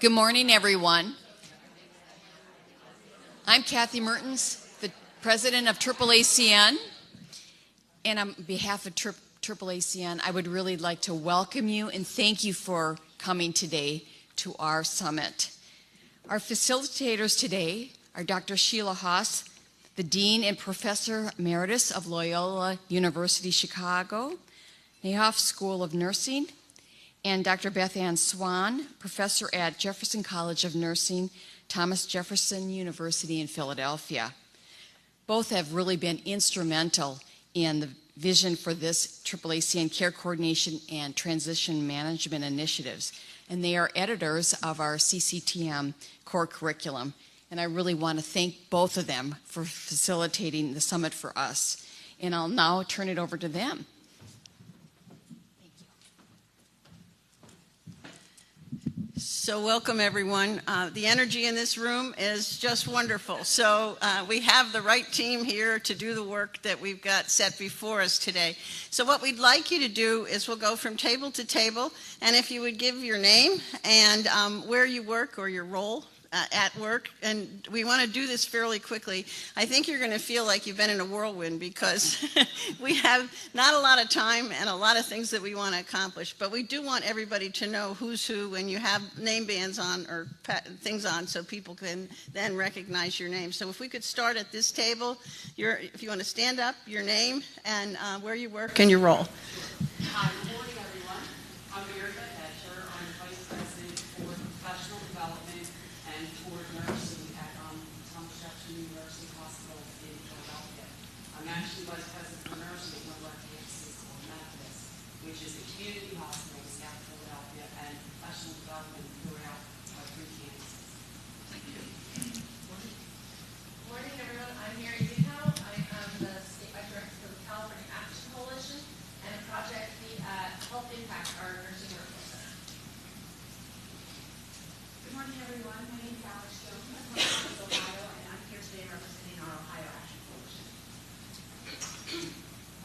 Good morning, everyone. I'm Kathy Mertens, the president of AAACN, and on behalf of AAACN, I would really like to welcome you and thank you for coming today to our summit. Our facilitators today are Dr. Sheila Haas, the Dean and Professor Emeritus of Loyola University Chicago, Nayhoff School of Nursing, and Dr. Beth Ann Swan, Professor at Jefferson College of Nursing, Thomas Jefferson University in Philadelphia. Both have really been instrumental in the vision for this AAACN Care Coordination and Transition Management initiatives, and they are editors of our CCTM core curriculum. And I really want to thank both of them for facilitating the summit for us. And I'll now turn it over to them. So welcome, everyone. The energy in this room is just wonderful. So we have the right team here to do the work that we've got set before us today. So what we'd like you to do is we'll go from table to table, and if you would give your name and where you work or your role at work, and we want to do this fairly quickly. I think you're going to feel like you've been in a whirlwind because we have not a lot of time and a lot of things that we want to accomplish, but we do want everybody to know who's who when you have name bands on or things on so people can then recognize your name. So if we could start at this table, if you want to stand up, your name and where you work and your role. Hi, good morning, everyone. I'm Erica Etcher. I'm Vice President for Professional Development and for Nursing at Thomas Jefferson University Hospital in Philadelphia. I'm actually Vice President for Nursing at one of our campuses called Methodist, which is a community hospital in South Philadelphia, and professional development throughout our three campuses. Thank you. Good morning, everyone. I'm Mary Decal. I am the statewide director for the California Action Coalition and a project that help impact our nursing workforce center. Good morning, everyone. My name is Alex Jones. I'm from Columbus, Ohio, and I'm here today representing our Ohio Action Coalition.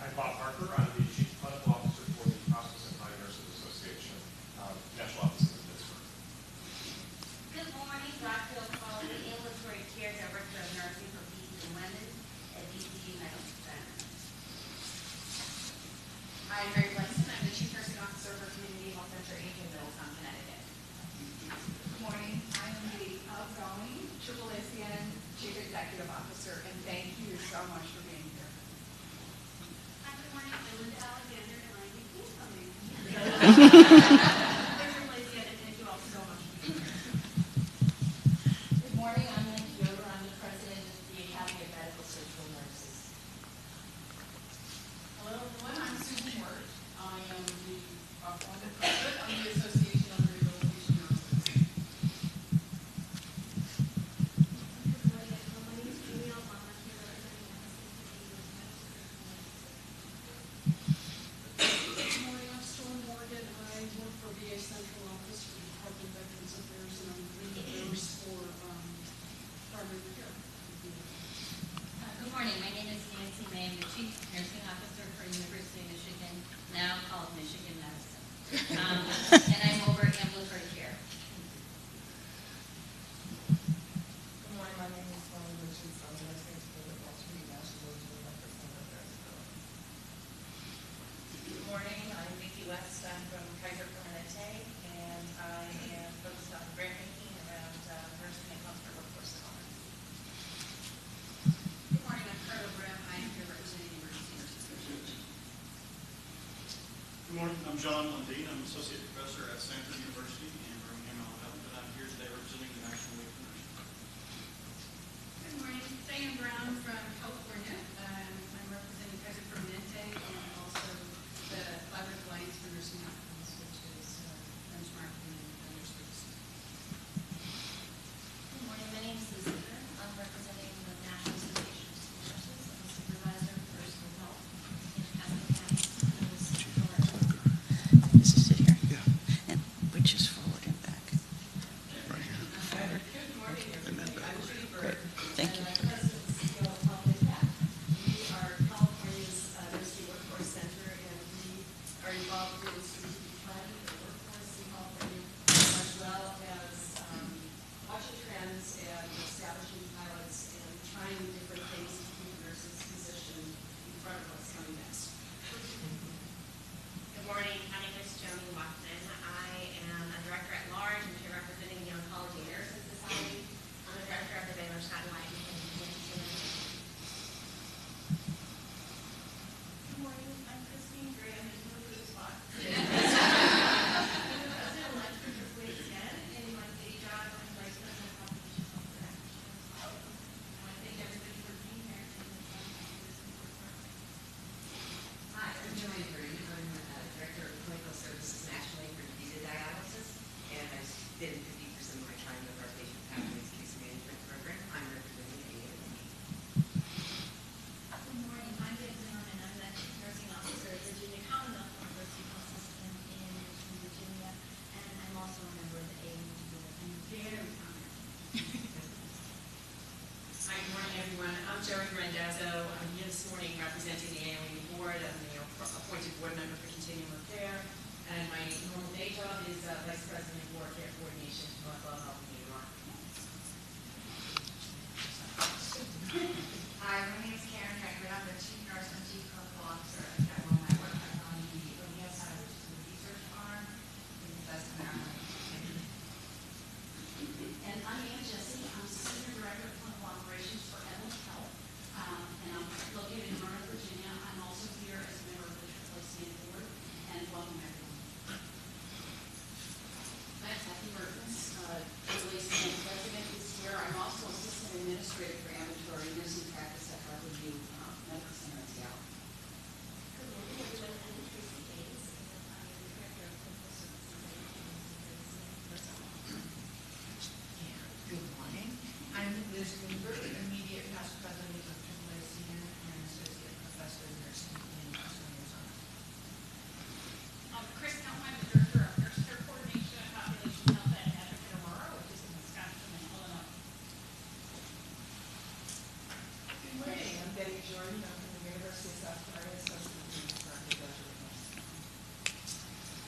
I'm Bob Harper. I'm the Chief Clinical Officer for the Hospice and High Nurses Association, National Office in Pittsburgh. Good morning, Dr. O'Connell, Ambulatory Care Director of Nursing for Peds and Women at VCU Medical Center. I'm Mary Blankson. I'm the Chief Nursing Officer for Community Health Center in Middletown, Connecticut. Good morning. I am the outgoing AAACN Chief Executive Officer, and thank you so much for being here. Hi, good morning, Linda Alexander, and I'm the incoming. AAACN, and thank you all so much for being here. Good morning. I'm Linda Yoder. I'm the president of the Academy of Medical Surgical Nurses. Hello, everyone. I'm Susan Ward. I am the president of the Association of Rehabilitation Nurses. Good morning, everyone. My name is Julie Alvama, here representing Good morning, I'm Storm Morgan. I work for VA Central Office for the Department of Veterans Affairs, and I'm the lead nurse for primary care. Good morning. My name is Nancy May. I'm the Chief Nursing Officer for University of Michigan, now called Michigan Medicine. And I'm over ambulatory care. Good morning, my name is Tony Richards. I'm the nursing student at Washington National Medical Center. Good morning. I'm Vicki West. I'm from Kaiser Permanente, and I am focused on grant making around nursing and healthcare workforce development. Good morning. I'm Carla Brem. I am here representing the Emergency Nurses Association. Good morning, I'm John Lundeen. I'm Associate Professor at Stanford University in Birmingham, Alabama, and I'm here today representing the National League for Nursing. Good morning. Diane Brown from California. I'm representing Kaiser Permanente and also the Collaborative Alliance for Nursing Outcomes, which is benchmarking nurse services. Good morning. My name is Susan. I'm representing the National Association of School Nurses. I'm the supervisor for school health in Pasco County. This is it here. Yeah. And dedicated 50% of my time with our patient pathways case management program. I'm representing AAACN. Good morning. I'm Deb Zimmerman. I'm the Chief Nursing Officer at Virginia Commonwealth University Health System in Richmond, Virginia, and I'm also a member of the AAACN board. I'm very honored. Hi, good morning, everyone. I'm Jerry Randazzo. I'm here this morning representing the AAACN board. I'm the appointed board member for Continuum of Care, and my normal day job is Vice President for Care Coordination for North Health in New York. Hi, my name is Karen Haggard. I'm the Chief Nurse and Chief Clinical Officer at Capital Network. I'm on the O'Neill Center, which is the research arm in West Maryland. And I'm Ann Jesse. I'm Senior Director of Clinical Operations for Emeral Health, and I'm located in Maryland, Virginia. I'm also here as a member of the AAACN board, and welcome everyone. I'm Kathy Mertens, AAACN president this year. I'm also assistant administrator for ambulatory nursing practice at Harborview Medical Center in Seattle. Good morning, everyone. I'm Tracy Hayes, and I am the Director of Clinical Services at Good morning. I'm Liz Greenberg, immediate past president of AAACN and associate professor of nursing in Tucson, Arizona. Chris Kelman, the Director of Nurse Care Coordination and Population Health at Advocate Aurora, which is in Wisconsin and Illinois. Good morning, I'm Betty Jordan. I'm from the University of South Florida, Associate Dean for Undergraduate Nursing.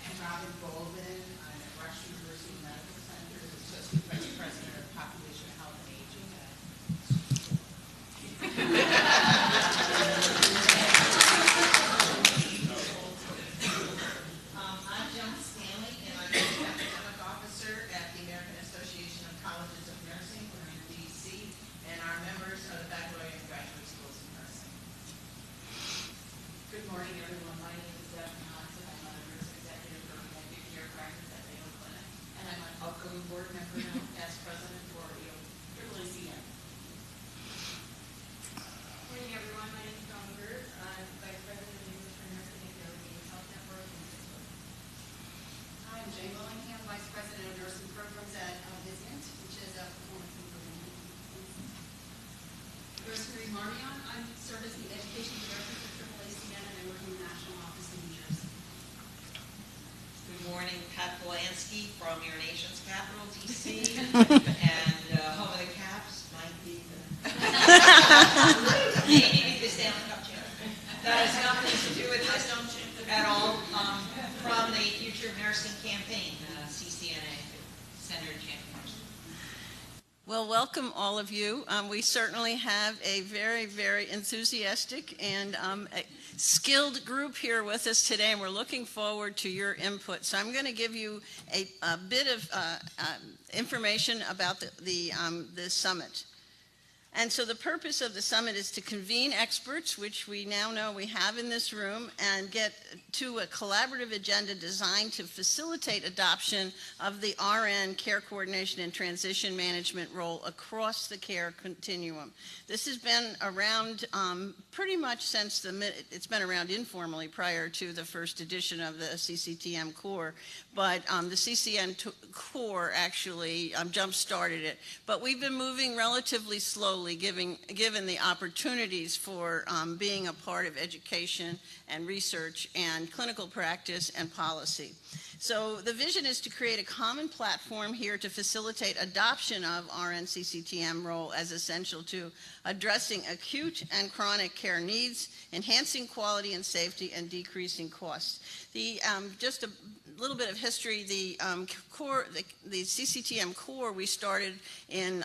And Robin Golden, I'm at Rush University Medical Center, as associate vice president of population health and aging. I'm Joan Stanley, and I'm the chief academic officer at the American Association of Colleges of Nursing. We're in DC, and our members are the baccalaureate and graduate schools of nursing. Good morning, everyone. My name is Deb Johnson. I'm a nurse executive for Connected Care Practice at Mayo Clinic, and I'm an outgoing board member now as president for AAACN. Morning, everyone. My name is Dawn Gertz. I'm Vice President of English for Nursing at the Allegheny Health Network in Pittsburgh. I'm Jane Willingham, Vice President of Nursing Programs at Vizient, which is a performance improvement. Rosemary Marmion, I serve as the Education Director for AAACN, and I work in the National Office in New Jersey. Good morning, Pat Polanski from your nation's capital, DC, and home of the Caps might be the maybe the Stanley Cup champion. That has nothing to do with this at all. From the Future of Nursing campaign, CCNA, Senator Champions. Well, welcome all of you. We certainly have a very, very enthusiastic and skilled group here with us today, and we're looking forward to your input. So I'm going to give you a bit of information about the summit. And so the purpose of the summit is to convene experts, which we now know we have in this room, and get to a collaborative agenda designed to facilitate adoption of the RN care coordination and transition management role across the care continuum. This has been around pretty much since it's been around informally prior to the first edition of the CCTM core, but the CCN core actually jump-started it. But we've been moving relatively slowly, given the opportunities for being a part of education and research and clinical practice and policy. So the vision is to create a common platform here to facilitate adoption of RNCCT Emeral as essential to addressing acute and chronic care needs, enhancing quality and safety, and decreasing costs. Just a little bit of history, the CCTM core we started in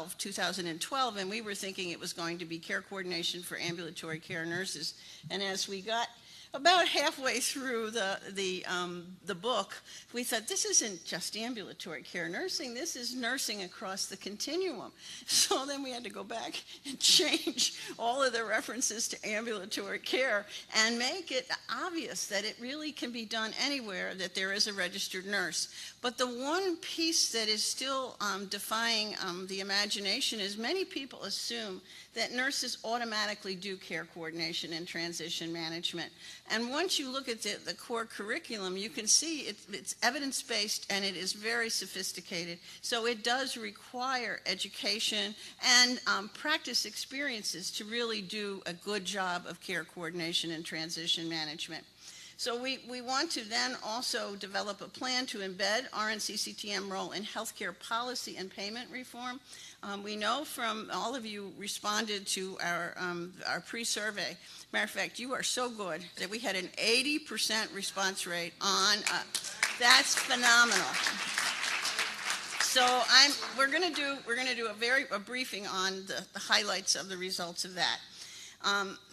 2012, and we were thinking it was going to be care coordination for ambulatory care nurses. And as we got about halfway through the book, we thought, this isn't just ambulatory care nursing, this is nursing across the continuum. So then we had to go back and change all of the references to ambulatory care and make it obvious that it really can be done anywhere that there is a registered nurse. But the one piece that is still defying the imagination is many people assume that nurses automatically do care coordination and transition management. And once you look at the core curriculum, you can see it's evidence-based and it is very sophisticated. So it does require education and practice experiences to really do a good job of care coordination and transition management. So we want to then also develop a plan to embed RNCCT Emeral in healthcare policy and payment reform. We know from all of you responded to our pre-survey. Matter of fact, you are so good that we had an 80% response rate on. That's phenomenal. So we're going to do a briefing on the highlights of the results of that.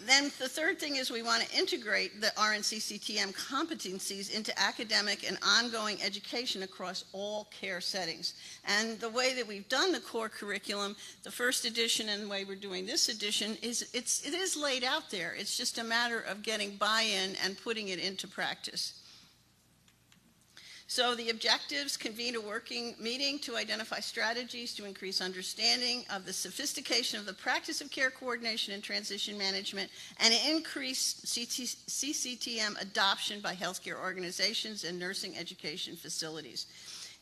Then the third thing is we want to integrate the RNCCTM competencies into academic and ongoing education across all care settings. And the way that we've done the core curriculum, the first edition and the way we're doing this edition, it is laid out there. It's just a matter of getting buy-in and putting it into practice. So the objectives: convene a working meeting to identify strategies to increase understanding of the sophistication of the practice of care coordination and transition management, and increase CCTM adoption by healthcare organizations and nursing education facilities.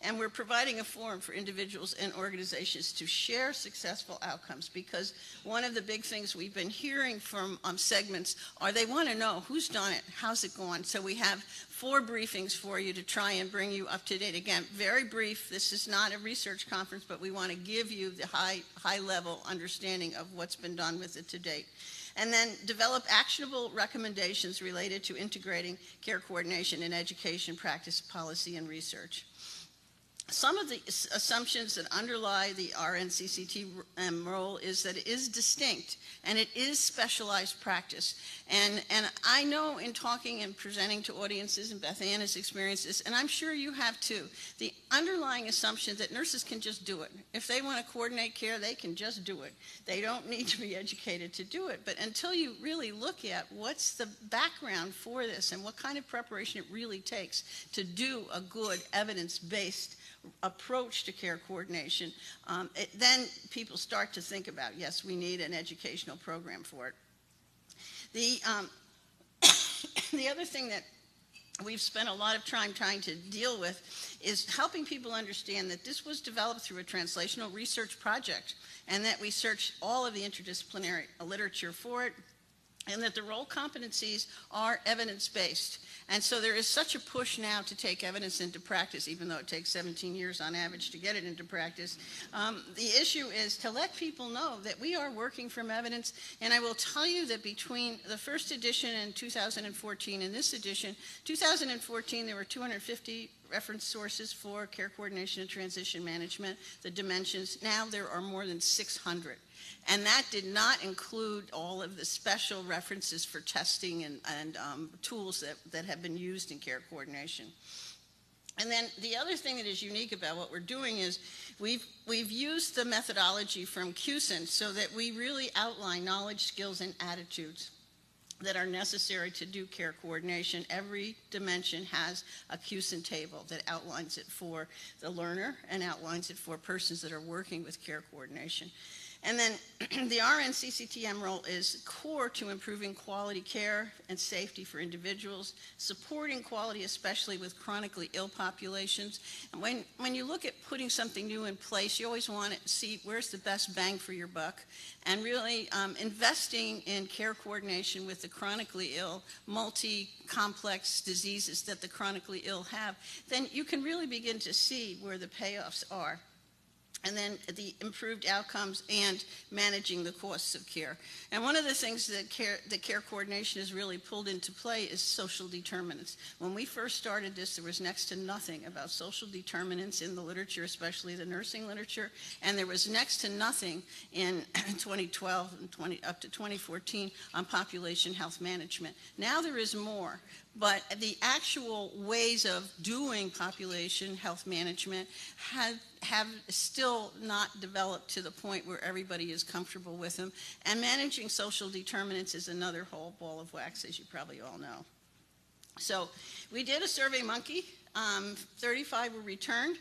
And we're providing a forum for individuals and organizations to share successful outcomes, because one of the big things we've been hearing from segments are they want to know who's done it, how's it going. So we have 4 briefings for you to try and bring you up to date. Again, very brief. This is not a research conference, but we want to give you the high-level understanding of what's been done with it to date. And then develop actionable recommendations related to integrating care coordination in education, practice, policy, and research. Some of the assumptions that underlie the RNCCT role is that it is distinct and it is specialized practice. And I know in talking and presenting to audiences, and Beth Ann has experienced this, and I'm sure you have too, the underlying assumption that nurses can just do it. If they want to coordinate care, they can just do it. They don't need to be educated to do it. But until you really look at what's the background for this and what kind of preparation it really takes to do a good evidence-based approach to care coordination, then people start to think about, yes, we need an educational program for it. The other thing that we've spent a lot of time trying to deal with is helping people understand that this was developed through a translational research project, and that we searched all of the interdisciplinary literature for it, and that the role competencies are evidence-based. And so there is such a push now to take evidence into practice, even though it takes 17 years on average to get it into practice. The issue is to let people know that we are working from evidence. And I will tell you that between the first edition in 2014 and this edition, 2014 there were 250 reference sources for care coordination and transition management, the dimensions. Now there are more than 600. And that did not include all of the special references for testing and tools that have been used in care coordination. And then the other thing that is unique about what we're doing is we've used the methodology from CUSIN so that we really outline knowledge, skills, and attitudes that are necessary to do care coordination. Every dimension has a CUSIN table that outlines it for the learner and outlines it for persons that are working with care coordination. And then the RNCCT Emeral is core to improving quality care and safety for individuals, supporting quality especially with chronically ill populations. And when you look at putting something new in place, you always want to see where's the best bang for your buck, and really investing in care coordination with the chronically ill, multi-complex diseases that the chronically ill have, then you can really begin to see where the payoffs are. And then the improved outcomes and managing the costs of care. And one of the things that care coordination has really pulled into play is social determinants. When we first started this, there was next to nothing about social determinants in the literature, especially the nursing literature, and there was next to nothing in 2012 and up to 2014 on population health management. Now there is more. But the actual ways of doing population health management have still not developed to the point where everybody is comfortable with them. And managing social determinants is another whole ball of wax, as you probably all know. So we did a survey monkey. 35 were returned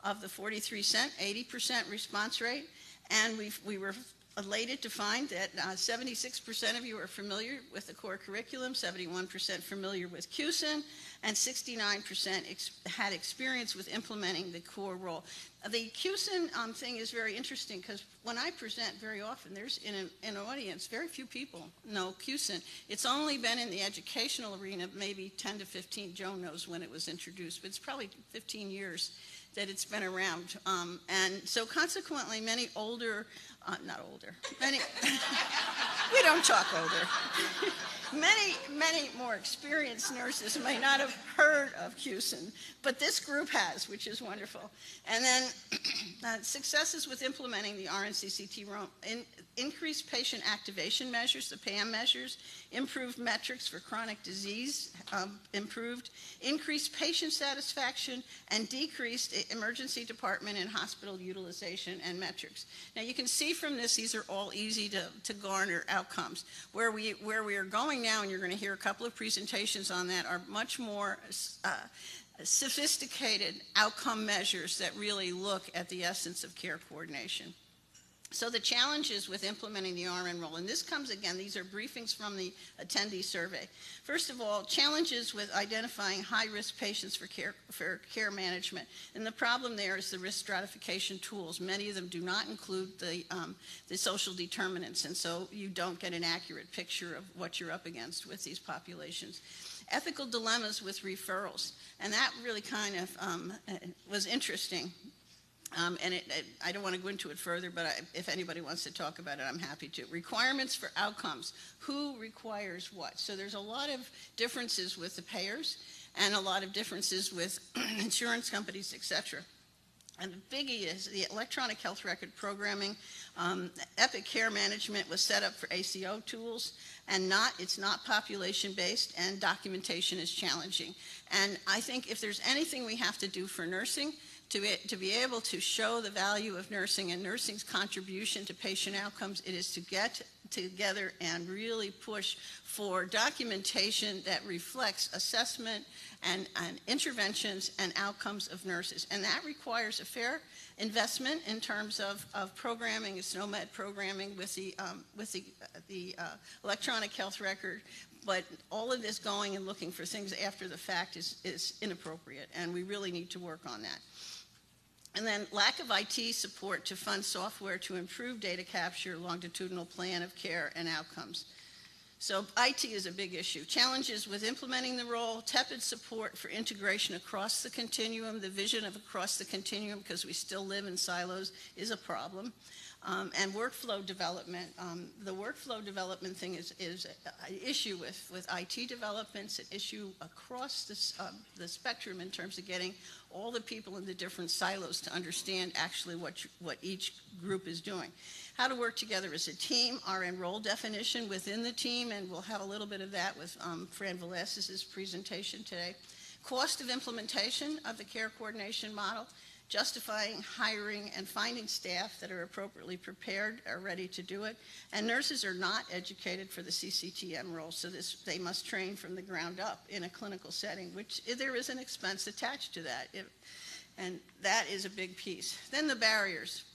of the 43 sent, 80% response rate. And we were elated to find that 76% of you are familiar with the core curriculum, 71% familiar with CUSIN, and 69% had experience with implementing the core role. The CUSIN thing is very interesting because when I present very often, there's in an audience, very few people know CUSIN. It's only been in the educational arena, maybe 10 to 15, Joan knows when it was introduced, but it's probably 15 years that it's been around. And so consequently, many older, not older, many, we don't talk older. Many more experienced nurses may not have heard of CUSIN, but this group has, which is wonderful. And then successes with implementing the RNCCT increased patient activation measures, the PAM measures, improved metrics for chronic disease, improved, increased patient satisfaction, and decreased emergency department and hospital utilization and metrics. Now you can see from this, these are all easy to garner outcomes. Where we are going now, and you're going to hear a couple of presentations on that, are much more sophisticated outcome measures that really look at the essence of care coordination. So the challenges with implementing the RN role, and this comes again, these are briefings from the attendee survey. First of all, challenges with identifying high-risk patients for care management. And the problem there is the risk stratification tools. Many of them do not include the social determinants, and so you don't get an accurate picture of what you're up against with these populations. Ethical dilemmas with referrals, and that really kind of was interesting. I don't want to go into it further, but if anybody wants to talk about it, I'm happy to. Requirements for outcomes. Who requires what? So there's a lot of differences with the payers and a lot of differences with insurance companies, et cetera. And the biggie is the electronic health record programming. Epic care management was set up for ACO tools, and it's not population-based, and documentation is challenging. And I think if there's anything we have to do for nursing, to be able to show the value of nursing and nursing's contribution to patient outcomes, it is to get together and really push for documentation that reflects assessment and interventions and outcomes of nurses. And that requires a fair investment in terms of programming, SNOMED programming with the electronic health record. But all of this going and looking for things after the fact is inappropriate, and we really need to work on that. And then lack of IT support to fund software to improve data capture, longitudinal plan of care, and outcomes. So IT is a big issue. Challenges with implementing the role, tepid support for integration across the continuum, the vision of across the continuum, because we still live in silos, is a problem. And workflow development. The workflow development thing is an issue with IT developments, an issue across the spectrum in terms of getting all the people in the different silos to understand actually what each group is doing. How to work together as a team, our role definition within the team, and we'll have a little bit of that with Fran Velazquez's presentation today. Cost of implementation of the care coordination model, justifying hiring and finding staff that are appropriately prepared, are ready to do it. And nurses are not educated for the CCTM role, so they must train from the ground up in a clinical setting, which there is an expense attached to that. And that is a big piece. Then the barriers.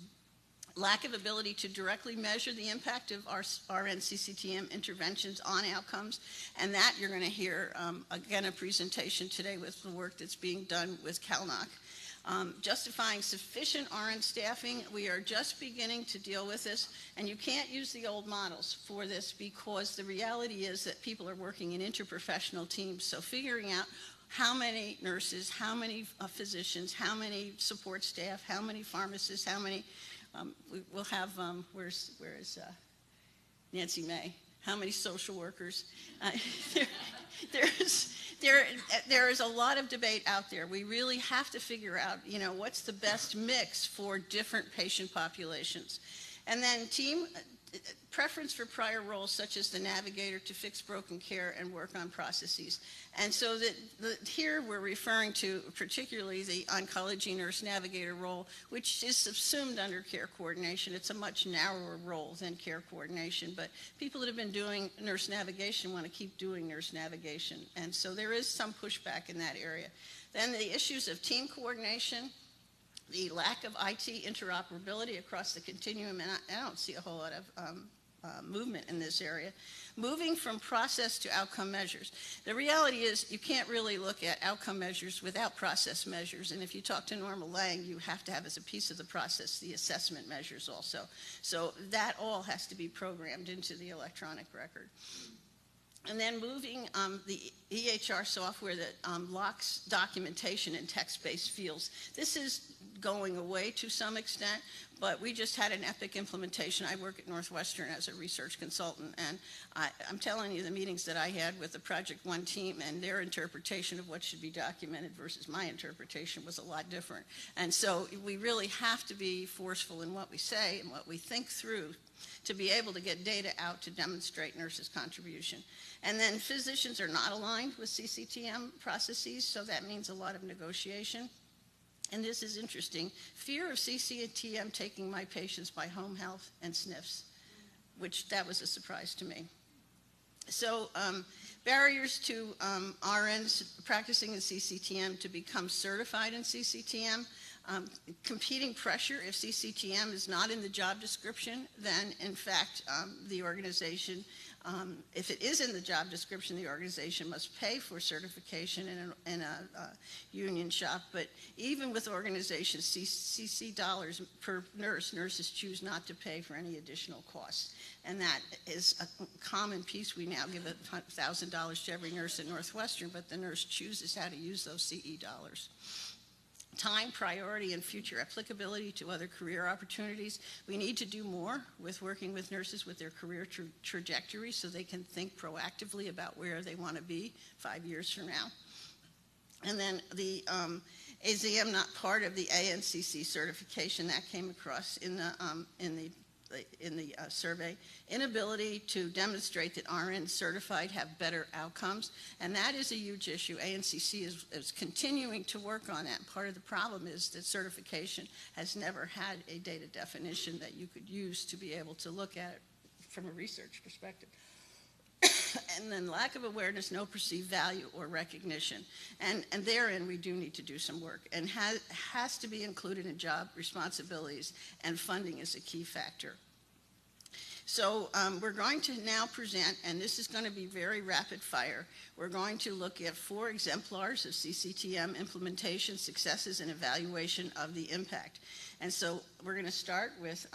Lack of ability to directly measure the impact of our RNCCTM interventions on outcomes, and that you're going to hear, again, a presentation today with the work that's being done with CalNOC. Justifying sufficient RN staffing, we are just beginning to deal with this, and you can't use the old models for this because the reality is that people are working in interprofessional teams, so figuring out how many nurses, how many physicians, how many support staff, how many pharmacists, how many, we'll have, where is Nancy May? How many social workers? There is a lot of debate out there. We really have to figure out, what's the best mix for different patient populations. And then team preference for prior roles such as the navigator to fix broken care and work on processes. And so here we're referring to particularly the oncology nurse navigator role, which is subsumed under care coordination. It's a much narrower role than care coordination, but people that have been doing nurse navigation want to keep doing nurse navigation. And so there is some pushback in that area. Then the issues of team coordination, the lack of IT interoperability across the continuum, and I don't see a whole lot of movement in this area. Moving from process to outcome measures. The reality is you can't really look at outcome measures without process measures, and if you talk to Norma Lang, you have to have as a piece of the process the assessment measures also. So that all has to be programmed into the electronic record. And then moving the EHR software that locks documentation in text-based fields. This is going away to some extent, but we just had an epic implementation. I work at Northwestern as a research consultant, and I'm telling you, the meetings that I had with the Project One team and their interpretation of what should be documented versus my interpretation was a lot different. And so we really have to be forceful in what we say and what we think through to be able to get data out to demonstrate nurses' contribution. And then physicians are not aligned with CCTM processes, so that means a lot of negotiation. And this is interesting. Fear of CCTM taking my patients by home health and SNFs, which that was a surprise to me. So barriers to RNs practicing in CCTM to become certified in CCTM. Competing pressure. If CCTM is not in the job description, then in fact the organization, if it is in the job description, the organization must pay for certification in a union shop. But even with organizations, CC dollars per nurse, nurses choose not to pay for any additional costs. And that is a common piece. We now give $1,000 to every nurse at Northwestern, but the nurse chooses how to use those CE dollars. Time, priority, and future applicability to other career opportunities. We need to do more with working with nurses with their career trajectory so they can think proactively about where they want to be 5 years from now. And then the AZM, not part of the ANCC certification, that came across in the survey. Inability to demonstrate that RN certified have better outcomes, and that is a huge issue. ANCC is continuing to work on that. Part of the problem is that certification has never had a data definition that you could use to be able to look at it from a research perspective. And then lack of awareness, no perceived value or recognition. And therein we do need to do some work, and has to be included in job responsibilities, and funding is a key factor. So we're going to now present, and this is going to be very rapid fire. We're going to look at 4 exemplars of CCTM implementation successes and evaluation of the impact. And so we're going to start with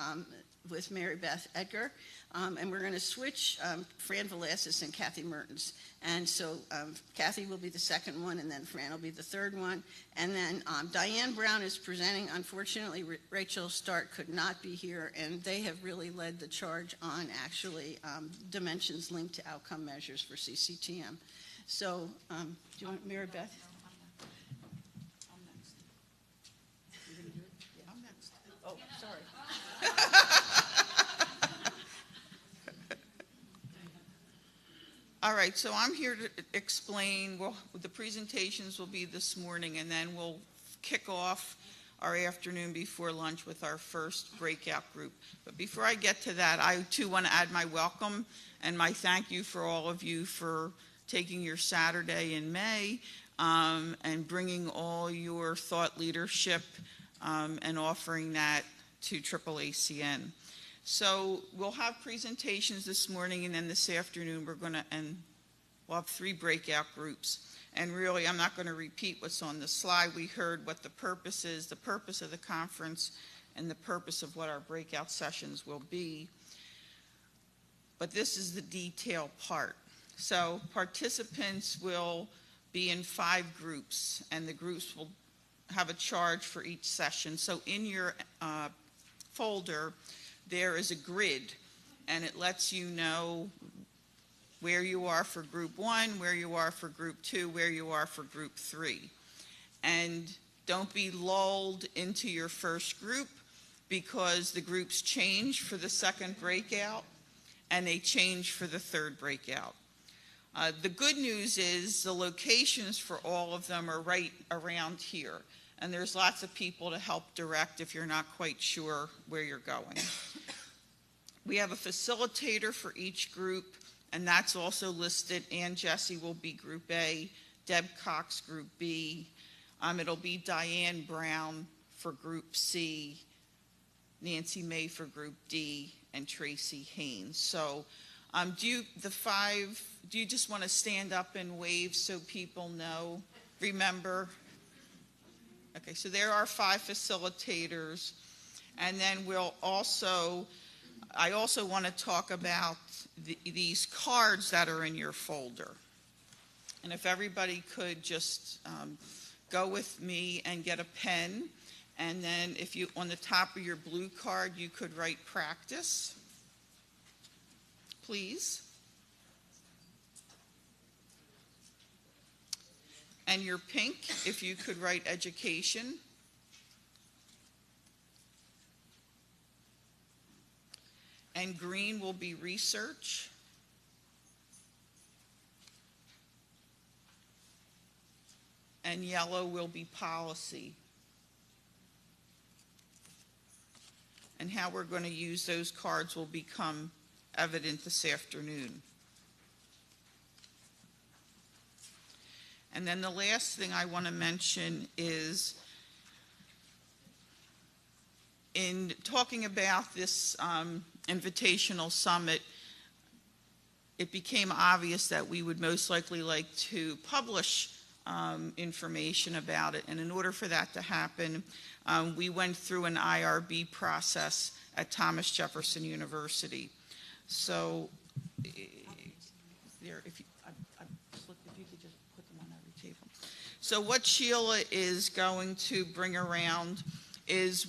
Mary Beth Edgar, and we're going to switch Fran Velasquez and Kathy Mertens. And so Kathy will be the second one, and then Fran will be the third one. And then Diane Brown is presenting. Unfortunately, Rachel Stark could not be here, and they have really led the charge on actually dimensions linked to outcome measures for CCTM. So do you want Mary Beth? I'm next. You're going to do it? Yeah. I'm next. Oh, sorry. All right, so I'm here to explain, well, the presentations will be this morning, and then we'll kick off our afternoon before lunch with our first breakout group. But before I get to that, I too want to add my welcome and my thank you for all of you for taking your Saturday in May and bringing all your thought leadership and offering that to AAACN. So we'll have presentations this morning, and then this afternoon we'll have 3 breakout groups. And really, I'm not going to repeat what's on the slide. We heard what the purpose is, the purpose of the conference, and the purpose of what our breakout sessions will be. But this is the detail part. So participants will be in 5 groups, and the groups will have a charge for each session. So in your folder, there is a grid, and it lets you know where you are for group 1, where you are for group 2, where you are for group 3. And don't be lulled into your first group, because the groups change for the second breakout and they change for the third breakout. The good news is the locations for all of them are right around here, and there's lots of people to help direct if you're not quite sure where you're going. We have a facilitator for each group, and that's also listed. Ann Jesse will be Group A, Deb Cox Group B. It'll be Diane Brown for Group C, Nancy May for Group D, and Tracy Haynes. So do you just want to stand up and wave so people know, remember? Okay, so there are 5 facilitators. And then I also want to talk about these cards that are in your folder. And if everybody could just go with me and get a pen, and then if you, on the top of your blue card, you could write practice, please. And your pink, if you could write education. And green will be research. And yellow will be policy. And how we're going to use those cards will become evident this afternoon. And then the last thing I want to mention is, in talking about this Invitational Summit, it became obvious that we would most likely like to publish information about it. And in order for that to happen, we went through an IRB process at Thomas Jefferson University. So, there, if you could just put them on every table. So what Sheila is going to bring around is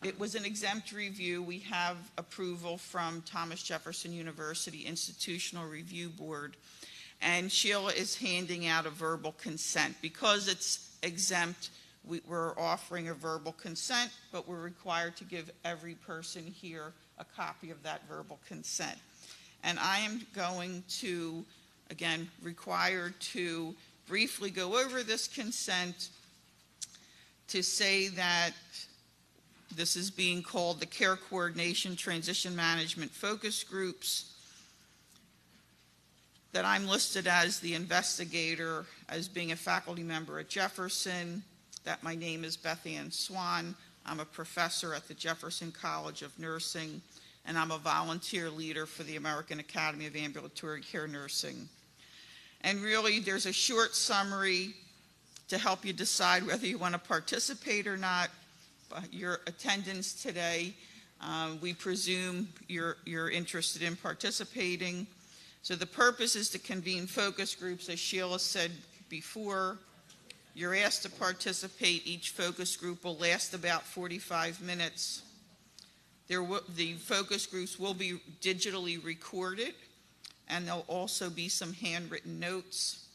it was an exempt review. We have approval from Thomas Jefferson University Institutional Review Board, and Sheila is handing out a verbal consent. Because it's exempt, we're offering a verbal consent, but we're required to give every person here a copy of that verbal consent. And I am going to, again, required to briefly go over this consent to say that this is being called the Care Coordination Transition Management Focus Groups, that I'm listed as the investigator, as being a faculty member at Jefferson, that my name is Beth Ann Swan. I'm a professor at the Jefferson College of Nursing, and I'm a volunteer leader for the American Academy of Ambulatory Care Nursing. And really, there's a short summary to help you decide whether you want to participate or not. Your attendance today, we presume you're interested in participating. So the purpose is to convene focus groups, as Sheila said before. You're asked to participate. Each focus group will last about 45 minutes. The focus groups will be digitally recorded, and there'll also be some handwritten notes.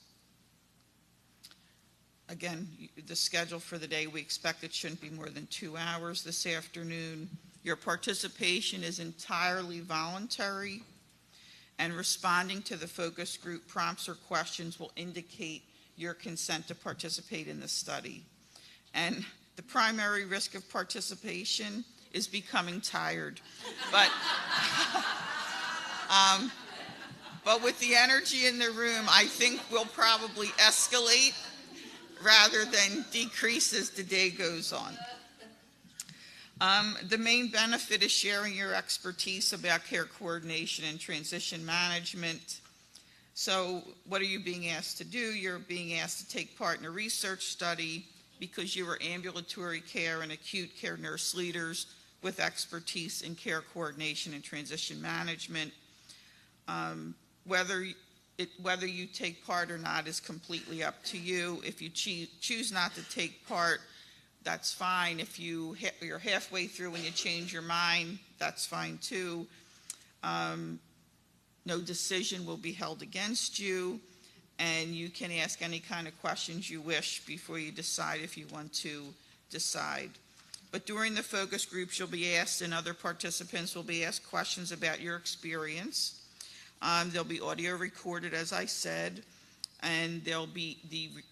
Again, the schedule for the day, we expect it shouldn't be more than 2 hours this afternoon. Your participation is entirely voluntary, and responding to the focus group prompts or questions will indicate your consent to participate in the study. And the primary risk of participation is becoming tired. But with the energy in the room, I think we'll probably escalate rather than decrease as the day goes on. The main benefit is sharing your expertise about care coordination and transition management. So what are you being asked to do? You're being asked to take part in a research study because you are ambulatory care and acute care nurse leaders with expertise in care coordination and transition management. Whether you take part or not is completely up to you. If you choose not to take part, that's fine. If you're halfway through and you change your mind, that's fine too. No decision will be held against you, and you can ask any kind of questions you wish before you decide if you want to decide. But during the focus groups, you'll be asked, and other participants will be asked questions about your experience. There'll be audio recorded, as I said, and the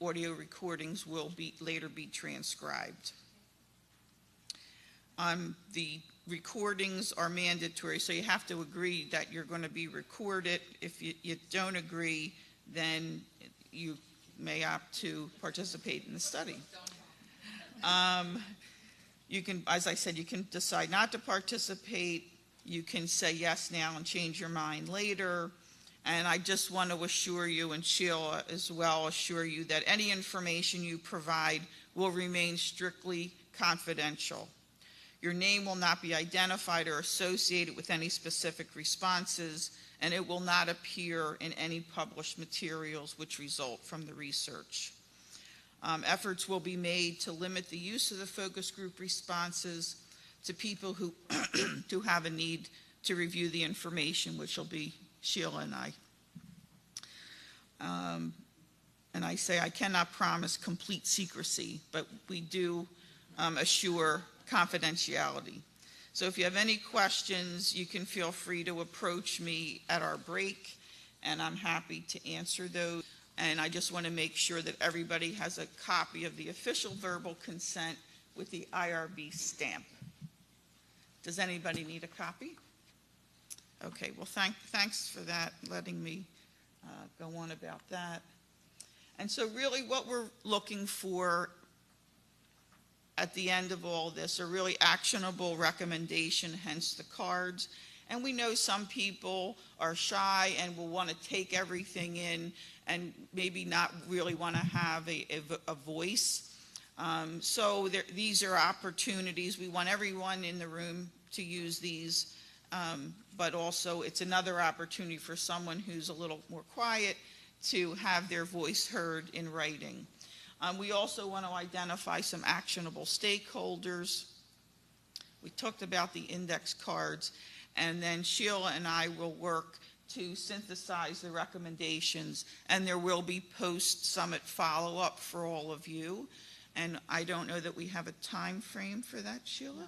audio recordings will later be transcribed. The recordings are mandatory, so you have to agree that you're going to be recorded. If you don't agree, then you may opt to participate in the study. You can, as I said, you can decide not to participate. You can say yes now and change your mind later. And I just want to assure you, and Sheila as well, assure you that any information you provide will remain strictly confidential. Your name will not be identified or associated with any specific responses, and it will not appear in any published materials which result from the research. Efforts will be made to limit the use of the focus group responses to people who, who have a need to review the information, which will be Sheila and I. And I say I cannot promise complete secrecy, but we do assure confidentiality. So if you have any questions, you can feel free to approach me at our break, and I'm happy to answer those. And I just want to make sure that everybody has a copy of the official verbal consent with the IRB stamp. Does anybody need a copy? Okay, well, thanks for that, letting me go on about that. And so really what we're looking for at the end of all this are really actionable recommendation, hence the cards. And we know some people are shy and will want to take everything in and maybe not really want to have a voice. So these are opportunities. We want everyone in the room to use these, but also it's another opportunity for someone who's a little more quiet to have their voice heard in writing. We also want to identify some actionable stakeholders. We talked about the index cards, and then Sheila and I will work to synthesize the recommendations, and there will be post-summit follow-up for all of you. And I don't know that we have a time frame for that, Sheila? No,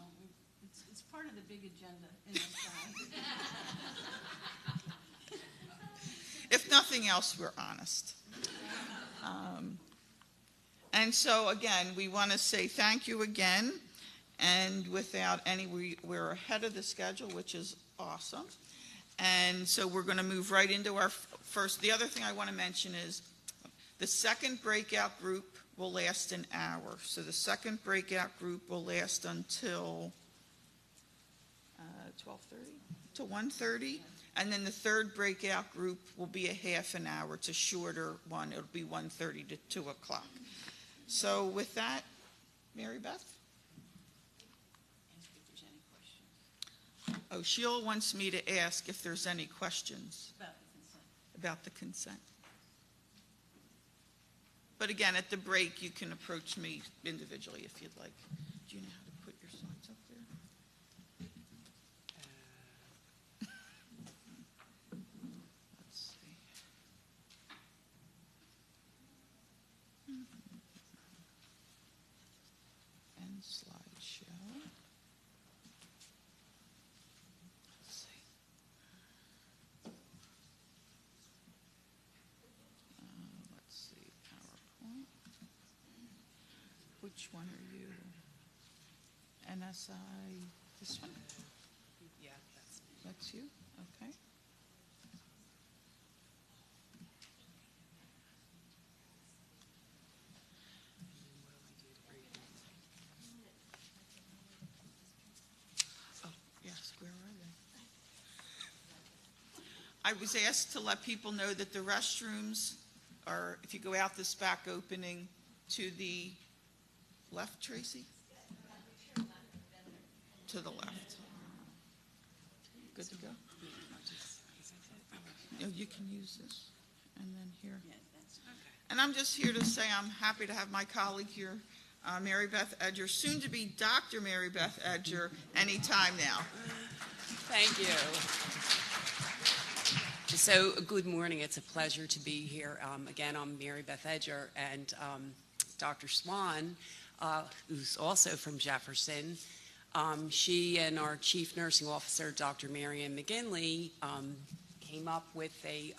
it's part of the big agenda in the side. If nothing else, we're honest. And so again, we want to say thank you again. And without any, we're ahead of the schedule, which is awesome. And so we're going to move right into our first. The other thing I want to mention is the second breakout group will last an hour. So the second breakout group will last until 12:30 to 1:30. And then the third breakout group will be a half an hour. It's a shorter one. It'll be 1:30 to 2 o'clock. So with that, Mary Beth? Oh, Sheila wants me to ask if there's any questions about the consent. But again, at the break, you can approach me individually if you'd like. Do you know how to put your slides up there? Let's see. And slideshow. Let's see. Let's see, PowerPoint. Which one are you? NSI, this one? Yeah, that's me. That's you? Okay. Oh, yes, where are they? I was asked to let people know that the restrooms are, if you go out this back opening to the left, Tracy? To the left. Good to go? No, you can use this, and then here. And I'm just here to say I'm happy to have my colleague here, Mary Beth Edger, soon to be Dr. Mary Beth Edger, anytime now. Thank you. So, good morning. It's a pleasure to be here. Again, I'm Mary Beth Edger, and Dr. Swan, who's also from Jefferson, she and our Chief Nursing Officer, Dr. Marianne McGinley, came up with a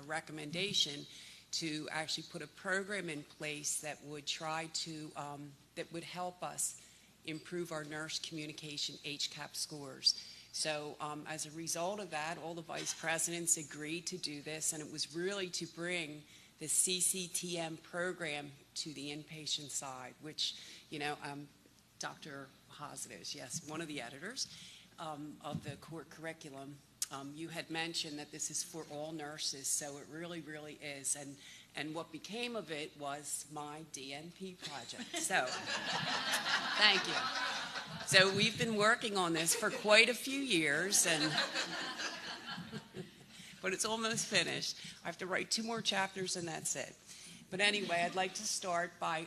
recommendation to actually put a program in place that would try to, that would help us improve our nurse communication HCAP scores. So as a result of that, all the vice presidents agreed to do this, and it was really to bring the CCTM program to the inpatient side, which, you know, Dr. Haas it is, yes, one of the editors of the core curriculum. You had mentioned that this is for all nurses, so it really, really is. And what became of it was my DNP project. So, thank you. So we've been working on this for quite a few years, but it's almost finished. I have to write 2 more chapters and that's it. But anyway, I'd like to start by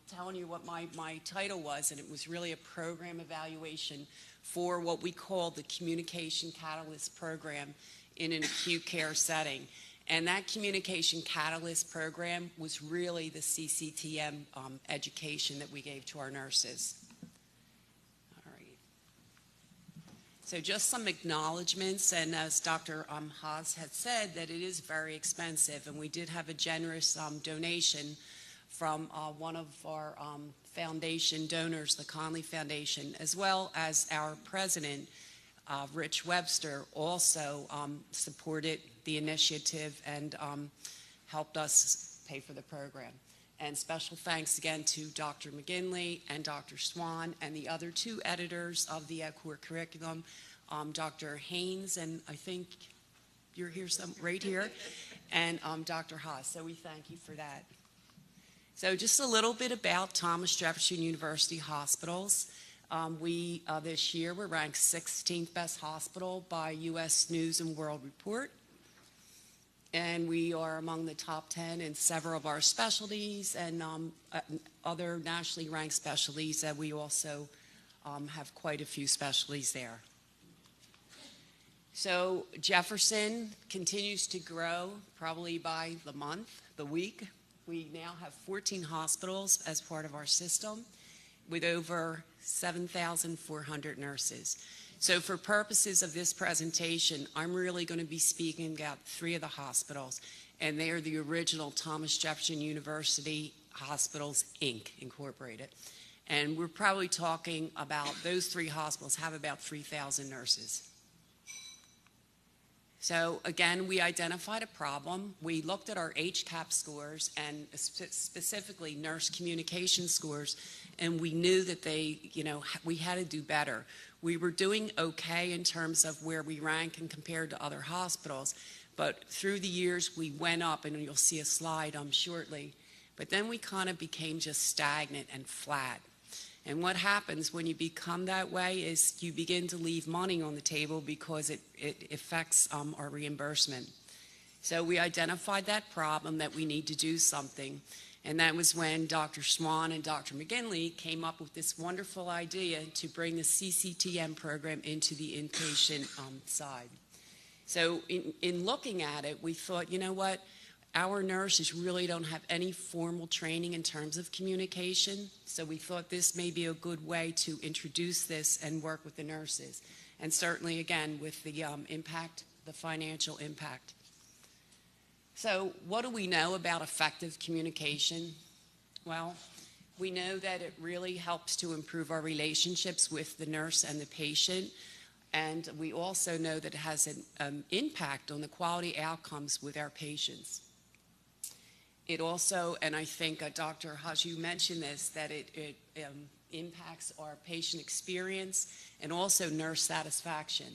telling you what my title was, and it was really a program evaluation for what we call the Communication Catalyst Program in an acute care setting. And that Communication Catalyst Program was really the CCTM education that we gave to our nurses. All right. So just some acknowledgments, and as Dr. Haas had said, that it is very expensive, and we did have a generous donation from one of our foundation donors, the Conley Foundation, as well as our president, Rich Webster, also supported the initiative and helped us pay for the program. And special thanks again to Dr. McGinley and Dr. Swan and the other 2 editors of the core curriculum, Dr. Haynes, and I think you're here right here, and Dr. Haas. So we thank you for that. So just a little bit about Thomas Jefferson University Hospitals. This year we're ranked 16th best hospital by U.S. News and World Report. And we are among the top 10 in several of our specialties and other nationally ranked specialties that we also have quite a few specialties there. So Jefferson continues to grow probably by the month, the week. We now have 14 hospitals as part of our system with over 7,400 nurses. So for purposes of this presentation, I'm really going to be speaking about 3 of the hospitals, and they are the original Thomas Jefferson University Hospitals, Inc., Incorporated. And we're probably talking about those 3 hospitals have about 3,000 nurses. So again, we identified a problem. We looked at our HCAP scores and specifically nurse communication scores, and we knew that we had to do better. We were doing okay in terms of where we rank and compared to other hospitals, but through the years we went up, and you'll see a slide shortly, but then we kind of became just stagnant and flat. And what happens when you become that way is you begin to leave money on the table because it affects our reimbursement. So we identified that problem, that we need to do something. And that was when Dr. Swan and Dr. McGinley came up with this wonderful idea to bring the CCTM program into the inpatient side. So in looking at it, we thought, you know what? Our nurses really don't have any formal training in terms of communication, so we thought this may be a good way to introduce this and work with the nurses. And certainly, again, with the impact, the financial impact. So what do we know about effective communication? Well, we know that it really helps to improve our relationships with the nurse and the patient. And we also know that it has an impact on the quality outcomes with our patients. It also, and I think Dr. Haas, you mentioned this, that it impacts our patient experience and also nurse satisfaction.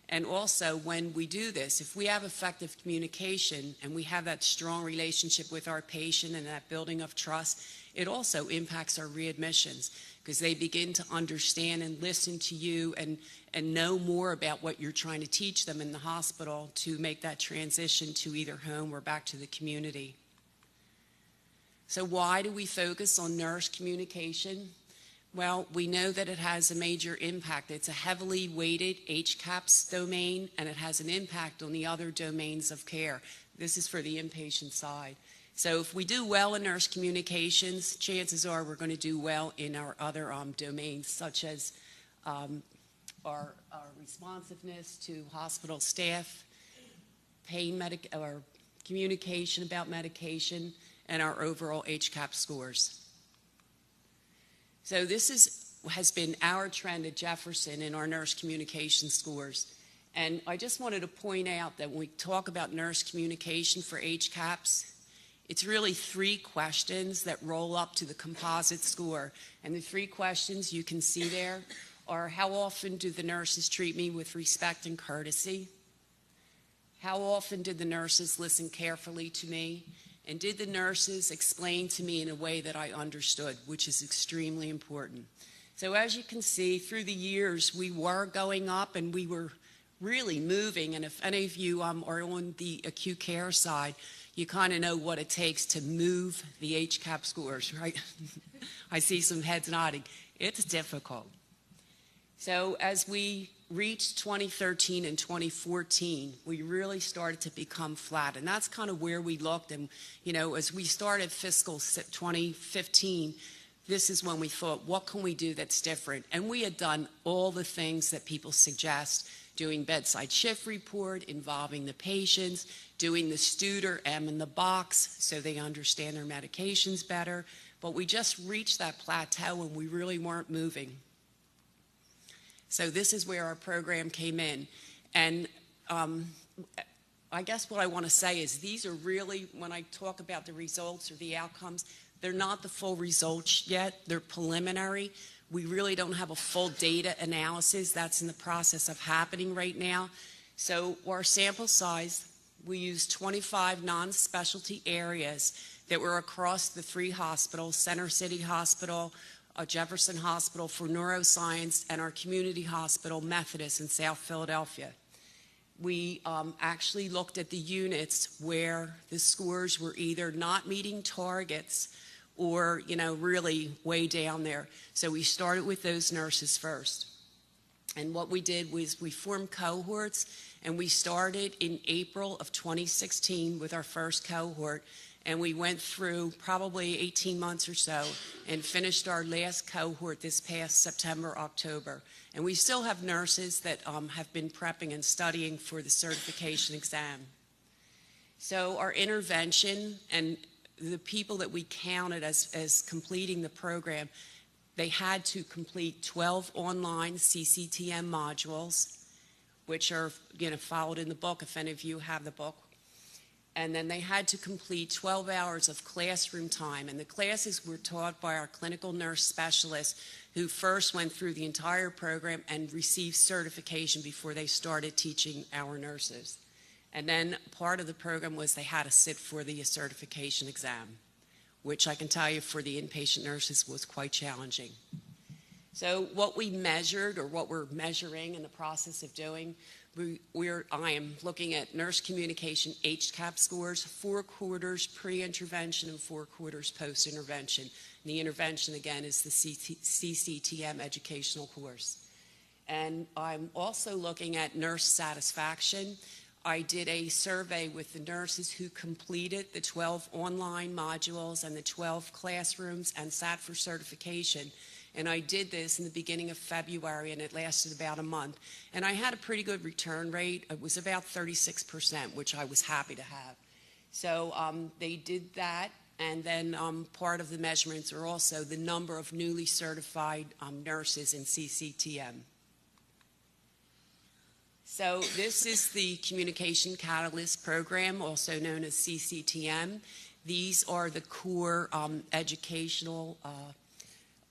And also when we do this, if we have effective communication and we have that strong relationship with our patient and that building of trust, it also impacts our readmissions because they begin to understand and listen to you and know more about what you're trying to teach them in the hospital to make that transition to either home or back to the community. So why do we focus on nurse communication? Well, we know that it has a major impact. It's a heavily weighted HCAPS domain, and it has an impact on the other domains of care. This is for the inpatient side. So if we do well in nurse communications, chances are we're going to do well in our other domains, such as our responsiveness to hospital staff, or communication about medication, and our overall HCAP scores. So this has been our trend at Jefferson in our nurse communication scores. And I just wanted to point out that when we talk about nurse communication for HCAPs, It's really 3 questions that roll up to the composite score. And the 3 questions you can see there are: how often do the nurses treat me with respect and courtesy? How often did the nurses listen carefully to me? And did the nurses explain to me in a way that I understood, which is extremely important. So as you can see, through the years, we were going up and we were really moving. And if any of you are on the acute care side, you kind of know what it takes to move the HCAP scores, right? I see some heads nodding. It's difficult. So as we reached 2013 and 2014, we really started to become flat. And that's kind of where we looked. And, you know, as we started fiscal 2015, this is when we thought, what can we do that's different? And we had done all the things that people suggest: doing bedside shift report, involving the patients, doing the Studer M in the box so they understand their medications better. But we just reached that plateau and we really weren't moving. So this is where our program came in. And I guess what I want to say is these are really, when I talk about the results or the outcomes, they're not the full results yet. They're preliminary. We really don't have a full data analysis. That's in the process of happening right now. So our sample size, we used 25 non-specialty areas that were across the 3 hospitals: Center City Hospital, Jefferson Hospital for Neuroscience, and our community hospital, Methodist in South Philadelphia. We actually looked at the units where the scores were either not meeting targets or, you know, really way down there. So we started with those nurses first. And what we did was we formed cohorts, and we started in April of 2016 with our first cohort. And we went through probably 18 months or so and finished our last cohort this past September, October. And we still have nurses that have been prepping and studying for the certification exam. So our intervention and the people that we counted as completing the program, they had to complete 12 online CCTM modules, which are, you know, followed in the book if any of you have the book. And then they had to complete 12 hours of classroom time. And the classes were taught by our clinical nurse specialists, who first went through the entire program and received certification before they started teaching our nurses. And then part of the program was they had to sit for the certification exam, which I can tell you for the inpatient nurses was quite challenging. So what we measured, or what we're measuring in the process of doing, I am looking at nurse communication HCAP scores, 4 quarters pre-intervention and 4 quarters post-intervention. And the intervention, again, is the CCTM educational course. And I'm also looking at nurse satisfaction. I did a survey with the nurses who completed the 12 online modules and the 12 classrooms and sat for certification. And I did this in the beginning of February, and it lasted about a month. And I had a pretty good return rate. It was about 36%, which I was happy to have. So they did that, and then part of the measurements are also the number of newly certified nurses in CCTM. So this is the Communication Catalyst Program, also known as CCTM. These are the core educational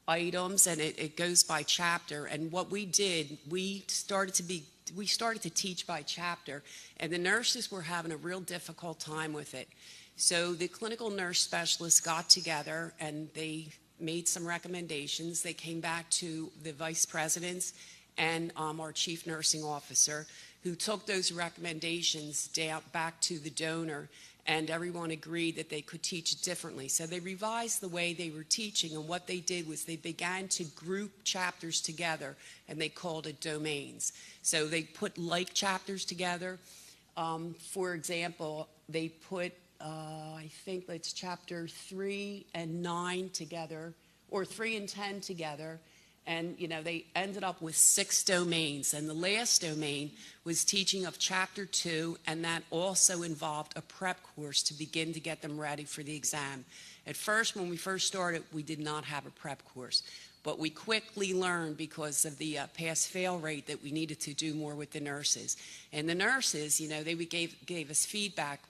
items, and it goes by chapter. And what we did, we started to teach by chapter, and the nurses were having a real difficult time with it. So the clinical nurse specialists got together and they made some recommendations. They came back to the vice presidents and our chief nursing officer, who took those recommendations down back to the donor, and everyone agreed that they could teach differently. So they revised the way they were teaching, and what they did was they began to group chapters together, and they called it domains. So they put like chapters together. For example, they put, I think it's chapter 3 and 9 together, or 3 and 10 together, and they ended up with 6 domains. And the last domain was teaching of chapter 2, and that also involved a prep course to begin to get them ready for the exam. At first, when we first started, we did not have a prep course, but we quickly learned, because of the pass-fail rate, that we needed to do more with the nurses. And the nurses, they gave us feedback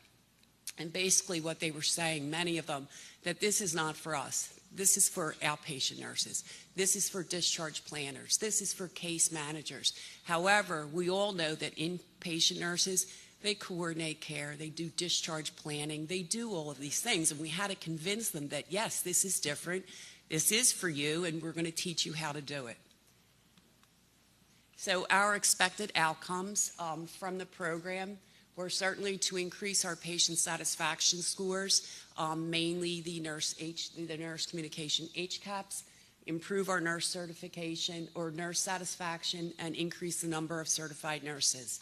And basically what they were saying, many of them, that this is not for us. This is for outpatient nurses. This is for discharge planners. This is for case managers. However, we all know that inpatient nurses, they coordinate care, they do discharge planning, they do all of these things. And we had to convince them that, yes, this is different, this is for you, and we're going to teach you how to do it. So our expected outcomes from the program were certainly to increase our patient satisfaction scores, mainly the nurse communication HCAHPS, improve our nurse certification or nurse satisfaction, and increase the number of certified nurses.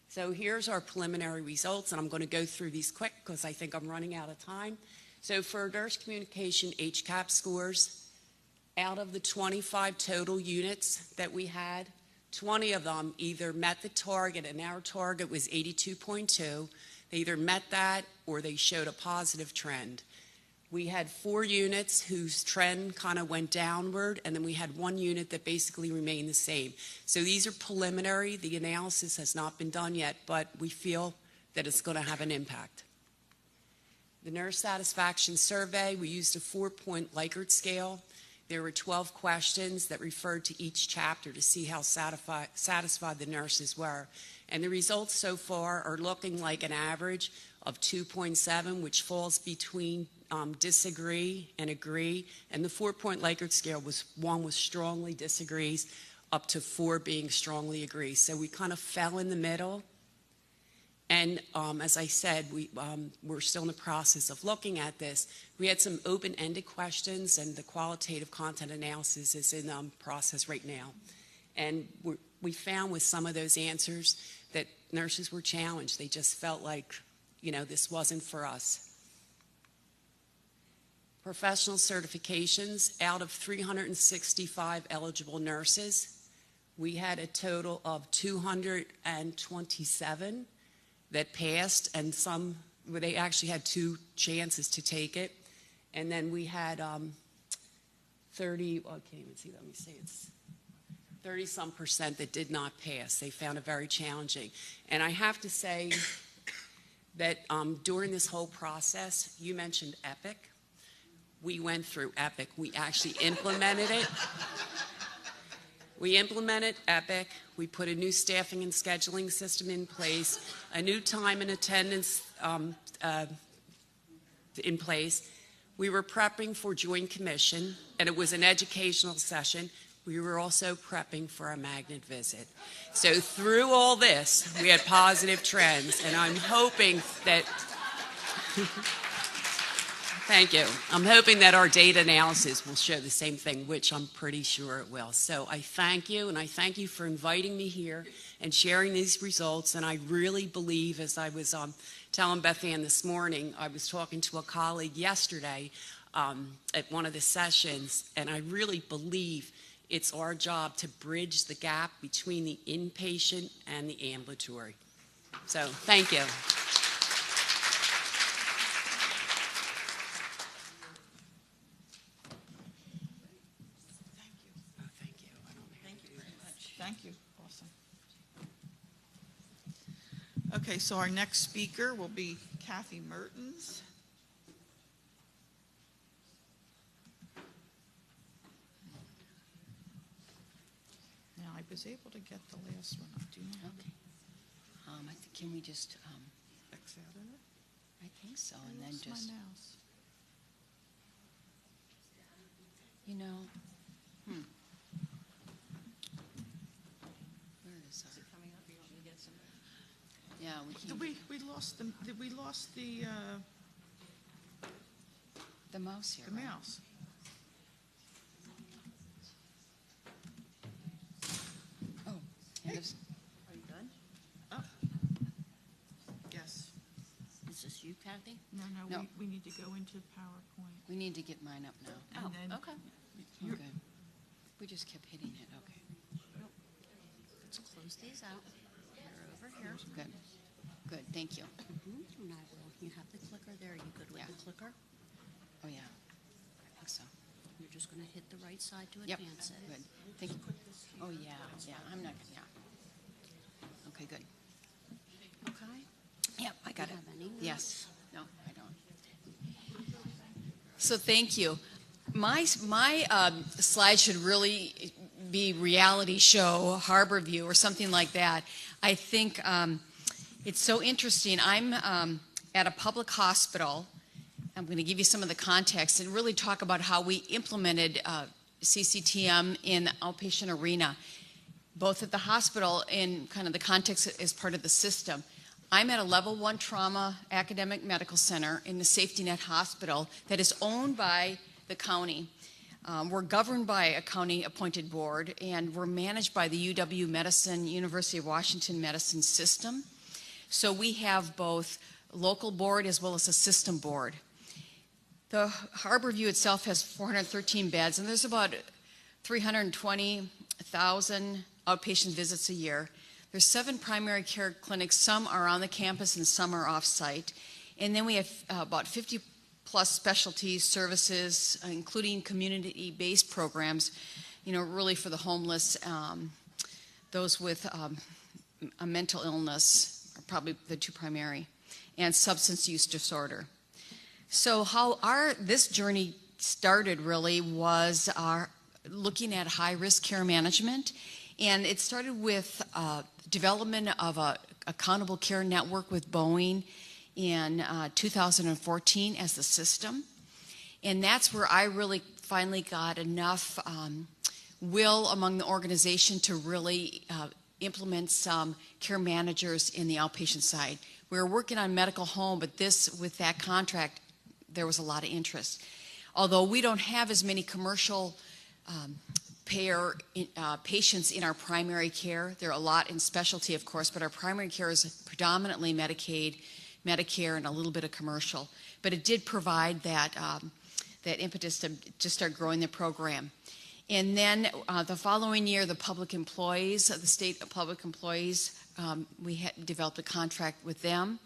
So here's our preliminary results, and I'm going to go through these quick because I think I'm running out of time. So for nurse communication HCAHPS scores, out of the 25 total units that we had, 20 of them either met the target, and our target was 82.2. They either met that or they showed a positive trend. We had 4 units whose trend kind of went downward, and then we had 1 unit that basically remained the same. So these are preliminary. The analysis has not been done yet, but we feel that it's going to have an impact. The nurse satisfaction survey, we used a 4-point Likert scale. There were 12 questions that referred to each chapter to see how satisfied the nurses were. And the results so far are looking like an average of 2.7, which falls between disagree and agree. And the 4-point Likert scale was 1 was strongly disagrees, up to 4 being strongly agrees. So we kind of fell in the middle. And as I said, we're still in the process of looking at this. We had some open-ended questions, and the qualitative content analysis is in process right now. And we found with some of those answers that nurses were challenged. They just felt like, you know, this wasn't for us. Professional certifications, out of 365 eligible nurses, we had a total of 227 that passed, and some, they actually had 2 chances to take it. And then we had 30, well, I can't even see, let me see, it's 30-some% that did not pass. They found it very challenging. And I have to say that during this whole process, you mentioned EPIC. We went through EPIC. We actually implemented it. We implemented EPIC. We put a new staffing and scheduling system in place, a new time and attendance in place. We were prepping for Joint Commission, and it was an educational session. We were also prepping for a magnet visit. So through all this, we had positive trends, and I'm hoping that thank you. I'm hoping that our data analysis will show the same thing, which I'm pretty sure it will. So I thank you, and I thank you for inviting me here and sharing these results. And I really believe, as I was telling Beth Ann this morning, I was talking to a colleague yesterday at one of the sessions, and I really believe it's our job to bridge the gap between the inpatient and the ambulatory. So thank you. Thank you. Awesome. Okay, so our next speaker will be Kathy Mertens. Now, I was able to get the last one up. Do you know? Okay. I think, can we just, X out of it? I think so, and then Where's just, my mouse? you know, where is our, Coming up, you want me to get some? yeah, we Did can't, we lost the, did we lost the mouse here, right? mouse? Oh, and this- Are you done? Oh. Yes. Is this you, Kathy? No. We need to go into PowerPoint. we need to get mine up now. And then Okay. you're- Okay. We just kept hitting it, okay. Let's close these out. You're over here. Good, good, thank you. And I will. You have the clicker there. Are you good with Yeah. the clicker? Oh, yeah, I think so. You're just going to hit the right side to Yep, advance it. good, thank you. Oh, yeah, I'm not, yeah. Okay, good. Okay. Yep, I got Do it. you have any Yes, no, So thank you. My slide should really be reality show, Harbor View, or something like that. I think it's so interesting. I'm at a public hospital. I'm going to give you some of the context and really talk about how we implemented CCTM in the outpatient arena, both at the hospital and kind of the context as part of the system. I'm at a level 1 trauma academic medical center in the Safety Net Hospital that is owned by the county. We're governed by a county appointed board, and we're managed by the UW Medicine, University of Washington Medicine system. So we have both local board as well as a system board. The Harbor View itself has 413 beds, and there's about 320,000 outpatient visits a year. There's 7 primary care clinics. Some are on the campus and some are off-site. And then we have about 50 plus specialty services, including community-based programs, really for the homeless, those with a mental illness are probably the 2 primary, and substance use disorder. So how this journey started really was our looking at high-risk care management, and it started with development of a accountable care network with Boeing in 2014 as the system. And that's where I really finally got enough will among the organization to really implement some care managers in the outpatient side. We were working on medical home, but with that contract, there was a lot of interest. Although we don't have as many commercial payer patients in our primary care. There are a lot in specialty, of course, but our primary care is predominantly Medicaid, Medicare, and a little bit of commercial. But it did provide that impetus to start growing the program. And then the following year, the public employees, the state public employees, we had developed a contract with them.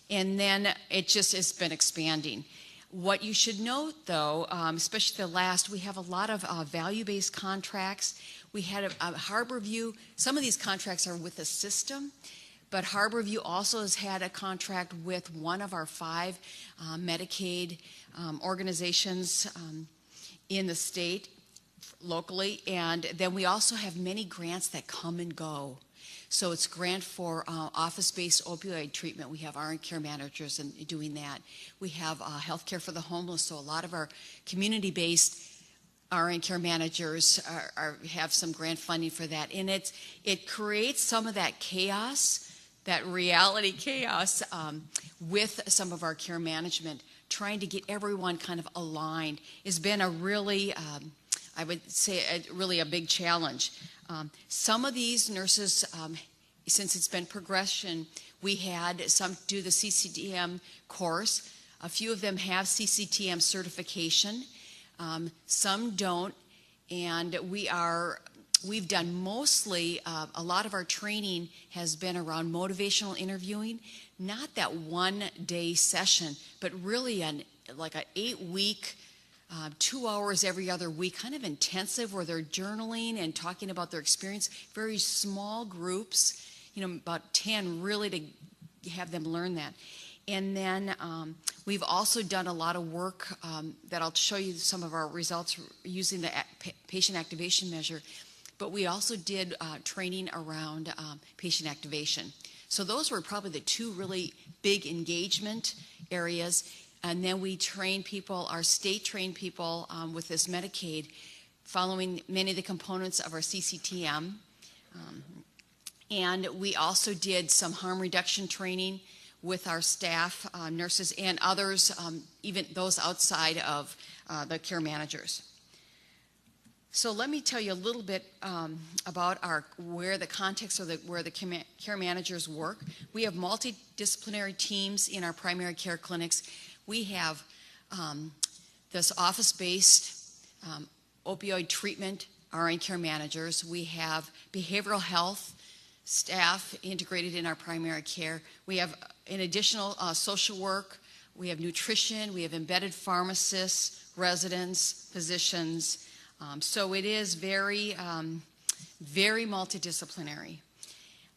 And then it just has been expanding. What you should note, though, especially we have a lot of value-based contracts. We had a Harbor View. Some of these contracts are with the system, but Harbor View also has had a contract with one of our 5 Medicaid organizations in the state, locally, and then we also have many grants that come and go. So it's grant for office-based opioid treatment. We have RN care managers doing that. We have health care for the homeless, so a lot of our community-based RN care managers have some grant funding for that. And it creates some of that chaos, that reality chaos, with some of our care management, trying to get everyone kind of aligned has been a really, I would say, really a big challenge. Some of these nurses, since it's been progression, we had some do the CCTM course. A few of them have CCTM certification. Some don't. And we've done mostly, a lot of our training has been around motivational interviewing, not that 1-day session, but really like an 8-week 2 hours every other week, kind of intensive, where they're journaling and talking about their experience. Very small groups, about 10, really to have them learn that. And then we've also done a lot of work that I'll show you some of our results using the patient activation measure. But we also did training around patient activation. So those were probably the 2 really big engagement areas. And then we train people, our state trained people with this Medicaid, following many of the components of our CCTM. And we also did some harm reduction training with our staff, nurses, and others, even those outside of the care managers. So let me tell you a little bit about where the context or where the care managers work. We have multidisciplinary teams in our primary care clinics. We have this office-based opioid treatment RN care managers. We have behavioral health staff integrated in our primary care. We have an additional social work. We have nutrition. We have embedded pharmacists, residents, physicians. So it is very, very multidisciplinary.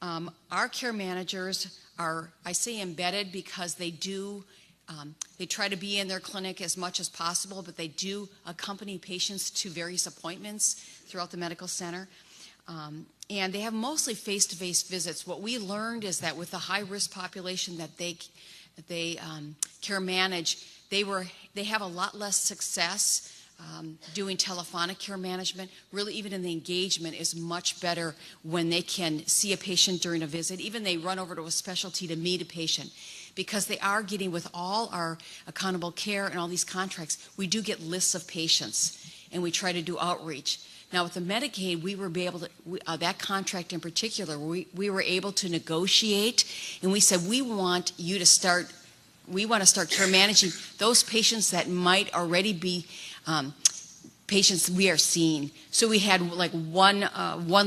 Our care managers are, I say embedded because they do They try to be in their clinic as much as possible, but they do accompany patients to various appointments throughout the medical center. And they have mostly face-to-face visits. What we learned is that with the high-risk population that they care manage, they have a lot less success doing telephonic care management. Really, even in the engagement is much better when they can see a patient during a visit. Even they run over to a specialty to meet a patient, because they are getting, with all our accountable care and all these contracts, we do get lists of patients, and we try to do outreach. Now, with the Medicaid, we were able to, that contract in particular, we were able to negotiate, and we said, we want to start care managing those patients that might already be patients we are seeing. So we had like one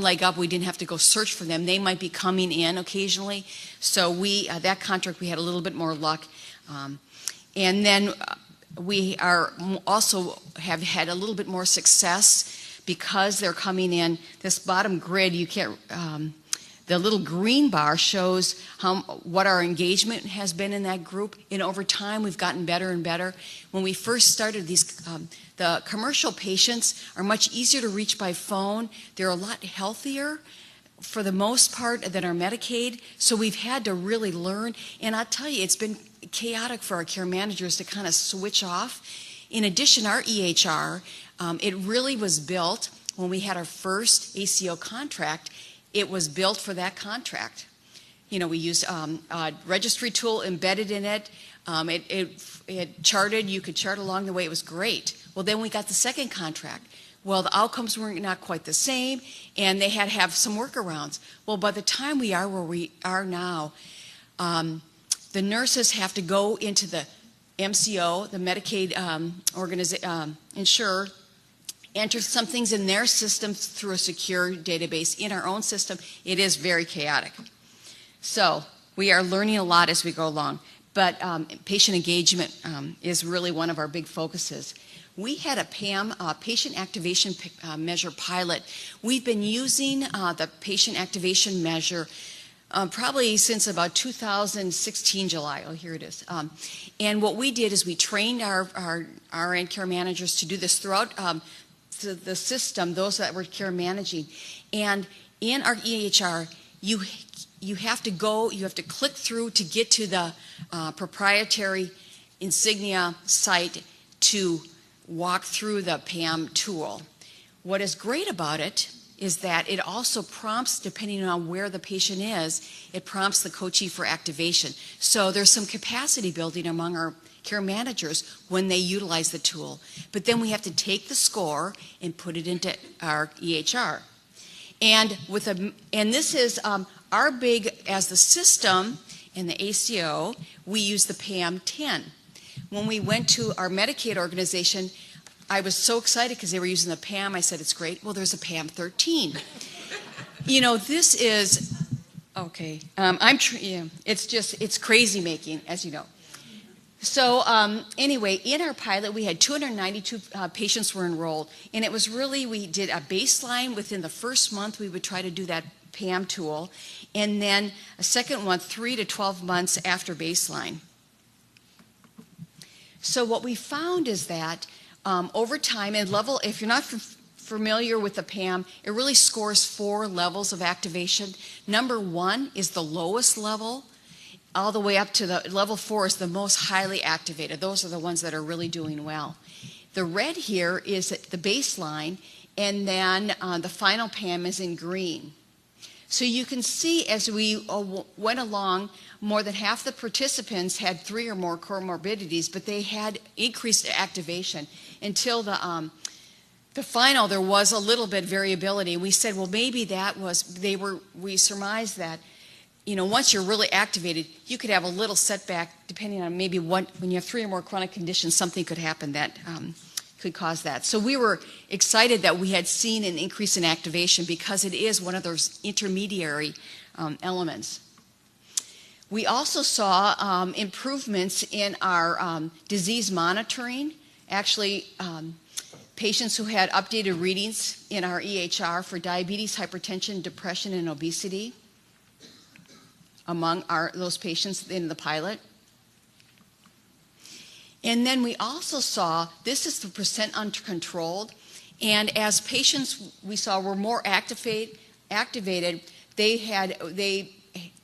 leg up. We didn't have to go search for them. They might be coming in occasionally. So that contract, we had a little bit more luck. And then we are also have had a little bit more success because they're coming in. This bottom grid, you can't, the little green bar shows what our engagement has been in that group. And over time, we've gotten better and better. When we first started, the commercial patients are much easier to reach by phone. They're a lot healthier for the most part than our Medicaid. So we've had to really learn. And I'll tell you, it's been chaotic for our care managers to kind of switch off. In addition, our EHR, it really was built when we had our first ACO contract. It was built for that contract. You know, we used a registry tool embedded in it. It charted. You could chart along the way. It was great. Well, then we got the second contract. Well, the outcomes were not quite the same, and they had to have some workarounds. Well, by the time we are where we are now, the nurses have to go into the MCO, the Medicaid insurer, enter some things in their system through a secure database. In our own system, it is very chaotic. So we are learning a lot as we go along. But patient engagement is really one of our big focuses. We had a PAM, patient activation measure pilot. We've been using the patient activation measure probably since about 2016 July. Oh, here it is. And what we did is we trained our RN care managers to do this throughout the system, those that were care managing. And in our EHR, you have to click through to get to the proprietary Insignia site to walk through the PAM tool. What is great about it is that it also prompts, depending on where the patient is, it prompts the co-chief for activation. So there's some capacity building among our care managers when they utilize the tool. But then we have to take the score and put it into our EHR. And this is our big, as the system in the ACO, we use the PAM 10. When we went to our Medicaid organization, I was so excited because they were using the PAM. I said, it's great. Well, there's a PAM 13. You know, this is, okay, it's crazy making, as you know. So anyway, in our pilot, we had 292 patients were enrolled. And it was really, we did a baseline. Within the first month, we would try to do that PAM tool. And then a second one, 3 to 12 months after baseline. So what we found is that over time, and if you're not familiar with the PAM, it really scores 4 levels of activation. Number 1 is the lowest level. All the way up to the level 4 is the most highly activated. Those are the ones that are really doing well. The red here is the baseline, and then the final PAM is in green. So you can see as we went along, more than half the participants had 3 or more comorbidities, but they had increased activation until the final. There was a little bit variability. We said, well, maybe that was we surmised that, you know, once you're really activated, you could have a little setback depending on maybe when you have 3 or more chronic conditions, something could happen that could cause that. So we were excited that we had seen an increase in activation because it is one of those intermediary elements. We also saw improvements in our disease monitoring. Actually, patients who had updated readings in our EHR for diabetes, hypertension, depression, and obesity among those patients in the pilot. And then we also saw, this is the percent uncontrolled, and as patients we saw were more activated,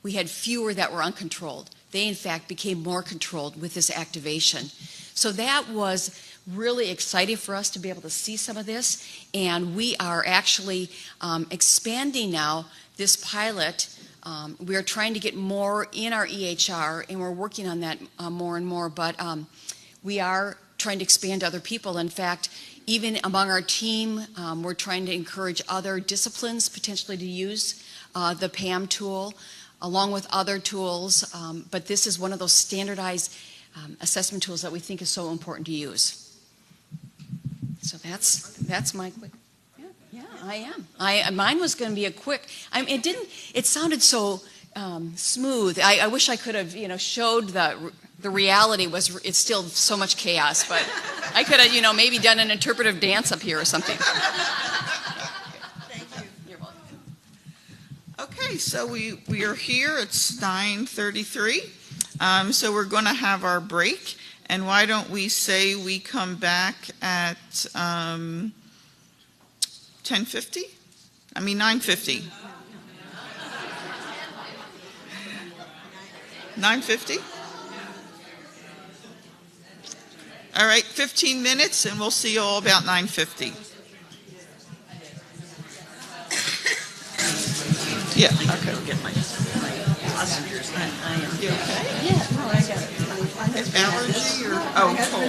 we had fewer that were uncontrolled. They in fact became more controlled with this activation. So that was really exciting for us to be able to see some of this, and we are actually expanding now this pilot. We are trying to get more in our EHR, and we're working on that more and more, but we are trying to expand to other people. In fact, even among our team, we're trying to encourage other disciplines potentially to use the PAM tool along with other tools, but this is one of those standardized assessment tools that we think is so important to use. So that's my quick. Yeah, I am. Mine was going to be a quick. It sounded so smooth. I wish I could have, showed the reality was. It's still so much chaos, but I could have, maybe done an interpretive dance up here or something. Thank you. You're welcome. Okay, so we are here. It's 9:33. So we're going to have our break. And why don't we say we come back at 10:50? 9:50. 9:50? All right, 15 minutes, and we'll see you all about 9:50. Yeah, okay. Get my passengers. I am. You okay? Yeah, no, I got it. Allergy or cold?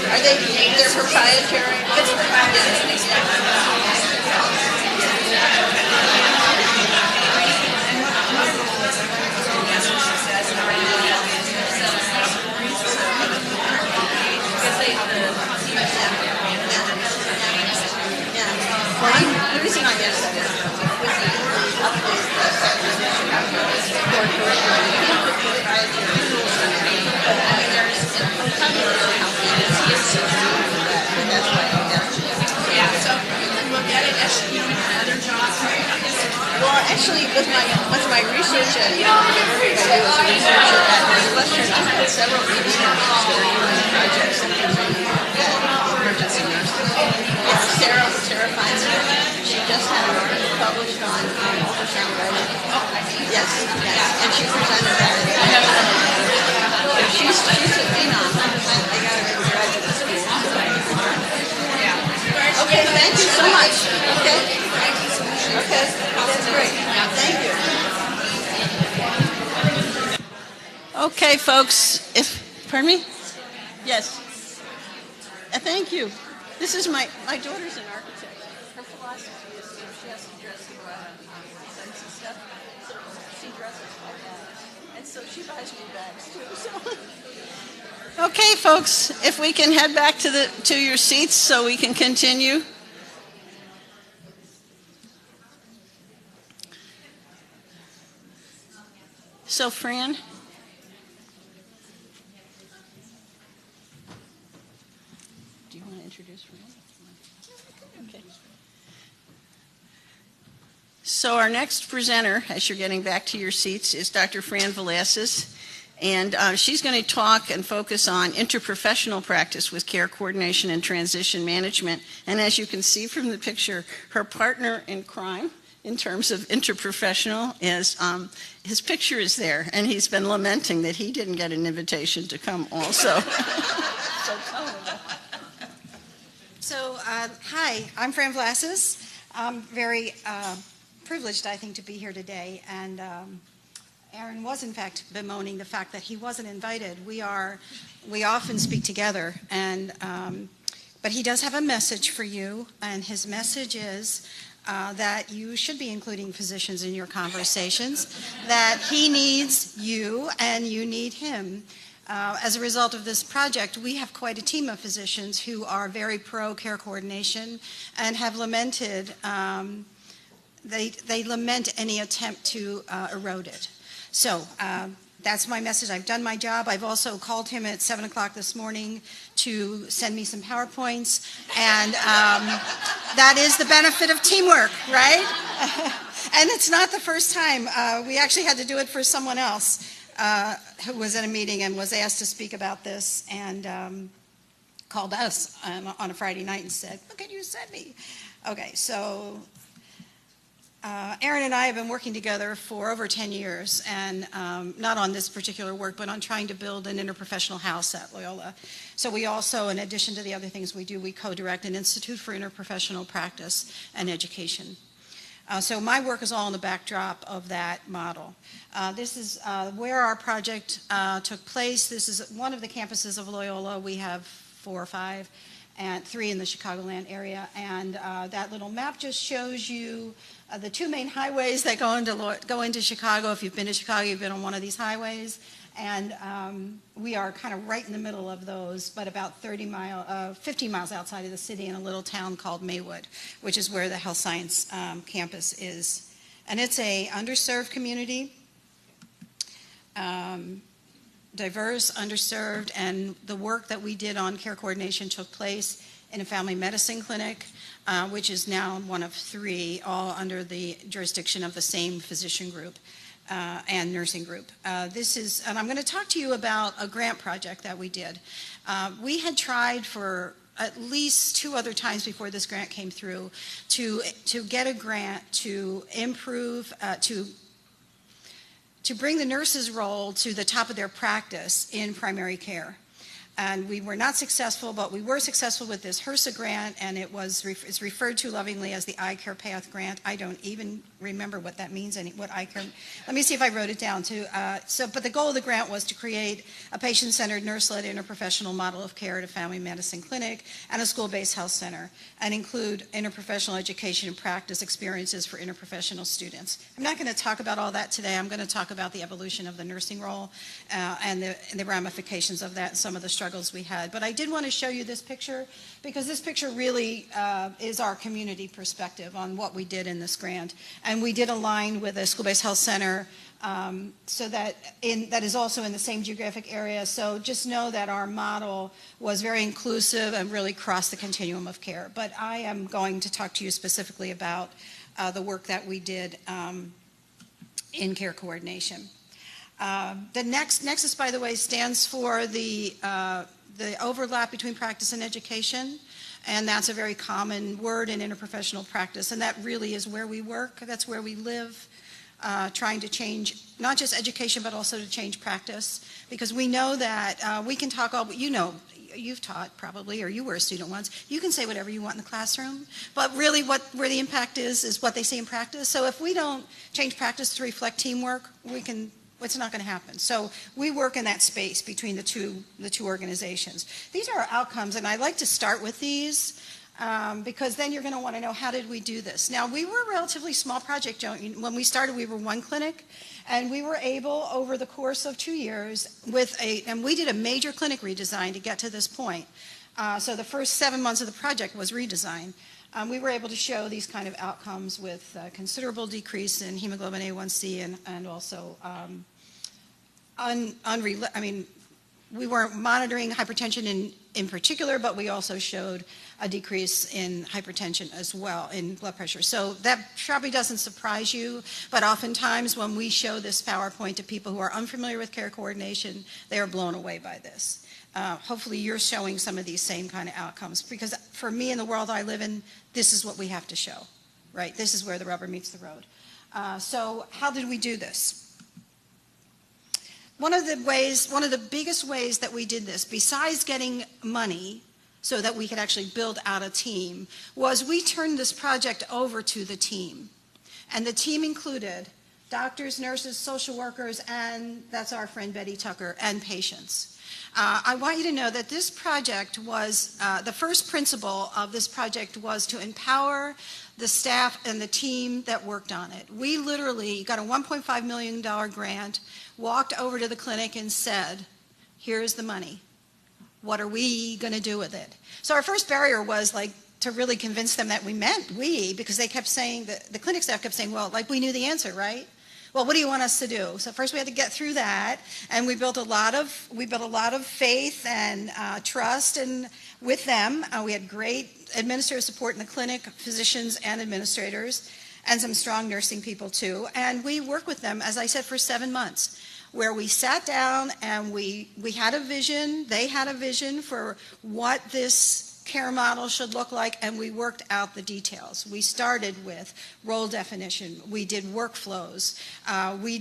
Are they're proprietary? It's Well, the reason I asked that is Yeah, so you can look at it as, you know, another job. well, actually, with my research at I was a researcher at Northwestern. I've had several meetings on projects and things like that. Emergency nurses. Yeah, Sarah Feinstein. She just had an article published on ultrasound writing. Yes, and she presented that. She's a phenom. I got her in graduate school. Yeah. Okay, thank you so much. Okay. Okay, that's great. Thank you. Okay, folks. Pardon me? Yes. Thank you. This is my daughter's an architect. Her philosophy is, you know, she has to dress to go out on events and stuff. So she dresses like that. And so she buys me bags too. So. Okay, folks, if we can head back to your seats so we can continue. So, Fran. Do you want to introduce Fran? Okay. So our next presenter, as you're getting back to your seats, is Dr. Fran Velasquez. And she's going to talk and focus on interprofessional practice with care coordination and transition management. And as you can see from the picture, her partner in crime, in terms of interprofessional, is his picture is there. And he's been lamenting that he didn't get an invitation to come also. So tell him about it. So, hi, I'm Fran Velasquez. I'm very privileged, I think, to be here today. And Aaron was, in fact, bemoaning the fact that he wasn't invited. We often speak together, and but he does have a message for you, and his message is that you should be including physicians in your conversations, that he needs you and you need him. As a result of this project, we have quite a team of physicians who are very pro care coordination and have lamented, they lament any attempt to erode it. So that's my message. I've done my job. I've also called him at 7 o'clock this morning to send me some PowerPoints, and that is the benefit of teamwork, right? And it's not the first time. We actually had to do it for someone else who was at a meeting and was asked to speak about this, and called us on a Friday night and said, "What can you send me?" Okay, so Aaron and I have been working together for over 10 years, and not on this particular work, but on trying to build an interprofessional house at Loyola. So we also, in addition to the other things we do, we co-direct an Institute for Interprofessional Practice and Education. So my work is all in the backdrop of that model. This is where our project took place. This is one of the campuses of Loyola. We have 4 or 5, and 3 in the Chicagoland area. And that little map just shows you the 2 main highways that go into Chicago. If you've been to Chicago, you've been on one of these highways. And we are kind of right in the middle of those, but about 15 miles outside of the city in a little town called Maywood, which is where the health science campus is. And it's a underserved community, diverse, underserved, and the work that we did on care coordination took place in a family medicine clinic, which is now one of 3, all under the jurisdiction of the same physician group and nursing group. And I'm going to talk to you about a grant project that we did. We had tried for at least 2 other times before this grant came through to get a grant to improve, to bring the nurse's role to the top of their practice in primary care. And we were not successful, but we were successful with this HRSA grant, and it's referred to lovingly as the iCare Path grant. I don't even remember what that means, what iCare. Let me see if I wrote it down too. But the goal of the grant was to create a patient-centered, nurse-led interprofessional model of care at a family medicine clinic and a school-based health center, and include interprofessional education and practice experiences for interprofessional students. I'm not going to talk about all that today. I'm going to talk about the evolution of the nursing role and the ramifications of that and some of the struggles we had. But I did want to show you this picture because this picture really is our community perspective on what we did in this grant. And we did align with a school-based health center so that is also in the same geographic area. So just know that our model was very inclusive and really crossed the continuum of care. But I am going to talk to you specifically about the work that we did in care coordination. The Nexus, by the way, stands for the overlap between practice and education, and that's a very common word in interprofessional practice, and that really is where we work. That's where we live, trying to change not just education, but also to change practice, because we know that we can talk all, you've taught probably, or you were a student once, you can say whatever you want in the classroom, but really where the impact is what they say in practice. So if we don't change practice to reflect teamwork, it's not going to happen. So we work in that space between the two organizations. These are our outcomes, and I like to start with these because then you're going to want to know, how did we do this? Now, we were a relatively small project. When we started, we were 1 clinic, and we were able, over the course of 2 years, and we did a major clinic redesign to get to this point. So the first 7 months of the project was redesign. We were able to show these kind of outcomes with considerable decrease in hemoglobin A1C and also we weren't monitoring hypertension in particular, but we also showed a decrease in hypertension as well, in blood pressure. So that probably doesn't surprise you, but oftentimes when we show this PowerPoint to people who are unfamiliar with care coordination, they are blown away by this. Hopefully you're showing some of these same kind of outcomes, because for me in the world I live in, this is what we have to show, right? This is where the rubber meets the road. So how did we do this? One of the biggest ways that we did this, besides getting money so that we could actually build out a team, was we turned this project over to the team. And the team included doctors, nurses, social workers, and that's our friend Betty Tucker, and patients. I want you to know that this project was, the first principle of this project was to empower the staff and the team that worked on it. We literally got a $1.5 million grant, walked over to the clinic and said, here's the money. What are we going to do with it? So our first barrier was like to really convince them that we meant we, because they kept saying, the clinic staff kept saying, well, like we knew the answer, right? Well, what do you want us to do? So first we had to get through that, and we built a lot of faith and trust, and with them we had great administrative support in the clinic, physicians and administrators, and some strong nursing people too. And we worked with them, as I said, for 7 months, where we sat down and we had a vision. They had a vision for what this care model should look like, and we worked out the details. We started with role definition. We did workflows. We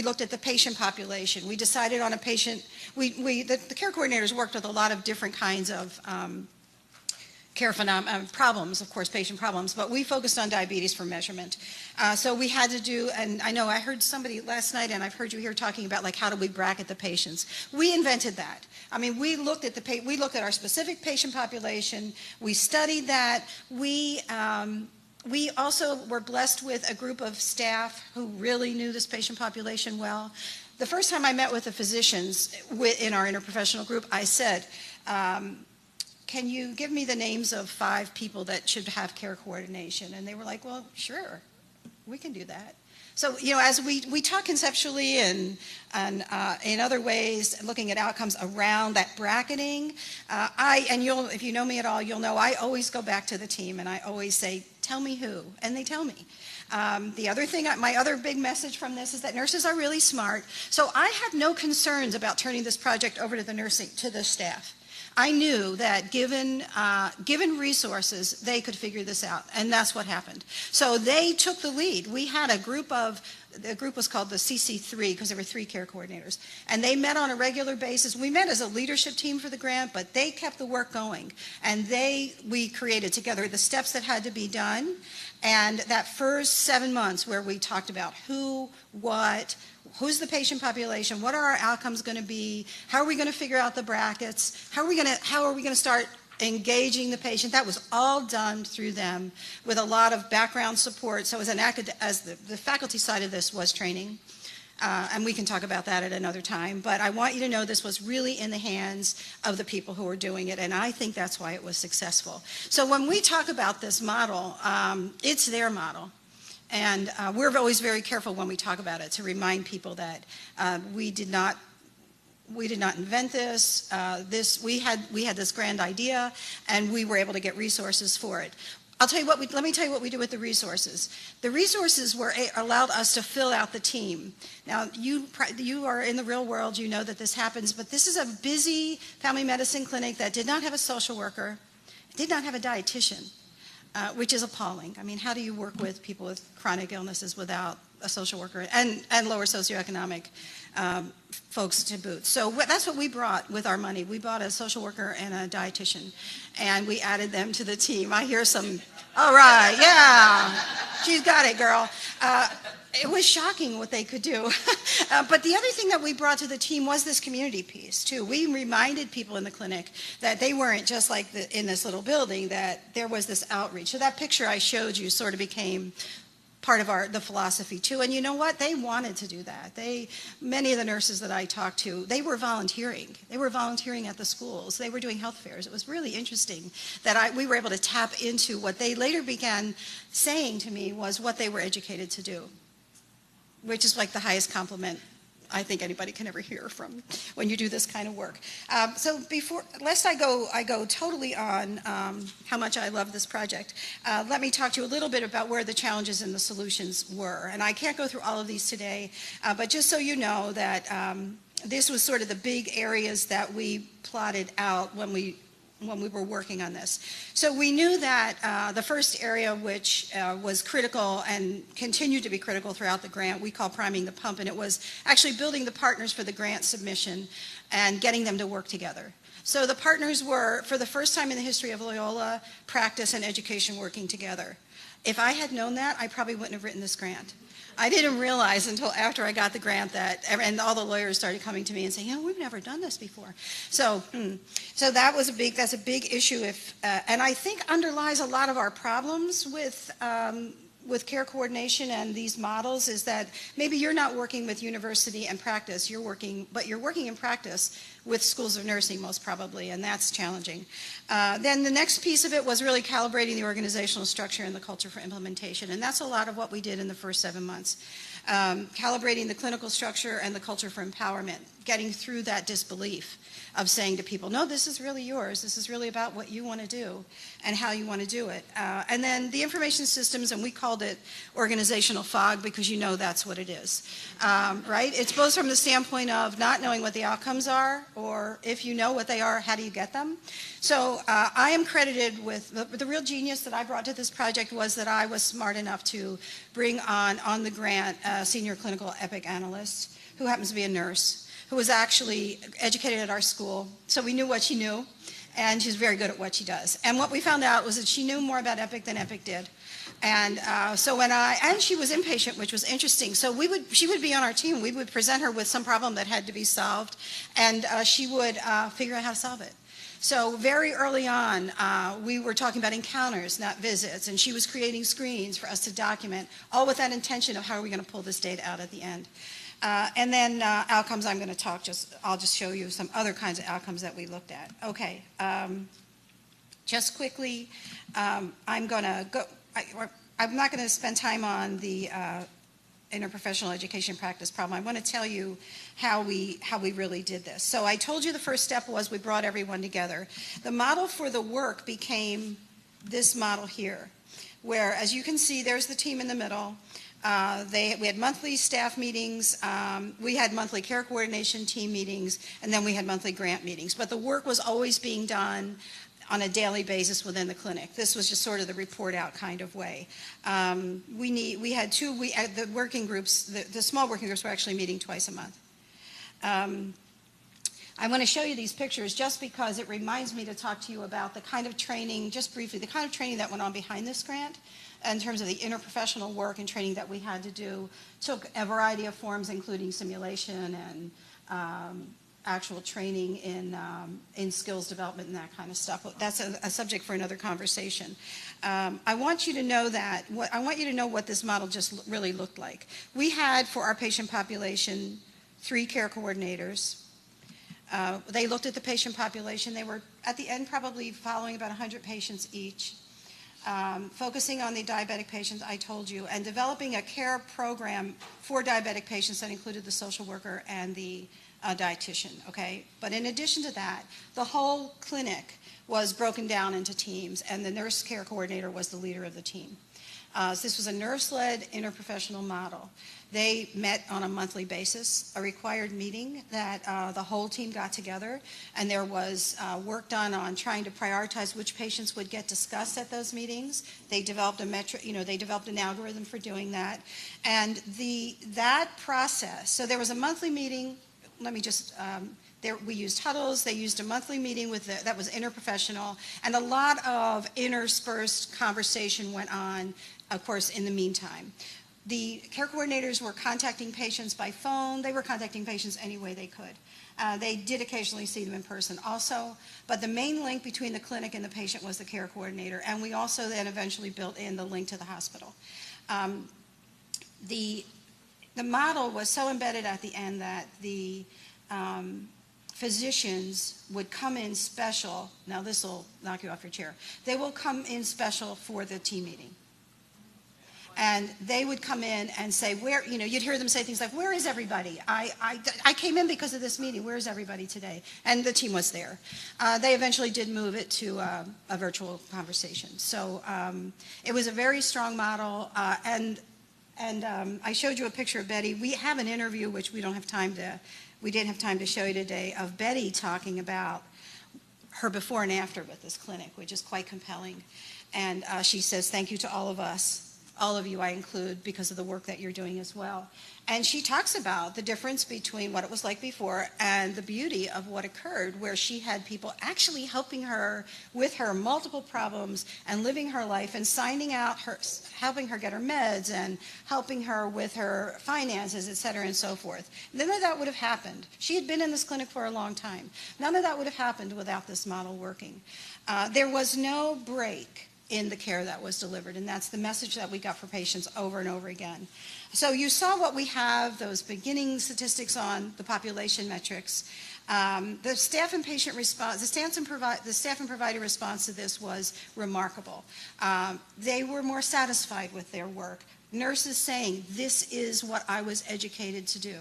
looked at the patient population. We decided on a patient. The care coordinators worked with a lot of different kinds of care problems, of course, patient problems, but we focused on diabetes for measurement. So we had to do, and I know I heard somebody last night, and I've heard you here talking about like how do we bracket the patients. We invented that. I mean, we looked at our specific patient population. We studied that. We also were blessed with a group of staff who really knew this patient population well. The first time I met with the physicians in our interprofessional group, I said, can you give me the names of 5 people that should have care coordination? And they were like, well, sure, we can do that. So, as we talk conceptually and in other ways, looking at outcomes around that bracketing, if you know me at all, you'll know I always go back to the team and I always say, tell me who, and they tell me. The other thing, my other big message from this is that nurses are really smart. So I have no concerns about turning this project over to the staff. I knew that given resources, they could figure this out, and that's what happened. So they took the lead. We had the group was called the CC3 because there were 3 care coordinators, and they met on a regular basis. We met as a leadership team for the grant, but they kept the work going, and we created together the steps that had to be done, and that first 7 months where we talked about who's the patient population, what are our outcomes going to be, how are we going to figure out the brackets, how are we going to start engaging the patient. That was all done through them with a lot of background support. So as the faculty side of this was training, and we can talk about that at another time, but I want you to know this was really in the hands of the people who were doing it, and I think that's why it was successful. So when we talk about this model, it's their model. And we're always very careful when we talk about it to remind people that we did not invent this. We had this grand idea, and we were able to get resources for it. Let me tell you what we do with the resources. The resources allowed us to fill out the team. Now, you are in the real world. You know that this happens, but this is a busy family medicine clinic that did not have a social worker, did not have a dietitian. Which is appalling. I mean, how do you work with people with chronic illnesses without a social worker and lower socioeconomic folks to boot? So that's what we brought with our money. We bought a social worker and a dietitian, and we added them to the team. I hear some, all right, yeah, she's got it, girl. It was shocking what they could do. But the other thing that we brought to the team was this community piece, too. We reminded people in the clinic that they weren't just like in this little building, that there was this outreach. So that picture I showed you sort of became part of the philosophy, too. And you know what? They wanted to do that. Many of the nurses that I talked to, they were volunteering. They were volunteering at the schools. They were doing health fairs. It was really interesting that we were able to tap into what they later began saying to me was what they were educated to do, which is like the highest compliment I think anybody can ever hear from when you do this kind of work. So lest I go totally on how much I love this project, let me talk to you a little bit about where the challenges and the solutions were. And I can't go through all of these today, but just so you know that this was sort of the big areas that we plotted out when we were working on this. So we knew that the first area, which was critical and continued to be critical throughout the grant, we call priming the pump, and it was actually building the partners for the grant submission and getting them to work together. So the partners were, for the first time in the history of Loyola, practice and education working together. If I had known that, I probably wouldn't have written this grant. I didn't realize until after I got the grant that, and all the lawyers started coming to me and saying, we've never done this before. So that's a big issue. And I think underlies a lot of our problems with care coordination and these models is that maybe you're not working with university and practice, but you're working in practice with schools of nursing most probably, and that's challenging. Then the next piece of it was really calibrating the organizational structure and the culture for implementation, and that's a lot of what we did in the first 7 months. Calibrating the clinical structure and the culture for empowerment, getting through that disbelief of saying to people, no, this is really yours, this is really about what you want to do and how you want to do it. And then the information systems, and we called it organizational fog because that's what it is, right? It's both from the standpoint of not knowing what the outcomes are, or if you know what they are, how do you get them? So I am credited with, the real genius that I brought to this project was that I was smart enough to bring on the grant, a senior clinical epic analyst who happens to be a nurse, who was actually educated at our school. So we knew what she knew, and she's very good at what she does. And what we found out was that she knew more about Epic than Epic did. And so and she was inpatient, which was interesting. So she would be on our team. We would present her with some problem that had to be solved, and she would figure out how to solve it. So very early on, we were talking about encounters, not visits, and she was creating screens for us to document, all with that intention of how are we going to pull this data out at the end. And then outcomes, I'll just show you some other kinds of outcomes that we looked at. Okay, just quickly, I'm not going to spend time on the interprofessional education practice problem. I want to tell you how we really did this. So I told you the first step was we brought everyone together. The model for the work became this model here, where, as you can see, there's the team in the middle. We had monthly staff meetings, we had monthly care coordination team meetings, and then we had monthly grant meetings. But the work was always being done on a daily basis within the clinic. This was just sort of the report out kind of way. The working groups, the small working groups were actually meeting twice a month. I want to show you these pictures just because it reminds me to talk to you about the kind of training, just briefly, the kind of training that went on behind this grant in terms of the interprofessional work and training that we had to do. Took a variety of forms, including simulation and actual training in skills development and that kind of stuff. That's a subject for another conversation. I want you to know what this model just really looked like. We had, for our patient population, 3 care coordinators. They looked at the patient population. They were, at the end, probably following about 100 patients each, focusing on the diabetic patients I told you, and developing a care program for diabetic patients that included the social worker and the dietitian, okay? But in addition to that, the whole clinic was broken down into teams, and the nurse care coordinator was the leader of the team. So this was a nurse-led interprofessional model. They met on a monthly basis, a required meeting that the whole team got together, and there was work done on trying to prioritize which patients would get discussed at those meetings. They developed they developed an algorithm for doing that. And that process, so there was a monthly meeting. Let me just, we used huddles. They used a monthly meeting that was interprofessional, and a lot of interspersed conversation went on, of course, in the meantime. The care coordinators were contacting patients by phone. They were contacting patients any way they could. They did occasionally see them in person also, but the main link between the clinic and the patient was the care coordinator, and we also then eventually built in the link to the hospital. The model was so embedded at the end that the physicians would come in special. Now this will knock you off your chair. They will come in special for the team meeting. And they would come in and say, where, you'd hear them say things like, where is everybody? I came in because of this meeting. Where is everybody today? And the team was there. They eventually did move it to a virtual conversation. So it was a very strong model. And I showed you a picture of Betty. We have an interview, which we didn't have time to show you today, of Betty talking about her before and after with this clinic, which is quite compelling. And she says, thank you to all of us, all of you I include, because of the work that you're doing as well. And she talks about the difference between what it was like before and the beauty of what occurred, where she had people actually helping her with her multiple problems and living her life and signing out her, helping her get her meds and helping her with her finances, et cetera, and so forth. None of that would have happened. She had been in this clinic for a long time. None of that would have happened without this model working. There was no break in the care that was delivered, and that's the message that we got for patients over and over again. So you saw what we have, those beginning statistics on the population metrics. The staff and patient response, the staff and provider response to this was remarkable. They were more satisfied with their work. Nurses saying, this is what I was educated to do.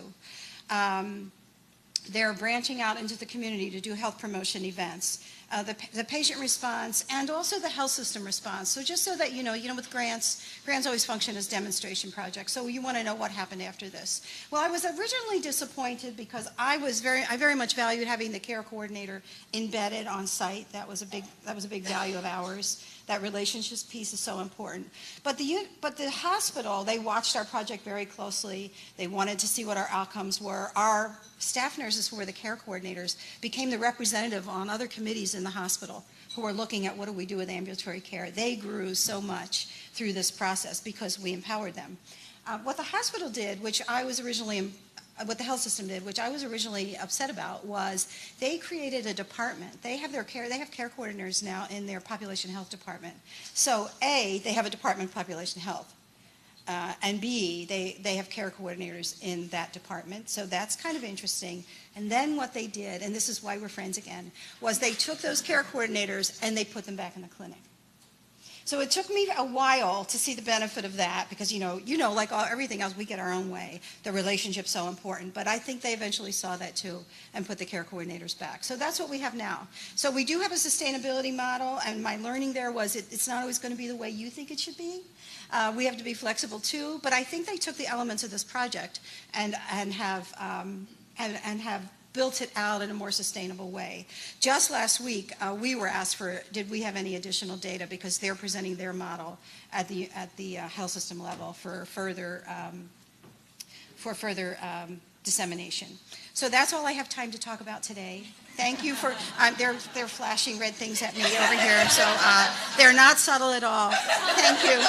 They're branching out into the community to do health promotion events. The patient response and also the health system response. So just so that you know with grants always function as demonstration projects. So you want to know what happened after this. Well, I was originally disappointed because I very much valued having the care coordinator embedded on site. That was a big value of ours. That relationships piece is so important. But the hospital, they watched our project very closely. They wanted to see what our outcomes were. Our staff nurses, who were the care coordinators, became the representative on other committees in the hospital who were looking at what do we do with ambulatory care. They grew so much through this process because we empowered them. What the hospital did, what the health system did, which I was originally upset about, was they created a department. They have care coordinators now in their population health department. So A, they have a department of population health. And B, they have care coordinators in that department. So that's kind of interesting. And then what they did, and this is why we're friends again, was they took those care coordinators and they put them back in the clinic. So it took me a while to see the benefit of that because, like everything else, we get our own way. The relationship's so important. But I think they eventually saw that too and put the care coordinators back. So that's what we have now. So we do have a sustainability model, and my learning there was it's not always going to be the way you think it should be. We have to be flexible too. But I think they took the elements of this project and have built it out in a more sustainable way. Just last week, we were asked did we have any additional data because they're presenting their model at the health system level for further dissemination. So that's all I have time to talk about today. Thank you for, they're flashing red things at me over here, so they're not subtle at all. Thank you.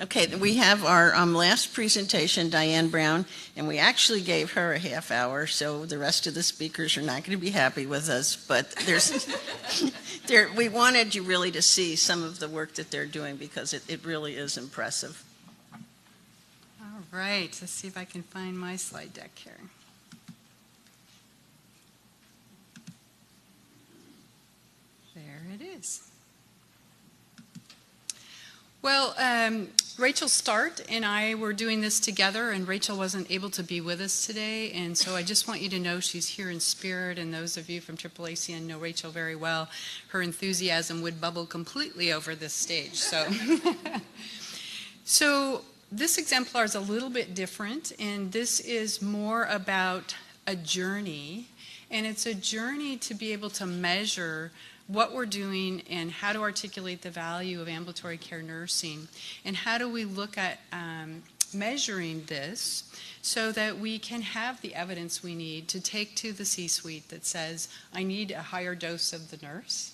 Okay, we have our last presentation, Diane Brown, and we actually gave her a half hour, so the rest of the speakers are not going to be happy with us, but we wanted you really to see some of the work that they're doing because it really is impressive. All right, let's see if I can find my slide deck here. There it is. Well, Rachel Start and I were doing this together, and Rachel wasn't able to be with us today, and so I just want you to know she's here in spirit, and those of you from AAACN know Rachel very well. Her enthusiasm would bubble completely over this stage. So this exemplar is a little bit different, and this is more about a journey, and it's a journey to be able to measure what we're doing and how to articulate the value of ambulatory care nursing, and how do we look at measuring this so that we can have the evidence we need to take to the C-suite that says, I need a higher dose of the nurse,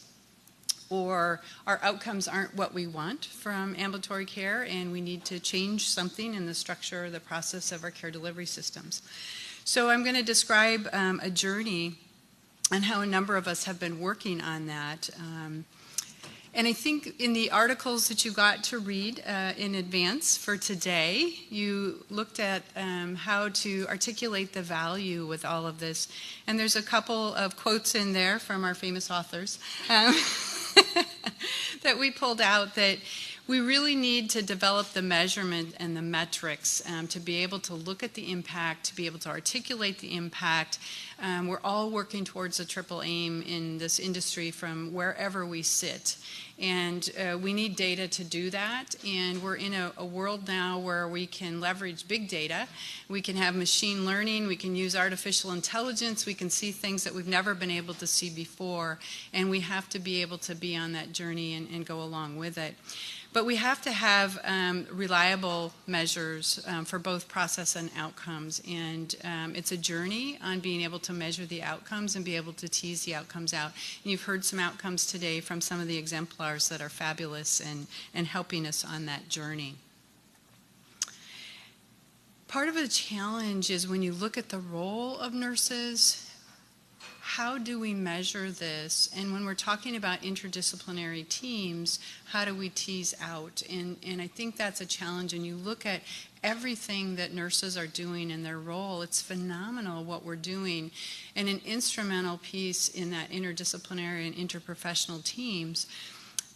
or our outcomes aren't what we want from ambulatory care and we need to change something in the structure or the process of our care delivery systems. So I'm going to describe a journey and how a number of us have been working on that. And I think in the articles that you got to read in advance for today, you looked at how to articulate the value with all of this. And there's a couple of quotes in there from our famous authors that we pulled out that we really need to develop the measurement and the metrics to be able to look at the impact, to be able to articulate the impact. We're all working towards a triple aim in this industry from wherever we sit. And we need data to do that. And we're in a world now where we can leverage big data. We can have machine learning. We can use artificial intelligence. We can see things that we've never been able to see before. And we have to be able to be on that journey and go along with it. But we have to have reliable measures for both process and outcomes. And it's a journey on being able to measure the outcomes and be able to tease the outcomes out. And you've heard some outcomes today from some of the exemplars that are fabulous and helping us on that journey. Part of the challenge is when you look at the role of nurses, how do we measure this? And when we're talking about interdisciplinary teams, how do we tease out? And I think that's a challenge. And you look at everything that nurses are doing in their role, it's phenomenal what we're doing. And an instrumental piece in that interdisciplinary and interprofessional teams,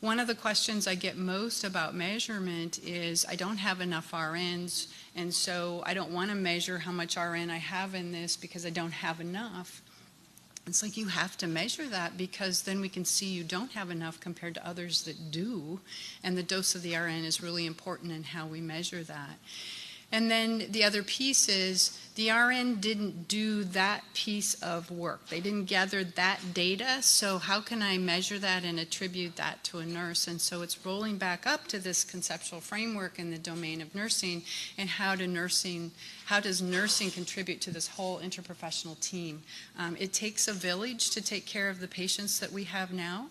one of the questions I get most about measurement is I don't have enough RNs, and so I don't want to measure how much RN I have in this because I don't have enough. It's like you have to measure that because then we can see you don't have enough compared to others that do. And the dose of the RN is really important in how we measure that. And then the other piece is the RN didn't do that piece of work. They didn't gather that data, so how can I measure that and attribute that to a nurse? And so it's rolling back up to this conceptual framework in the domain of nursing and how does nursing contribute to this whole interprofessional team? It takes a village to take care of the patients that we have now.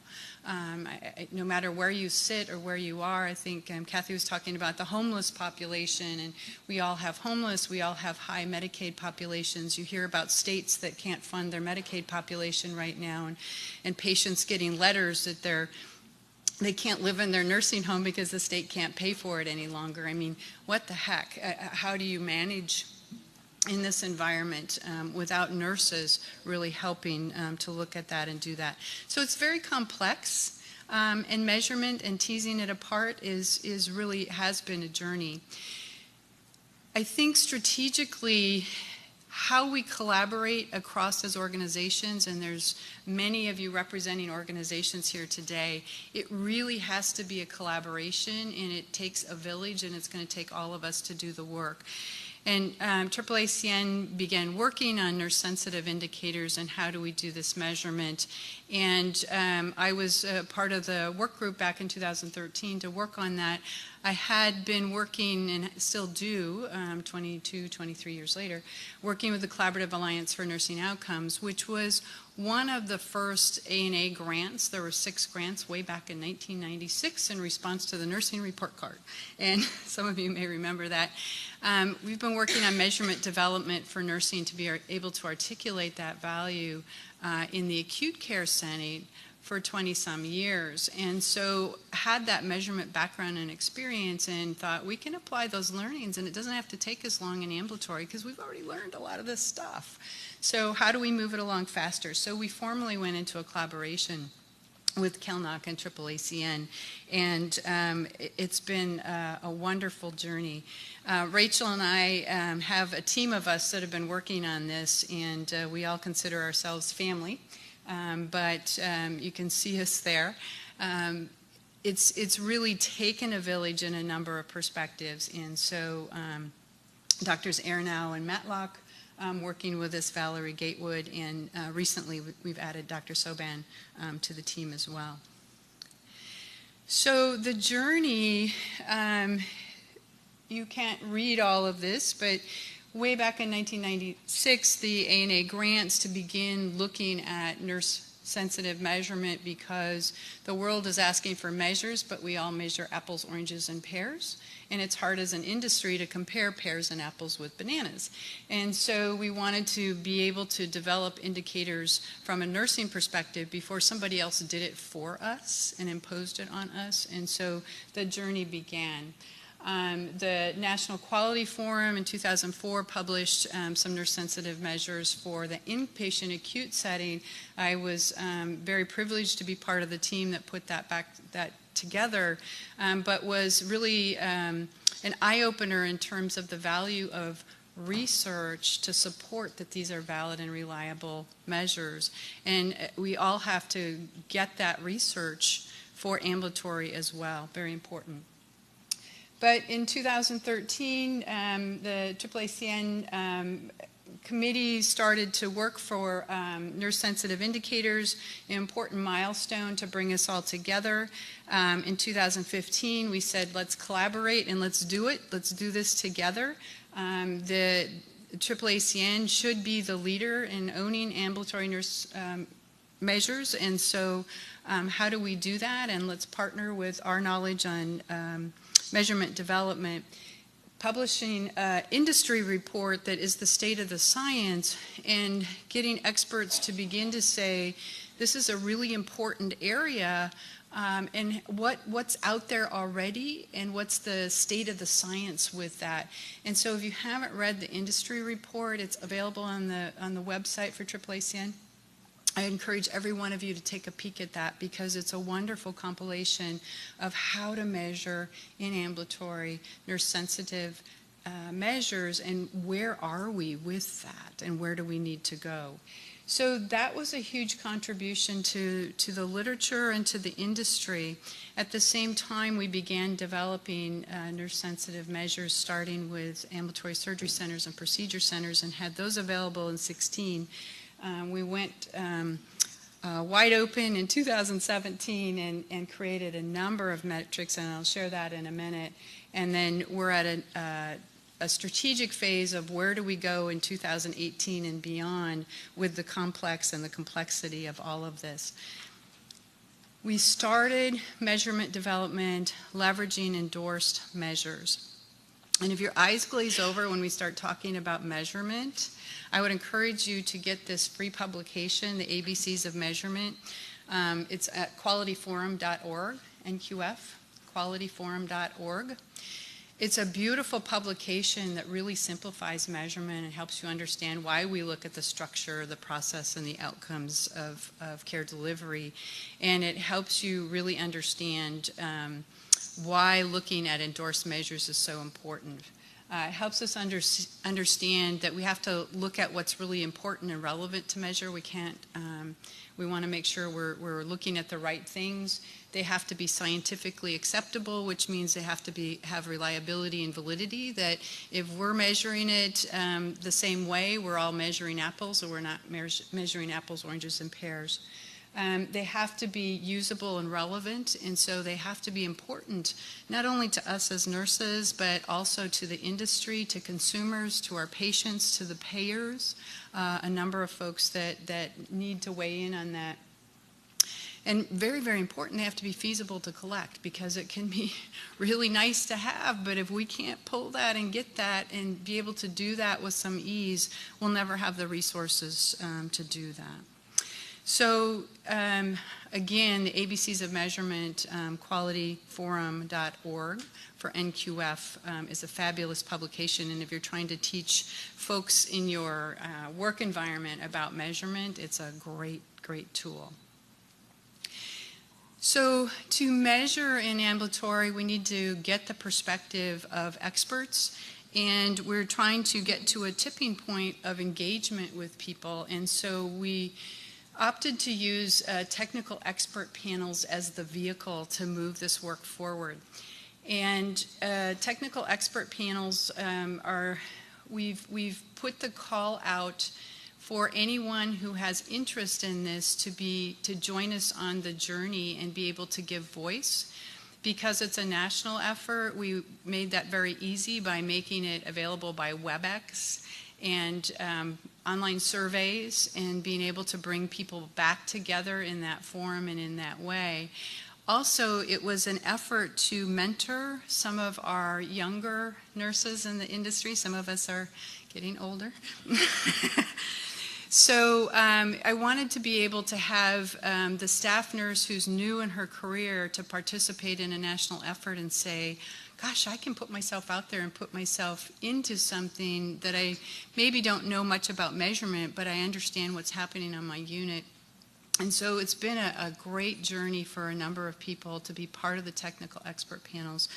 No matter where you sit or where you are, I think Kathy was talking about the homeless population, and we all have homeless, we all have high Medicaid populations. You hear about states that can't fund their Medicaid population right now, and patients getting letters that they can't live in their nursing home because the state can't pay for it any longer. I mean, what the heck? How do you manage in this environment without nurses really helping to look at that and do that? So it's very complex, and measurement and teasing it apart is really has been a journey. I think strategically how we collaborate across as organizations, and there's many of you representing organizations here today, it really has to be a collaboration, and it takes a village, and it's going to take all of us to do the work. And AAACN began working on nurse-sensitive indicators and how do we do this measurement. And I was part of the work group back in 2013 to work on that. I had been working, and still do, 22, 23 years later, working with the Collaborative Alliance for Nursing Outcomes, which was one of the first AAA grants. There were 6 grants way back in 1996 in response to the nursing report card. And some of you may remember that. We've been working on measurement development for nursing to be able to articulate that value in the acute care setting for 20-some years. And so had that measurement background and experience and thought we can apply those learnings, and it doesn't have to take as long in ambulatory because we've already learned a lot of this stuff. So how do we move it along faster? So we formally went into a collaboration with CalNOC and AAACN, and it's been a wonderful journey. Rachel and I have a team of us that have been working on this, and we all consider ourselves family, but you can see us there. It's really taken a village in a number of perspectives, and so Drs. Airnow and Matlock working with us, Valerie Gatewood, and recently we've added Dr. Soban to the team as well. So the journey, you can't read all of this, but way back in 1996, the AAA grants to begin looking at nurse sensitive measurement because the world is asking for measures, but we all measure apples, oranges, and pears. And it's hard as an industry to compare pears and apples with bananas. And so we wanted to be able to develop indicators from a nursing perspective before somebody else did it for us and imposed it on us. And so the journey began. The National Quality Forum in 2004 published some nurse-sensitive measures for the inpatient acute setting. I was very privileged to be part of the team that put that together, but was really an eye-opener in terms of the value of research to support that these are valid and reliable measures. And we all have to get that research for ambulatory as well, very important. But in 2013, the AAACN committee started to work for nurse-sensitive indicators, an important milestone to bring us all together. In 2015, we said, let's collaborate and let's do it. Let's do this together. The AAACN should be the leader in owning ambulatory nurse measures, and so how do we do that? And let's partner with our knowledge on measurement development, publishing an industry report that is the state of the science and getting experts to begin to say, this is a really important area, and what's out there already and what's the state of the science with that. And so if you haven't read the industry report, it's available on the website for AAACN. I encourage every one of you to take a peek at that because it's a wonderful compilation of how to measure in ambulatory nurse-sensitive measures and where are we with that and where do we need to go. So that was a huge contribution to the literature and to the industry. At the same time, we began developing nurse-sensitive measures starting with ambulatory surgery centers and procedure centers and had those available in 2016. We went wide open in 2017 and created a number of metrics, and I'll share that in a minute. And then we're at a strategic phase of where do we go in 2018 and beyond with the complex and the complexity of all of this. We started measurement development leveraging endorsed measures. And if your eyes glaze over when we start talking about measurement, I would encourage you to get this free publication, the ABCs of Measurement. It's at qualityforum.org, NQF, qualityforum.org. It's a beautiful publication that really simplifies measurement and helps you understand why we look at the structure, the process, and the outcomes of care delivery. And it helps you really understand why looking at endorsed measures is so important. It helps us understand that we have to look at what's really important and relevant to measure. We can't. We want to make sure we're looking at the right things. They have to be scientifically acceptable, which means they have to have reliability and validity. That if we're measuring it the same way, we're all measuring apples, or we're not measuring apples, oranges, and pears. They have to be usable and relevant, and so they have to be important not only to us as nurses, but also to the industry, to consumers, to our patients, to the payers, a number of folks that need to weigh in on that. And very, very important, they have to be feasible to collect because it can be really nice to have, but if we can't pull that and get that and be able to do that with some ease, we'll never have the resources to do that. So again, the ABCs of Measurement, qualityforum.org for NQF is a fabulous publication, and if you're trying to teach folks in your work environment about measurement, it's a great, great tool. So to measure in ambulatory, we need to get the perspective of experts, and we're trying to get to a tipping point of engagement with people, and so we opted to use technical expert panels as the vehicle to move this work forward. And technical expert panels we've put the call out for anyone who has interest in this to join us on the journey and be able to give voice. Because it's a national effort, we made that very easy by making it available by WebEx. And online surveys and being able to bring people back together in that forum and in that way. Also, it was an effort to mentor some of our younger nurses in the industry. Some of us are getting older. So I wanted to be able to have the staff nurse who's new in her career to participate in a national effort and say, gosh, I can put myself out there and put myself into something that I maybe don't know much about measurement, but I understand what's happening on my unit. And so it's been a great journey for a number of people to be part of the technical expert panels.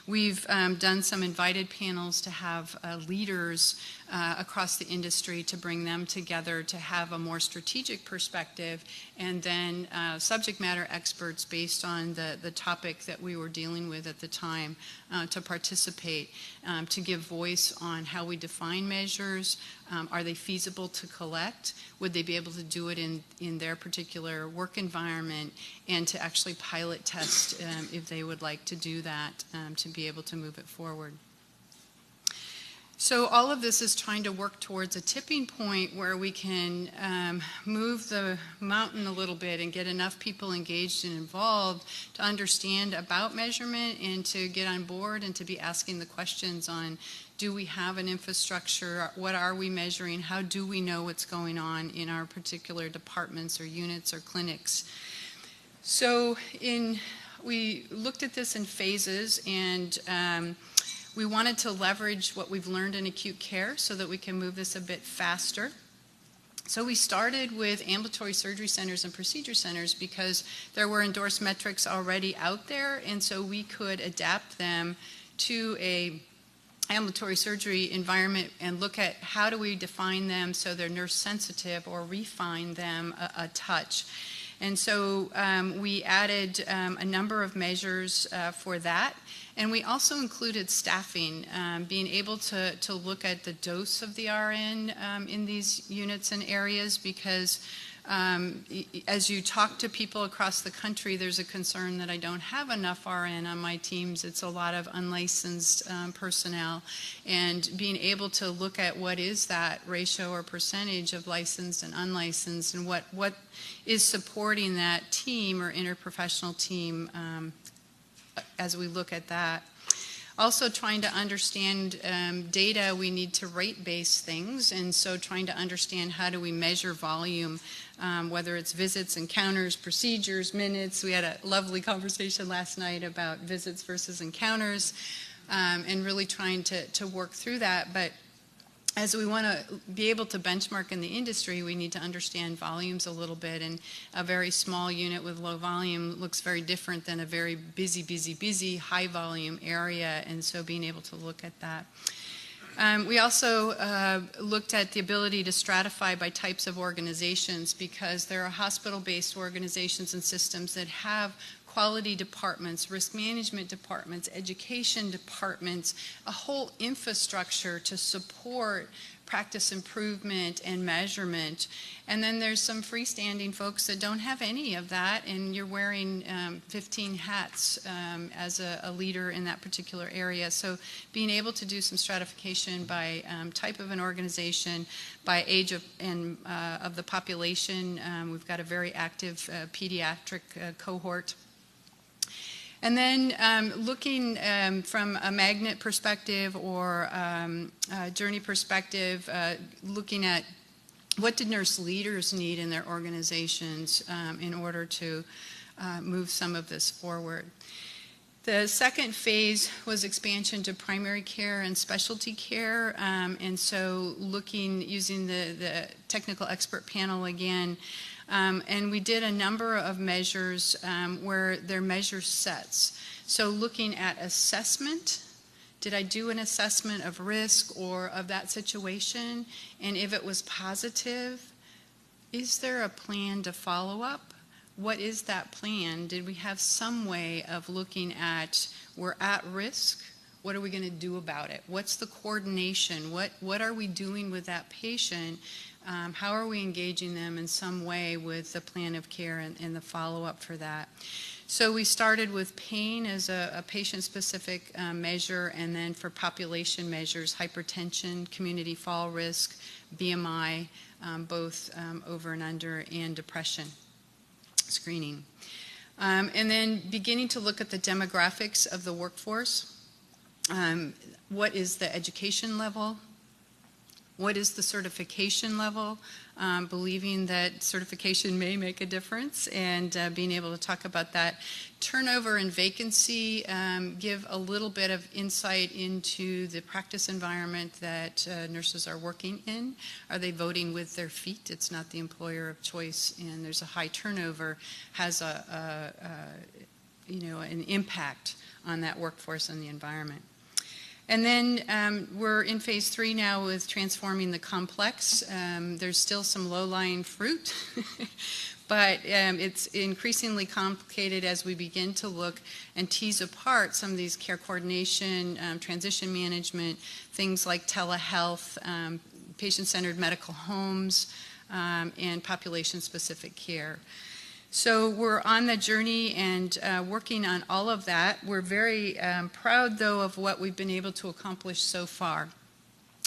We've done some invited panels to have leaders across the industry to bring them together to have a more strategic perspective, and then subject matter experts based on the topic that we were dealing with at the time to participate, to give voice on how we define measures. Are they feasible to collect? Would they be able to do it in their particular work environment, and to actually pilot test if they would like to do that to be able to move it forward. So all of this is trying to work towards a tipping point where we can move the mountain a little bit and get enough people engaged and involved to understand about measurement and to get on board and to be asking the questions on, do we have an infrastructure? What are we measuring? How do we know what's going on in our particular departments or units or clinics? So we looked at this in phases, and we wanted to leverage what we've learned in acute care so that we can move this a bit faster. So we started with ambulatory surgery centers and procedure centers because there were endorsed metrics already out there, and so we could adapt them to a ambulatory surgery environment and look at how do we define them so they're nurse sensitive, or refine them a touch. And so we added a number of measures for that. And we also included staffing, being able to look at the dose of the RN in these units and areas, because as you talk to people across the country, there's a concern that I don't have enough RN on my teams. It's a lot of unlicensed personnel, and being able to look at what is that ratio or percentage of licensed and unlicensed, and what is supporting that team or interprofessional team as we look at that. Also trying to understand data, we need to rate-base things, and so trying to understand how do we measure volume, whether it's visits, encounters, procedures, minutes. We had a lovely conversation last night about visits versus encounters, and really trying to work through that. But as we want to be able to benchmark in the industry, we need to understand volumes a little bit, and a very small unit with low volume looks very different than a very busy, high volume area, and so being able to look at that. We also looked at the ability to stratify by types of organizations, because there are hospital-based organizations and systems that have quality departments, risk management departments, education departments, a whole infrastructure to support practice improvement and measurement. And then there's some freestanding folks that don't have any of that, and you're wearing 15 hats as a leader in that particular area. So being able to do some stratification by type of an organization, by age of the population. We've got a very active pediatric cohort. And then looking from a magnet perspective or a journey perspective, looking at what did nurse leaders need in their organizations in order to move some of this forward. The second phase was expansion to primary care and specialty care, and so using the technical expert panel again. And we did a number of measures where they're measure sets. So looking at assessment, did I do an assessment of risk or of that situation? And if it was positive, is there a plan to follow up? What is that plan? Did we have some way of looking at, we're at risk, what are we going to do about it? What's the coordination? What are we doing with that patient? How are we engaging them in some way with the plan of care and the follow-up for that? So we started with pain as a patient-specific measure, and then for population measures, hypertension, community fall risk, BMI, both over and under, and depression screening. And then beginning to look at the demographics of the workforce. What is the education level? What is the certification level? Believing that certification may make a difference, and being able to talk about that. Turnover and vacancy give a little bit of insight into the practice environment that nurses are working in. Are they voting with their feet? It's not the employer of choice, and there's a high turnover, has an impact on that workforce and the environment. And then we're in phase 3 now with transforming the complex. There's still some low-lying fruit, but it's increasingly complicated as we begin to look and tease apart some of these care coordination, transition management, things like telehealth, patient-centered medical homes, and population-specific care. So we're on the journey and working on all of that. We're very proud, though, of what we've been able to accomplish so far.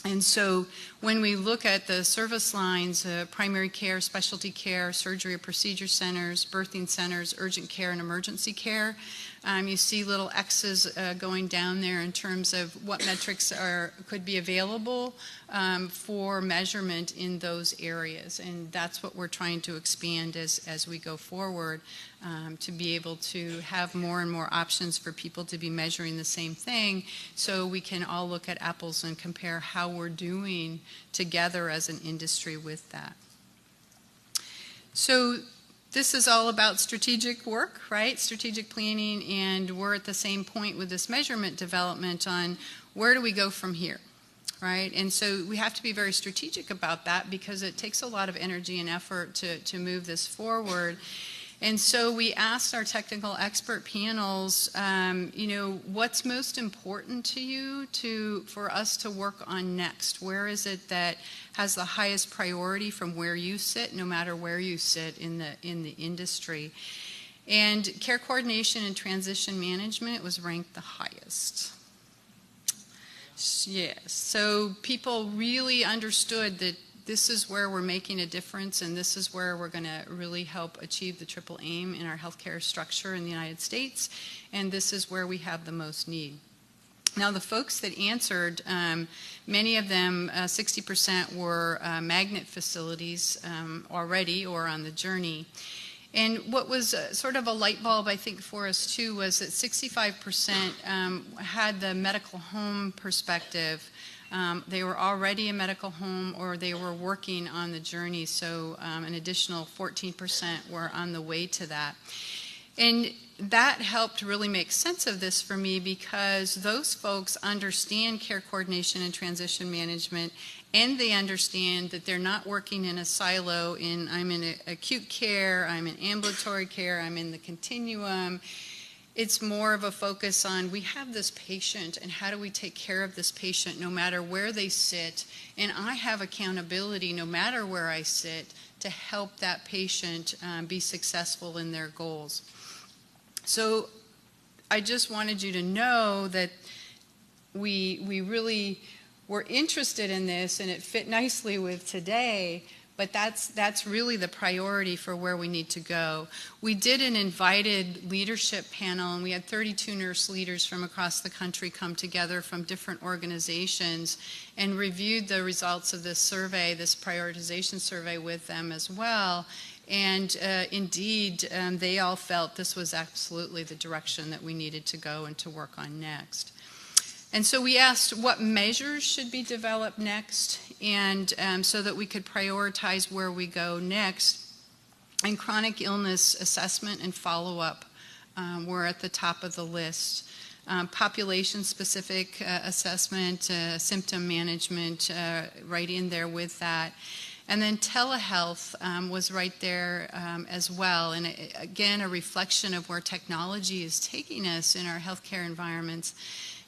And so when we look at the service lines, primary care, specialty care, surgery or procedure centers, birthing centers, urgent care, and emergency care, you see little X's going down there in terms of what metrics could be available for measurement in those areas. And that's what we're trying to expand as we go forward, to be able to have more and more options for people to be measuring the same thing, so we can all look at apples and compare how we're doing together as an industry with that. So this is all about strategic work, right? Strategic planning, and we're at the same point with this measurement development on where do we go from here, right? And so we have to be very strategic about that, because it takes a lot of energy and effort to move this forward. And so we asked our technical expert panels, what's most important to you for us to work on next? Where is it that has the highest priority from where you sit, no matter where you sit in the industry? And care coordination and transition management was ranked the highest. Yes, so people really understood that this is where we're making a difference, and this is where we're going to really help achieve the triple aim in our healthcare structure in the United States, and this is where we have the most need. Now, the folks that answered, many of them, 60% were magnet facilities already or on the journey. And what was sort of a light bulb, I think, for us too, was that 65% had the medical home perspective. They were already a medical home, or they were working on the journey, so an additional 14% were on the way to that. And that helped really make sense of this for me, because those folks understand care coordination and transition management, and they understand that they're not working in a silo I'm in acute care, I'm in ambulatory care, I'm in the continuum. It's more of a focus on, we have this patient, and how do we take care of this patient no matter where they sit, and I have accountability no matter where I sit to help that patient be successful in their goals. So I just wanted you to know that we really were interested in this, and it fit nicely with today. But that's really the priority for where we need to go. We did an invited leadership panel, and we had 32 nurse leaders from across the country come together from different organizations and reviewed the results of this survey, this prioritization survey, with them as well. And indeed, they all felt this was absolutely the direction that we needed to go and to work on next. And so we asked what measures should be developed next, and so that we could prioritize where we go next. And chronic illness assessment and follow-up were at the top of the list. Population-specific assessment, symptom management, right in there with that. And then telehealth was right there as well. And again, a reflection of where technology is taking us in our healthcare environments.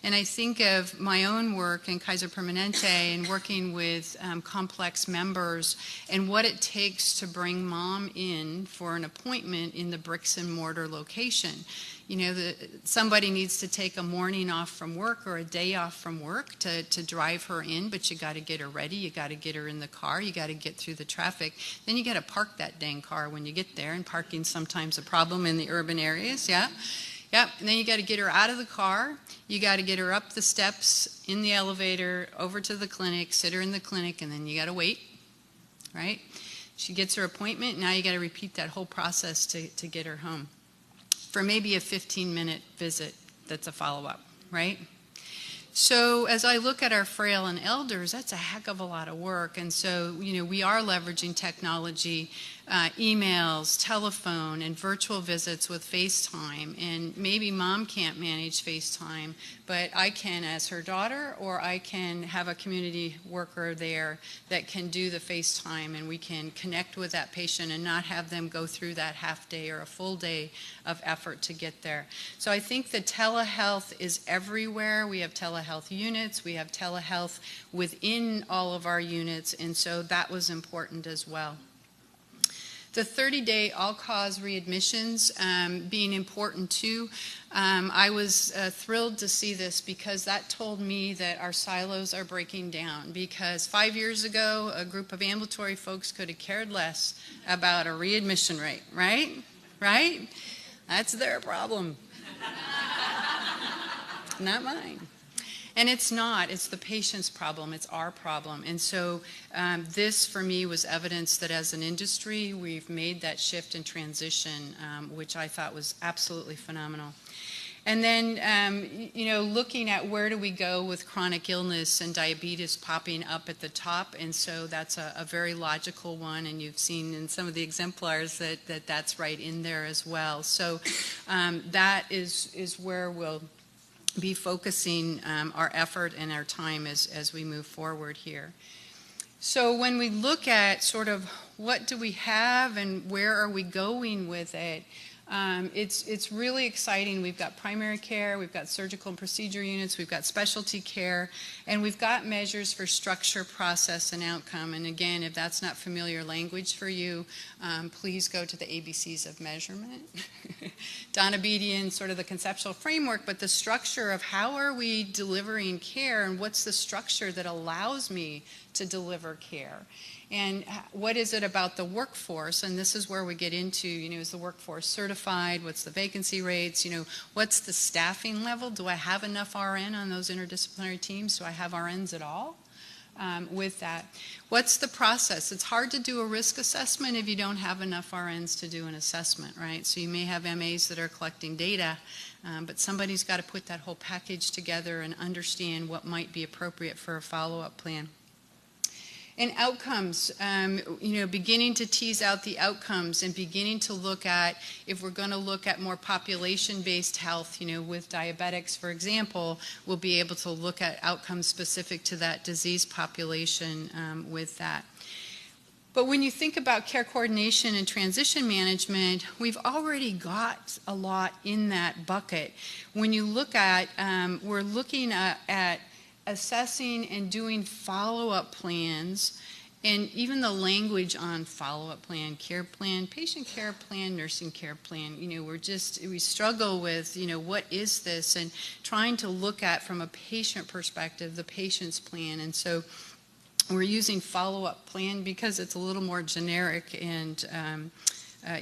And I think of my own work in Kaiser Permanente and working with complex members and what it takes to bring mom in for an appointment in the bricks and mortar location. You know, somebody needs to take a morning off from work or a day off from work to drive her in, but you got to get her ready, you got to get her in the car, you got to get through the traffic. Then you got to park that dang car when you get there, and parking's sometimes a problem in the urban areas, yeah? Yep, and then you got to get her out of the car, you got to get her up the steps, in the elevator, over to the clinic, sit her in the clinic, and then you got to wait, right? She gets her appointment, now you got to repeat that whole process to get her home for maybe a 15-minute visit that's a follow-up, right? So as I look at our frail and elders, that's a heck of a lot of work. And so, you know, we are leveraging technology, emails, telephone, and virtual visits with FaceTime. And maybe mom can't manage FaceTime, but I can as her daughter, or I can have a community worker there that can do the FaceTime, and we can connect with that patient and not have them go through that half day or a full day of effort to get there. So I think the telehealth is everywhere. We have telehealth units, we have telehealth within all of our units, and so that was important as well. The 30-day all-cause readmissions being important too. I was thrilled to see this because that told me that our silos are breaking down, because 5 years ago a group of ambulatory folks could have cared less about a readmission rate, right? Right? That's their problem. Not mine. And it's not. It's the patient's problem. It's our problem. And so this, for me, was evidence that as an industry, we've made that shift and transition, which I thought was absolutely phenomenal. And then, you know, looking at where do we go with chronic illness and diabetes popping up at the top. And so that's a very logical one. And you've seen in some of the exemplars that that's right in there as well. So that is where we'll be focusing our effort and our time as we move forward here. So when we look at sort of what do we have and where are we going with it, it's really exciting. We've got primary care, we've got surgical and procedure units, we've got specialty care, and we've got measures for structure, process, and outcome. And again, if that's not familiar language for you, please go to the ABCs of measurement. Donna Bedian, sort of the conceptual framework, but the structure of how are we delivering care and what's the structure that allows me to deliver care. And what is it about the workforce? And this is where we get into, you know, is the workforce certified? What's the vacancy rates? You know, what's the staffing level? Do I have enough RN on those interdisciplinary teams? Do I have RNs at all with that? What's the process? It's hard to do a risk assessment if you don't have enough RNs to do an assessment, right? So you may have MAs that are collecting data, but somebody's got to put that whole package together and understand what might be appropriate for a follow-up plan. And outcomes, you know, beginning to tease out the outcomes and beginning to look at, if we're going to look at more population-based health, you know, with diabetics, for example, we'll be able to look at outcomes specific to that disease population with that. But when you think about care coordination and transition management, we've already got a lot in that bucket. When you look at, we're looking at assessing and doing follow-up plans, and even the language on follow-up plan, care plan, patient care plan, nursing care plan, you know, we struggle with, you know, what is this, and trying to look at from a patient perspective, the patient's plan. And so we're using follow-up plan because it's a little more generic and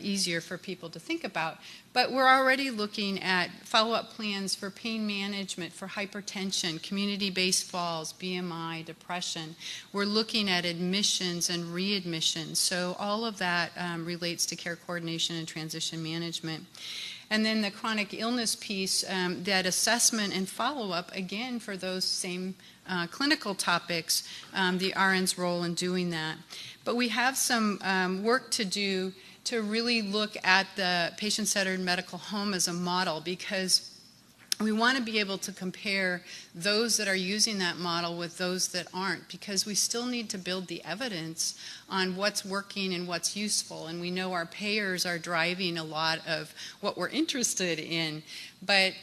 easier for people to think about. But we're already looking at follow-up plans for pain management, for hypertension, community-based falls, BMI, depression. We're looking at admissions and readmissions. So all of that relates to care coordination and transition management. And then the chronic illness piece, that assessment and follow-up, again, for those same clinical topics, the RN's role in doing that. But we have some work to do to really look at the patient-centered medical home as a model, because we want to be able to compare those that are using that model with those that aren't, because we still need to build the evidence on what's working and what's useful. And we know our payers are driving a lot of what we're interested in. But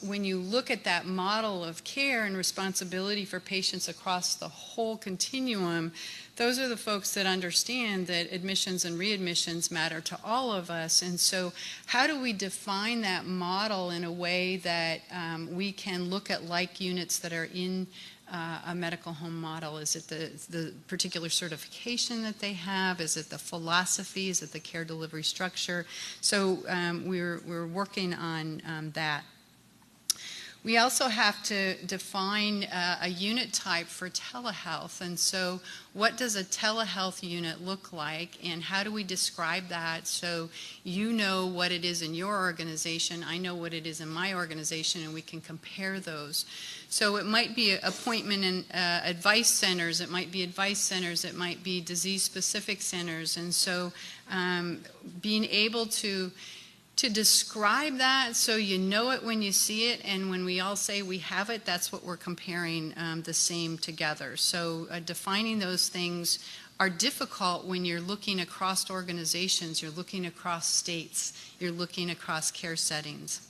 when you look at that model of care and responsibility for patients across the whole continuum, those are the folks that understand that admissions and readmissions matter to all of us. And so how do we define that model in a way that we can look at like units that are in a medical home model? Is it the particular certification that they have? Is it the philosophy? Is it the care delivery structure? So we're working on that. We also have to define a unit type for telehealth. And so what does a telehealth unit look like, and how do we describe that so you know what it is in your organization, I know what it is in my organization, and we can compare those. So it might be appointment and advice centers, it might be advice centers, it might be disease-specific centers. And so being able to describe that so you know it when you see it, and when we all say we have it, that's what we're comparing the same together. So defining those things are difficult when you're looking across organizations, you're looking across states, you're looking across care settings.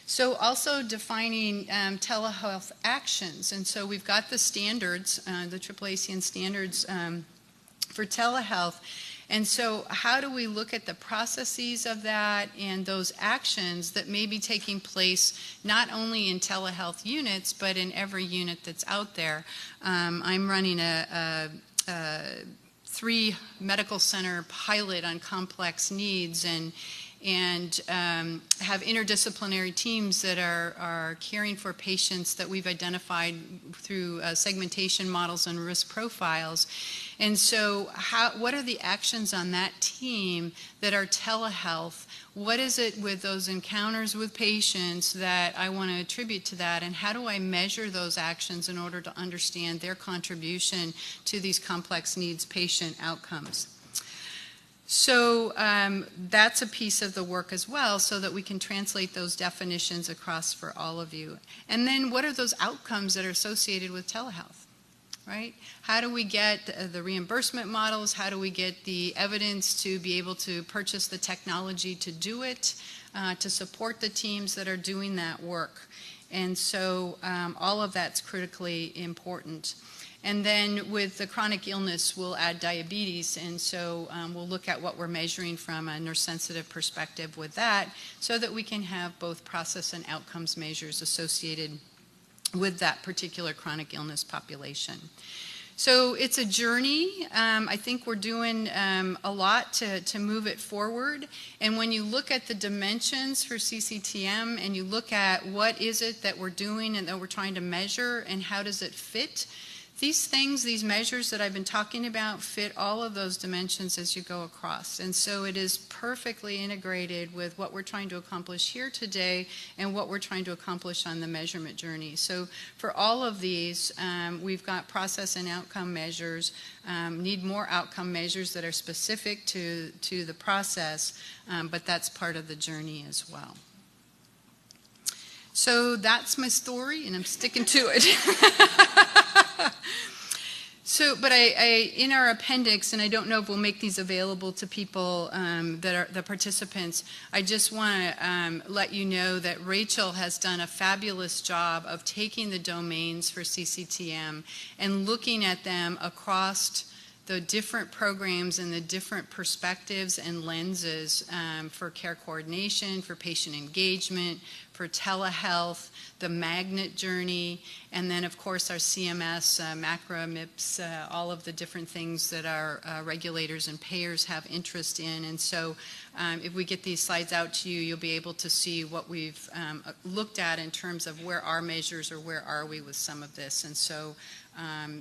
So also defining telehealth actions. And so we've got the standards, the AAACN standards for telehealth. And so how do we look at the processes of that and those actions that may be taking place not only in telehealth units, but in every unit that's out there? I'm running a 3 medical center pilot on complex needs, and have interdisciplinary teams that are caring for patients that we've identified through segmentation models and risk profiles. And so what are the actions on that team that are telehealth? What is it with those encounters with patients that I want to attribute to that, and how do I measure those actions in order to understand their contribution to these complex needs patient outcomes? So that's a piece of the work as well, so that we can translate those definitions across for all of you. And then what are those outcomes that are associated with telehealth, right? How do we get the reimbursement models? How do we get the evidence to be able to purchase the technology to do it, to support the teams that are doing that work? And so all of that's critically important. And then with the chronic illness, we'll add diabetes, and so we'll look at what we're measuring from a nurse-sensitive perspective with that, so that we can have both process and outcomes measures associated with that particular chronic illness population. So it's a journey. I think we're doing a lot to move it forward. And when you look at the dimensions for CCTM and you look at what is it that we're doing and that we're trying to measure and how does it fit, these things, these measures that I've been talking about fit all of those dimensions as you go across. And so it is perfectly integrated with what we're trying to accomplish here today and what we're trying to accomplish on the measurement journey. So for all of these, we've got process and outcome measures, need more outcome measures that are specific to the process, but that's part of the journey as well. So that's my story, and I'm sticking to it. So, but I in our appendix, and I don't know if we'll make these available to people that are the participants, I just want to let you know that Rachel has done a fabulous job of taking the domains for CCTM and looking at them across the different programs and the different perspectives and lenses for care coordination, for patient engagement, for telehealth, the magnet journey, and then of course our CMS, MACRA, MIPS, all of the different things that our regulators and payers have interest in. And so if we get these slides out to you, you'll be able to see what we've looked at in terms of where our measures or where are we with some of this. And so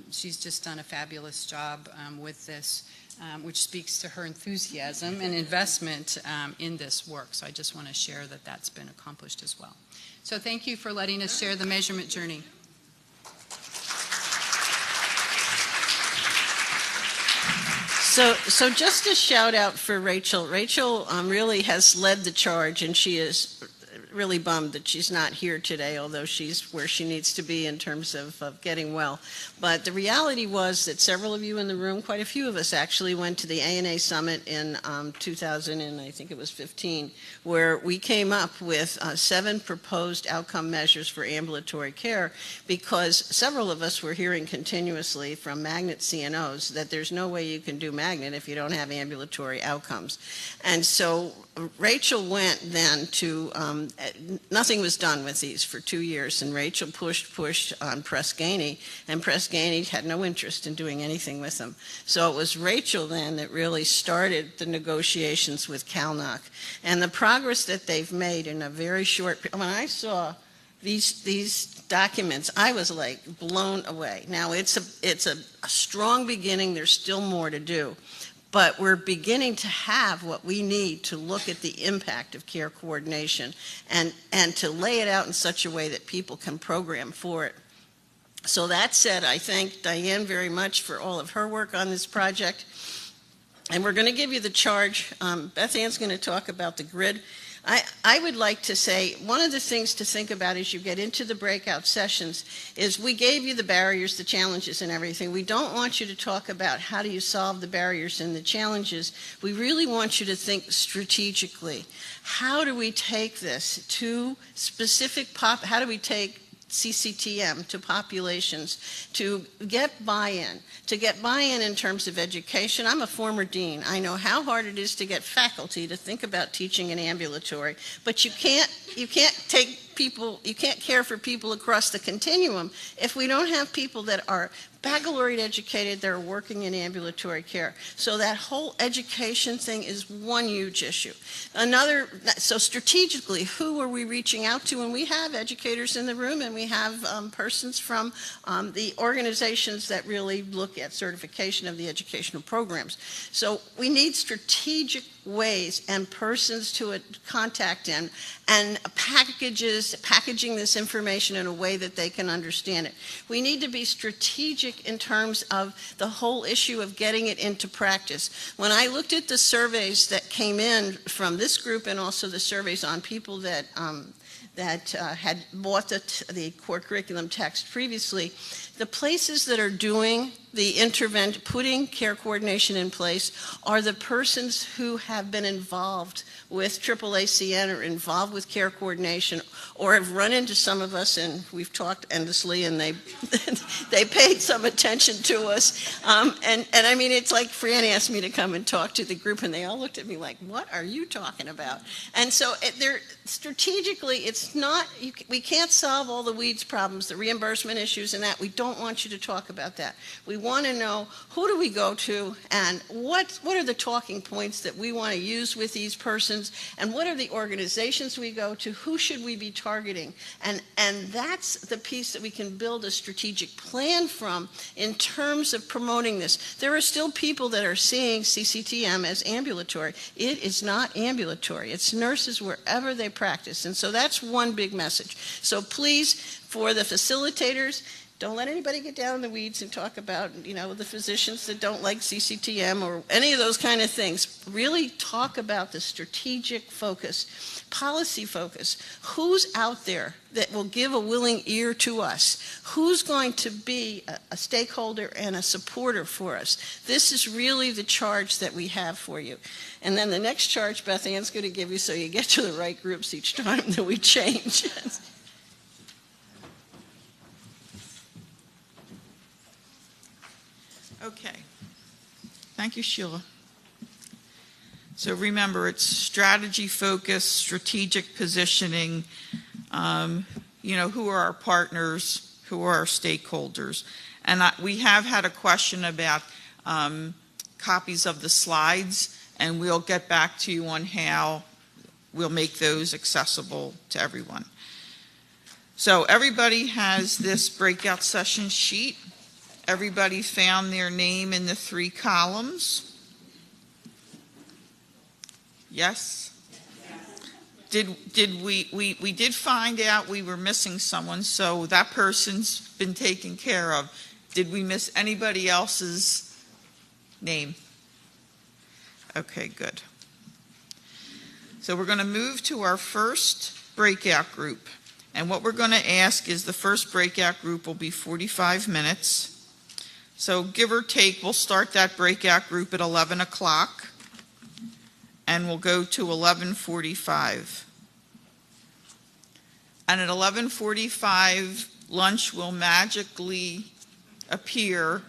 she's just done a fabulous job with this, which speaks to her enthusiasm and investment in this work. So I just want to share that that's been accomplished as well. So thank you for letting us share the measurement journey. So just a shout out for Rachel. Rachel really has led the charge, and she is really bummed that she's not here today, although she's where she needs to be in terms of getting well. But the reality was that several of you in the room, quite a few of us actually, went to the ANA Summit in 2000, and I think it was 15, where we came up with 7 proposed outcome measures for ambulatory care, because several of us were hearing continuously from magnet CNOs that there's no way you can do magnet if you don't have ambulatory outcomes. And so Rachel went then to, nothing was done with these for 2 years, and Rachel pushed on Press Ganey, and Press Ganey had no interest in doing anything with them. So it was Rachel then that really started the negotiations with CalNOC. And the progress that they've made in a very short period, when I saw these documents, I was like blown away. Now it's a strong beginning, there's still more to do. But we're beginning to have what we need to look at the impact of care coordination and to lay it out in such a way that people can program for it. So that said, I thank Diane very much for all of her work on this project. And we're going to give you the charge. Beth Ann's going to talk about the grid. I would like to say one of the things to think about as you get into the breakout sessions is we gave you the barriers, the challenges, and everything. We don't want you to talk about how do you solve the barriers and the challenges. We really want you to think strategically. How do we take this to specific how do we take CCTM to populations to get buy-in in terms of education. I'm a former dean. I know how hard it is to get faculty to think about teaching in ambulatory, but you can't take people, you can't care for people across the continuum if we don't have people that are baccalaureate educated that are working in ambulatory care. So that whole education thing is one huge issue. So strategically, who are we reaching out to? And we have educators in the room, and we have persons from the organizations that really look at certification of the educational programs. So we need strategic ways and persons to contact in, and packaging this information in a way that they can understand it. We need to be strategic in terms of the whole issue of getting it into practice. When I looked at the surveys that came in from this group and also the surveys on people that had bought the core curriculum text previously, the places that are doing the putting care coordination in place are the persons who have been involved with AAACN or involved with care coordination, or have run into some of us, and we've talked endlessly, and they they paid some attention to us. And I mean, it's like Fran asked me to come and talk to the group, and they all looked at me like, what are you talking about? And so strategically, it's not, we can't solve all the weeds problems, the reimbursement issues and that. We don't want you to talk about that. We want to know, who do we go to, and what are the talking points that we want to use with these persons, and what are the organizations we go to, who should we be targeting? And that's the piece that we can build a strategic plan from in terms of promoting this. There are still people that are seeing CCTM as ambulatory. It is not ambulatory. It's nurses wherever they practice. And so that's one big message. So please, for the facilitators, don't let anybody get down in the weeds and talk about, the physicians that don't like CCTM or any of those kind of things. Really talk about the strategic focus, policy focus. Who's out there that will give a willing ear to us? Who's going to be a stakeholder and a supporter for us? This is really the charge that we have for you. And then the next charge Beth Ann's going to give you, so you get to the right groups each time that we change. Okay. Thank you, Sheila. So remember, it's strategy focus, strategic positioning, who are our partners, who are our stakeholders. And we have had a question about copies of the slides, and we'll get back to you on how we'll make those accessible to everyone. So everybody has this breakout session sheet. Everybody found their name in the 3 columns? Yes? Did we did find out we were missing someone, so that person's been taken care of. Did we miss anybody else's name? Okay, good. So we're going to move to our first breakout group. And what we're going to ask is the first breakout group will be 45 minutes. So give or take, we'll start that breakout group at 11 o'clock and we'll go to 11:45. And at 11:45, lunch will magically appear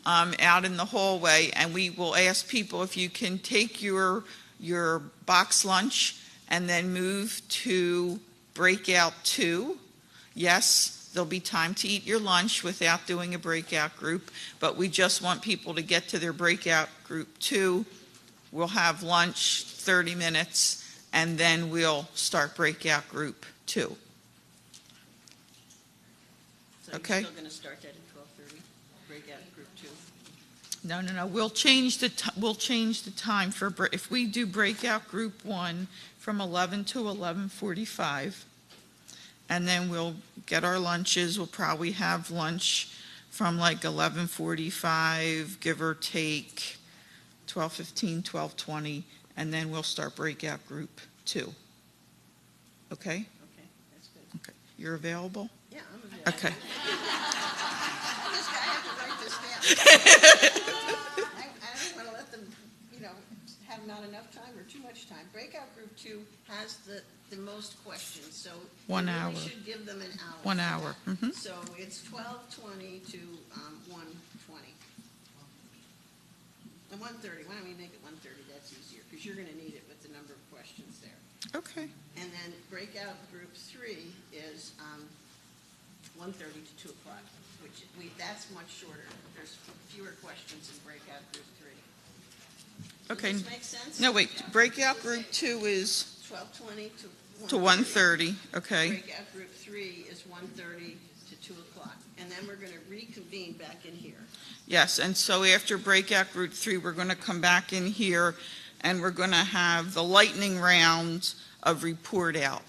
out in the hallway, and we will ask people if you can take your box lunch and then move to breakout 2. Yes, there'll be time to eat your lunch without doing a breakout group, but we just want people to get to their breakout group 2. We'll have lunch 30 minutes, and then we'll start breakout group 2. So Okay. you're still going to start that at 12:30, breakout group 2? No. We'll change the time for if we do breakout group 1 from 11 to 11:45, and then we'll get our lunches. We'll probably have lunch from like 11:45, give or take 12:15, 12:20, and then we'll start breakout group 2. Okay? Okay, that's good. Okay. You're available? Yeah, I'm available. Okay. I have to write this down. I don't want to let them, have not enough time or too much time. Breakout group 2 has the most questions, so 1 we hour. really should give them an hour. 1 hour. Mm-hmm. So it's 12:20 to 1:20. And 1:30. Why don't we make it 1:30? That's easier because you're going to need it with the number of questions there. Okay. And then breakout group 3 is 1:30 to 2 o'clock, which that's much shorter. There's fewer questions in breakout group 3. Okay. Does this make sense? No, wait. Breakout group 2 is 12:20 to 1:30. Okay. Breakout group 3 is 1:30 to 2 o'clock. And then we're going to reconvene back in here. Yes, and so after breakout group 3, we're going to come back in here and we're going to have the lightning round of report out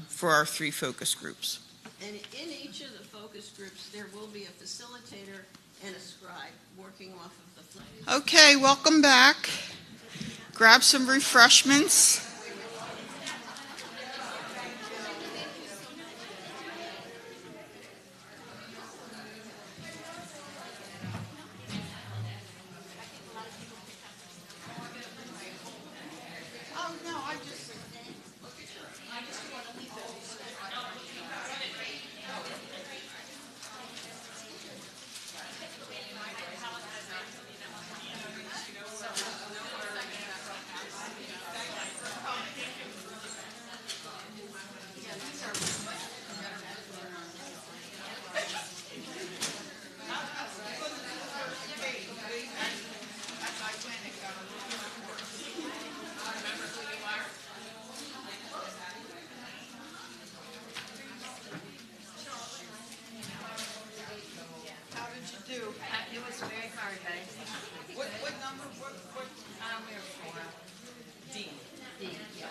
for our 3 focus groups. And in each of the focus groups, there will be a facilitator and a scribe working off of the flag. Okay, welcome back. Grab some refreshments. It was very hard, guys. What number? What? We were 4. D. D, yeah.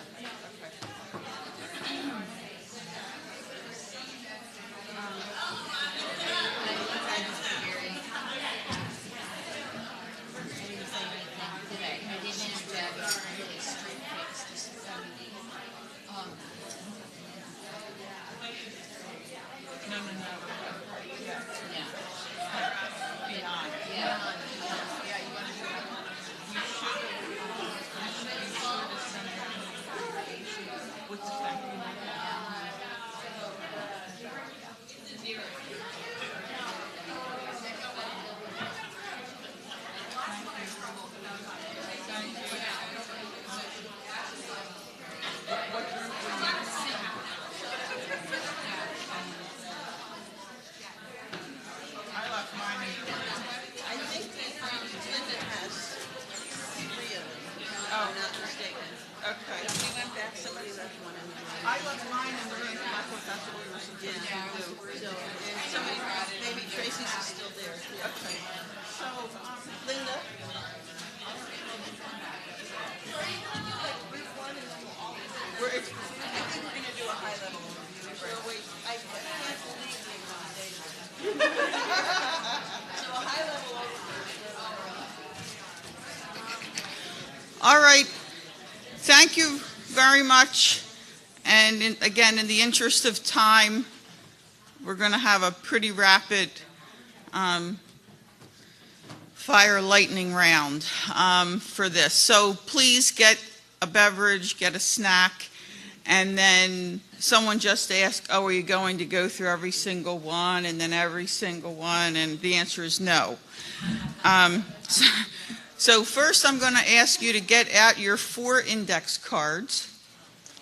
I left mine in the room. I thought that's what we were supposed to do. So, and somebody, maybe Tracy's is still there. Okay. So, Linda? We're, I think we're going to do a high level overview. So wait, I can't believe they were on data. So a high level overview. all right. Thank you very much. And again, in the interest of time, we're going to have a pretty rapid fire lightning round for this. So please get a beverage, get a snack, and then someone just asked, oh, are you going to go through every single one and then every single one? And the answer is no. So first I'm going to ask you to get out your 4 index cards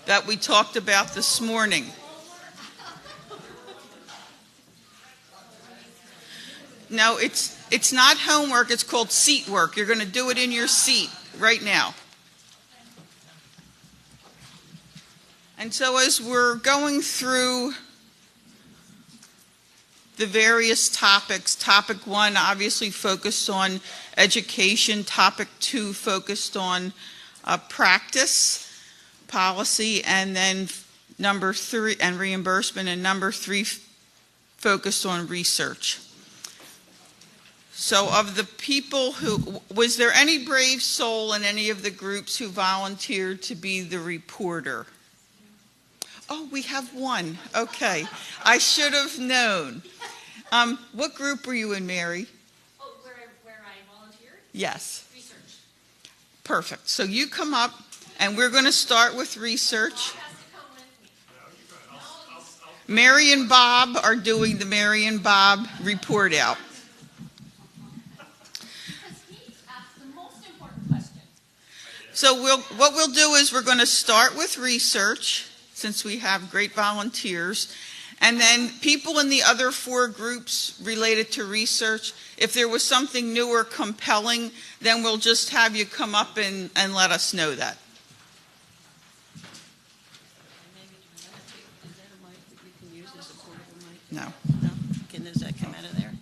that we talked about this morning. No, it's not homework, it's called seat work. You're going to do it in your seat right now. And so as we're going through the various topics, topic 1 obviously focused on education, topic 2 focused on practice, policy, and then number 3, and reimbursement, and number 3 focused on research. So of the people who, was there any brave soul in any of the groups who volunteered to be the reporter? Oh, we have one. Okay. I should have known. What group were you in, Mary? Oh, where I volunteered? Yes. Research. Perfect. So you come up, and we're going to start with research. Mary and Bob are doing the Mary and Bob report out. So what we'll do is we're going to start with research, since we have great volunteers, and then people in the other 4 groups related to research, if there was something new or compelling, then we'll just have you come up and let us know that. No. Does that come out of there?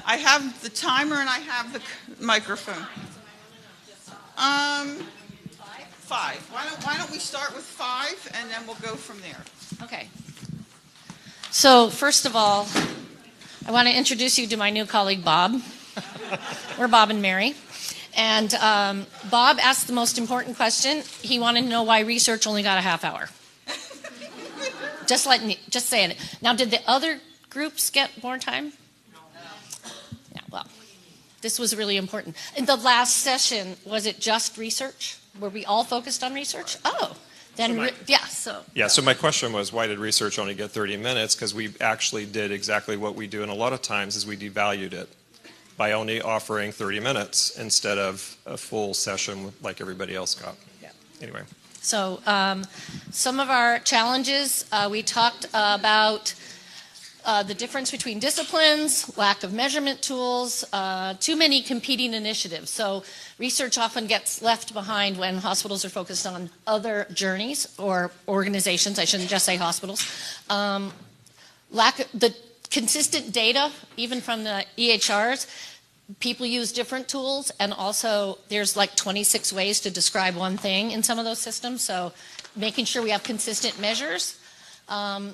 I have the timer and I have the microphone. 5. Why don't we start with 5 and then we'll go from there. Okay. So first of all, I want to introduce you to my new colleague, Bob. We're Bob and Mary. And Bob asked the most important question. He wanted to know why research only got a half hour. Just saying it. Now, did the other groups get more time? Yeah, well, this was really important. In the last session, was it just research? Were we all focused on research? Oh, then, So my question was, why did research only get 30 minutes? Because we actually did exactly what we do, and a lot of times is we devalued it by only offering 30 minutes instead of a full session like everybody else got. Yeah. Anyway. So some of our challenges, we talked about the difference between disciplines, lack of measurement tools, too many competing initiatives. So research often gets left behind when hospitals are focused on other journeys or organizations. I shouldn't just say hospitals. The consistent data, even from the EHRs. People use different tools, and also there's like 26 ways to describe one thing in some of those systems, so making sure we have consistent measures.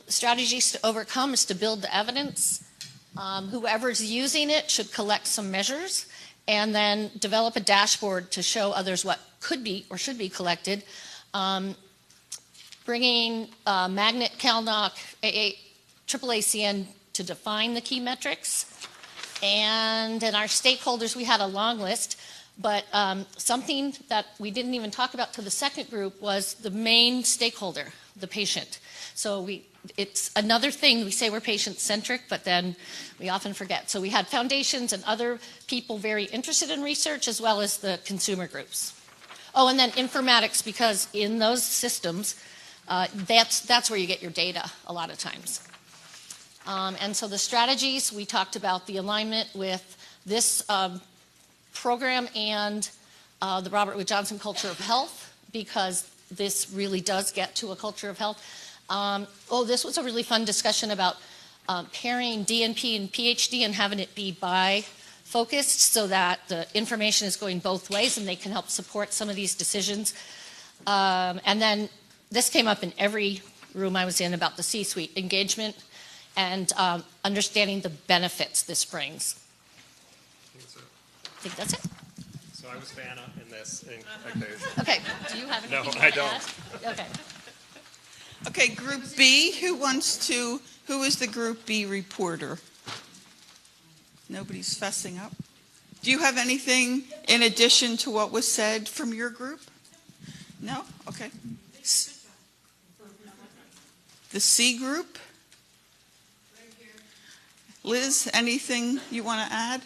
Strategies to overcome is to build the evidence. Whoever's using it should collect some measures, and then develop a dashboard to show others what could be or should be collected. Bringing Magnet, CalNOC, AAACN to define the key metrics. And in our stakeholders, we had a long list, but something that we didn't even talk about to the second group was the main stakeholder, the patient. So it's another thing, we say we're patient-centric, but then we often forget. So we had foundations and other people very interested in research, as well as the consumer groups. Oh, and then informatics, because in those systems, that's where you get your data a lot of times. And so the strategies, we talked about the alignment with this program and the Robert Wood Johnson Culture of Health, because this really does get to a culture of health. This was a really fun discussion about pairing DNP and PhD and having it be bi-focused so that the information is going both ways and they can help support some of these decisions. And then this came up in every room I was in about the C-suite engagement and understanding the benefits this brings. I think that's it. So I was Vanna in this occasion. Okay, do you have anything No, you want I to don't. add? Okay. Okay, Group B, who is the Group B reporter? Nobody's fessing up. Do you have anything in addition to what was said from your group? No? Okay. The C group? Liz, anything you want to add?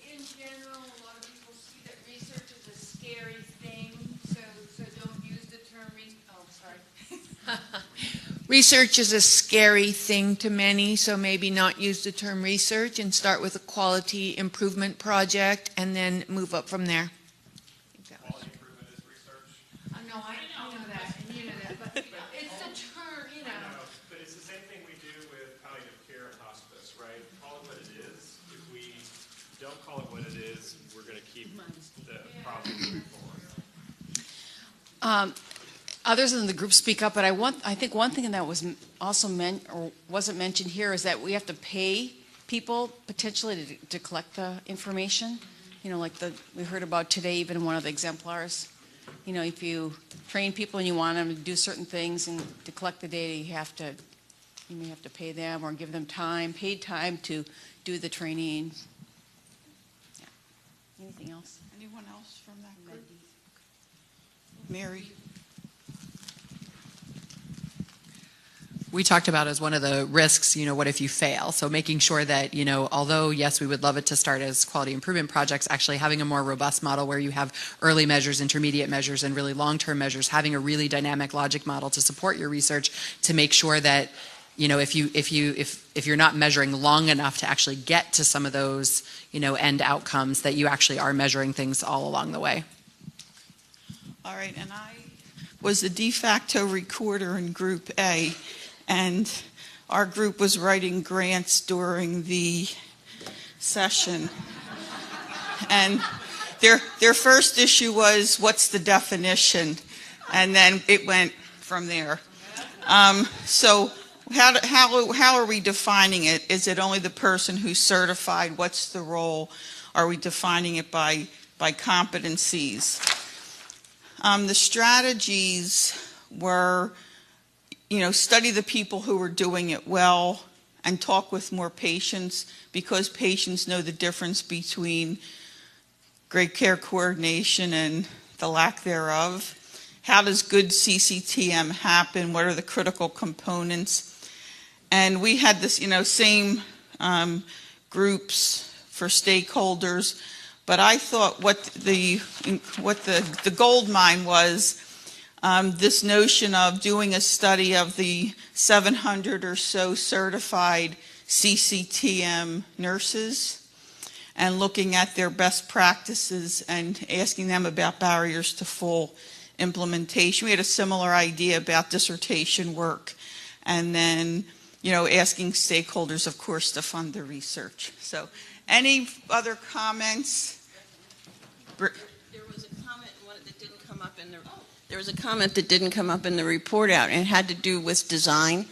In general, a lot of people see that research is a scary thing, so don't use the term, research is a scary thing to many, so maybe not use the term research and start with a quality improvement project and then move up from there. Quality improvement is research. I know that, and you know that, but it's the term, you know. But it's the same thing we do with palliative care and hospice, right? Call it what it is. If we don't call it what it is, we're going to keep the problem moving forward. Others in the group speak up, but I think one thing that was also wasn't mentioned here is that we have to pay people potentially to collect the information. You know, like we heard about today, even in one of the exemplars. You know, if you train people and you want them to do certain things and to collect the data, you may have to pay them or give them paid time to do the training. Yeah. Anything else? Anyone else from that group? Mary. We talked about as one of the risks, what if you fail? So making sure that, although, yes, we would love it to start as quality improvement projects, actually having a more robust model where you have early measures, intermediate measures, and really long-term measures, having a really dynamic logic model to support your research to make sure that, if you're not measuring long enough to actually get to some of those, end outcomes, that you actually are measuring things all along the way. All right, and I was the de facto recorder in Group A. And our group was writing grants during the session. And their first issue was, what's the definition? And then it went from there. So how are we defining it? Is it only the person who's certified? What's the role? Are we defining it by competencies? The strategies were, study the people who are doing it well and talk with more patients, because patients know the difference between great care coordination and the lack thereof. How does good CCTM happen? What are the critical components? And we had this, same groups for stakeholders, but I thought what the gold mine was, this notion of doing a study of the 700 or so certified CCTM nurses and looking at their best practices and asking them about barriers to full implementation. We had a similar idea about dissertation work, and then, asking stakeholders, of course, to fund the research. So, any other comments? There was a comment that didn't come up in the There was a comment that didn't come up in the report out, and it had to do with design.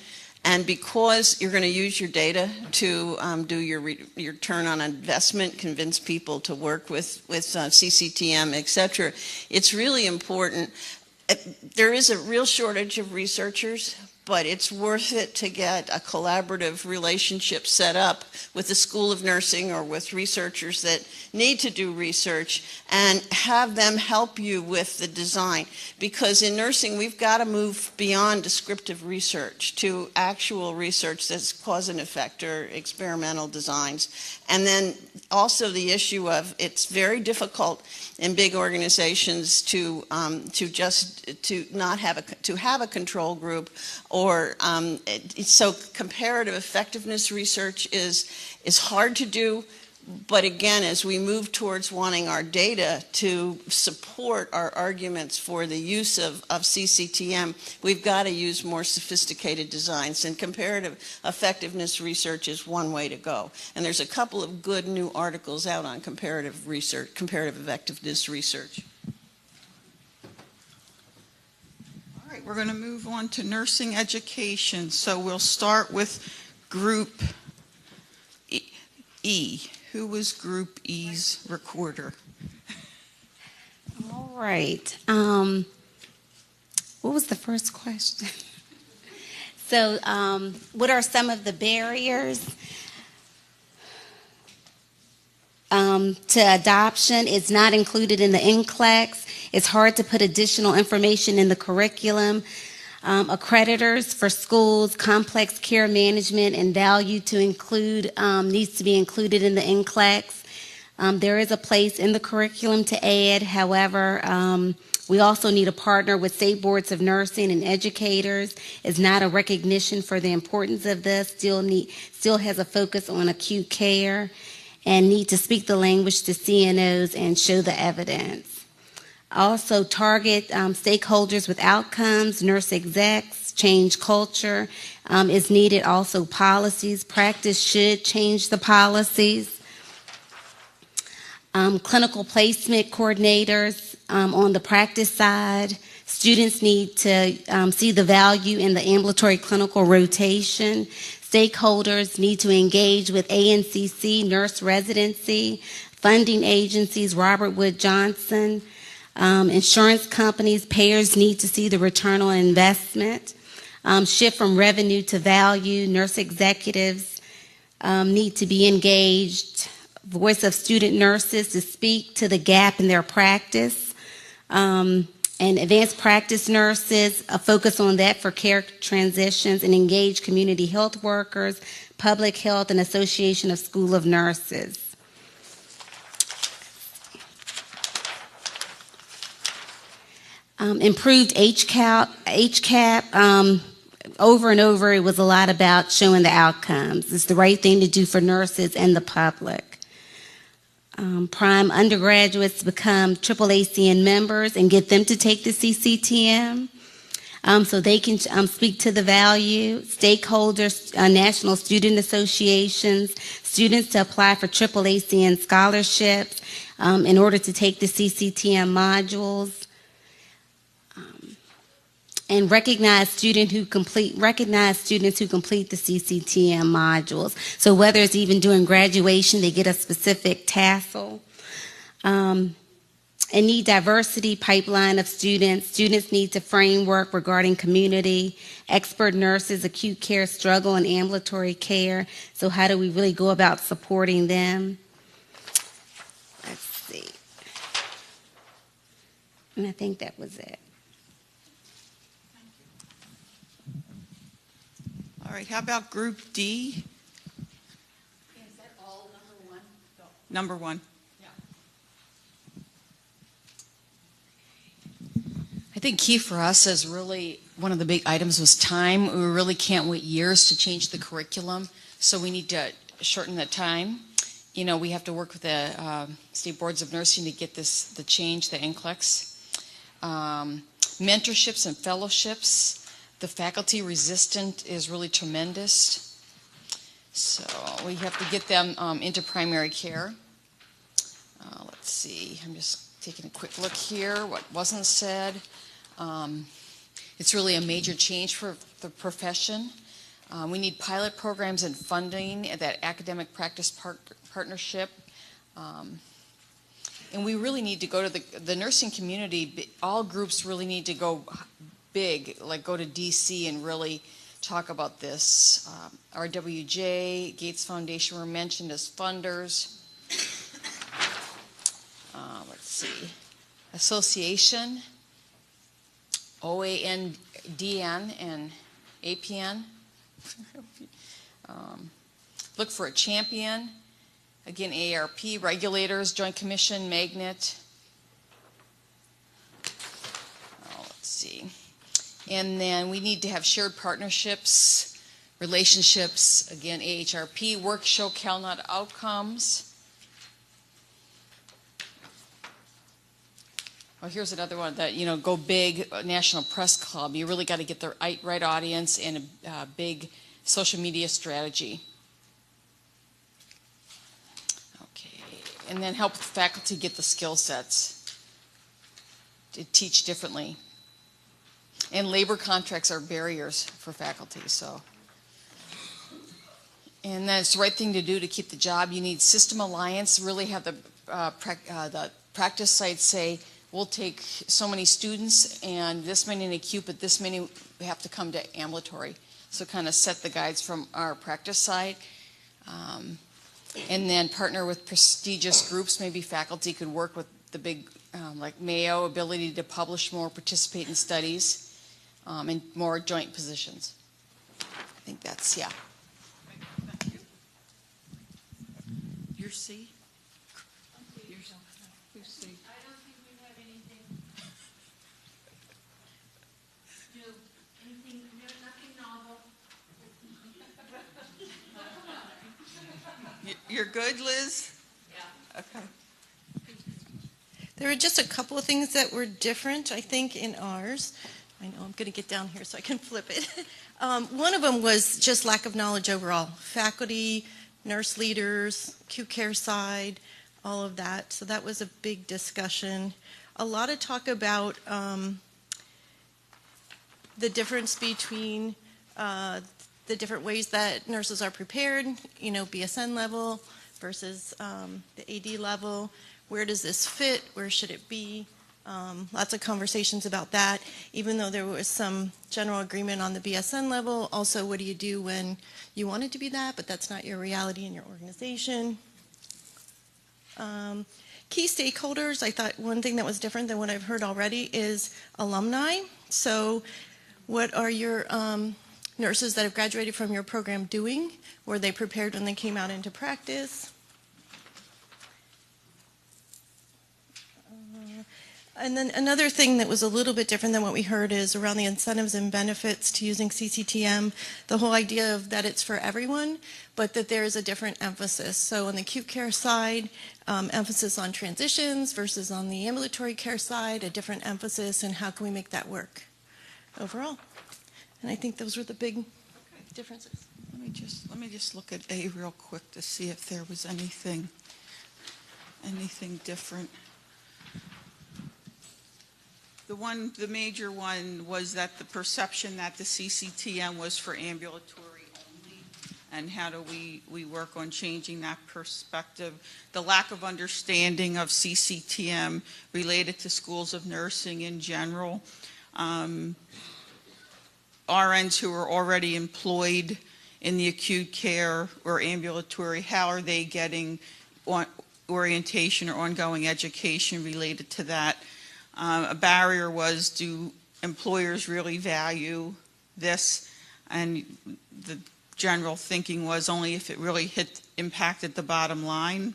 And because you're going to use your data to do your return on investment, convince people to work with CCTM, et cetera, it's really important. There is a real shortage of researchers, but it's worth it to get a collaborative relationship set up with the School of Nursing or with researchers that need to do research and have them help you with the design. Because in nursing, we've got to move beyond descriptive research to actual research that's cause and effect or experimental designs. And then also the issue of it's very difficult in big organizations to have a control group, or so comparative effectiveness research is hard to do. But again, as we move towards wanting our data to support our arguments for the use of CCTM, we've got to use more sophisticated designs, and comparative effectiveness research is one way to go. And there's a couple of good new articles out on comparative effectiveness research. All right, we're going to move on to nursing education. So we'll start with Group E. Who was Group E's recorder? right. What was the first question? So, what are some of the barriers to adoption? It's not included in the NCLEX. It's hard to put additional information in the curriculum. Accreditors for schools, complex care management, and value to include needs to be included in the NCLEX. There is a place in the curriculum to add. However, we also need a partner with state boards of nursing and educators. It's not a recognition for the importance of this. Still has a focus on acute care, and need to speak the language to CNOs and show the evidence. Also target stakeholders with outcomes, nurse execs, change culture is needed. Also policies, practice should change the policies. Clinical placement coordinators on the practice side. Students need to see the value in the ambulatory clinical rotation. Stakeholders need to engage with ANCC, nurse residency, funding agencies, Robert Wood Johnson. Insurance companies, payers need to see the return on investment. Shift from revenue to value. Nurse executives need to be engaged. Voice of student nurses to speak to the gap in their practice. And advanced practice nurses, a focus on that for care transitions, and engage community health workers, public health, and Association of School of Nurses. Improved HCAP, over and over, it was a lot about showing the outcomes. It's the right thing to do for nurses and the public. Prime undergraduates become AAACN members and get them to take the CCTM so they can speak to the value. Stakeholders, national student associations, students to apply for AAACN scholarships in order to take the CCTM modules. And recognize students who complete the CCTM modules. So whether it's even during graduation, they get a specific tassel. And need diversity pipeline of students. Students need a framework regarding community, expert nurses, acute care struggle, and ambulatory care. So how do we really go about supporting them? Let's see. And I think that was it. All right, how about Group D? Is that all number one? Number one. I think key for us is really one of the big items was time. We really can't wait years to change the curriculum, so we need to shorten the time. You know, we have to work with the state boards of nursing to get the change, the NCLEX. Mentorships and fellowships. The faculty resistant is really tremendous. So we have to get them into primary care. Let's see, I'm just taking a quick look here, what wasn't said. It's really a major change for the profession. We need pilot programs and funding, that academic practice partnership. And we really need to go to the nursing community. All groups really need to go big, like go to DC and really talk about this. RWJ, Gates Foundation were mentioned as funders. Let's see. Association, OAN, DN, and APN. Look for a champion. Again, AARP, regulators, Joint Commission, Magnet. Let's see. And then we need to have shared partnerships, relationships. Again, AHRP, work, show, CalNOT outcomes. Well, here's another one that, go big, National Press Club. You really got to get the right audience and a big social media strategy. Okay, and then help the faculty get the skill sets to teach differently. And labor contracts are barriers for faculty, so. And then it's the right thing to do to keep the job. You need system alliance, really have the practice sites say, we'll take so many students and this many in acute, but this many have to come to ambulatory. So kind of set the guides from our practice side. And then partner with prestigious groups. Maybe faculty could work with the big, like Mayo, ability to publish more, participate in studies, and more joint positions. I think that's, yeah. Thank you. Your C? Yourself. Who's C? I don't think we have anything new, nothing novel. You're good, Liz? Yeah. Okay. There were just a couple of things that were different, I think, in ours. I know I'm going to get down here so I can flip it. One of them was just lack of knowledge overall. Faculty, nurse leaders, acute care side, all of that. So that was a big discussion. A lot of talk about the difference between the different ways that nurses are prepared, BSN level versus the AD level. Where does this fit? Where should it be? Lots of conversations about that, even though there was some general agreement on the BSN level. Also, what do you do when you want it to be that, but that's not your reality in your organization? Key stakeholders, I thought one thing that was different than what I've heard already is alumni. So what are your nurses that have graduated from your program doing? Were they prepared when they came out into practice? And then another thing that was a little bit different than what we heard is around the incentives and benefits to using CCTM, the whole idea of that it's for everyone, but that there is a different emphasis. So on the acute care side, emphasis on transitions versus on the ambulatory care side, a different emphasis, and how can we make that work overall? And I think those were the big differences. Let me just look at A real quick to see if there was anything different. The major one was that the perception that the CCTM was for ambulatory only, and how do we work on changing that perspective. The lack of understanding of CCTM related to schools of nursing in general. RNs who are already employed in the acute care or ambulatory, how are they getting orientation or ongoing education related to that? A barrier was, do employers really value this? And the general thinking was only if it really impacted the bottom line.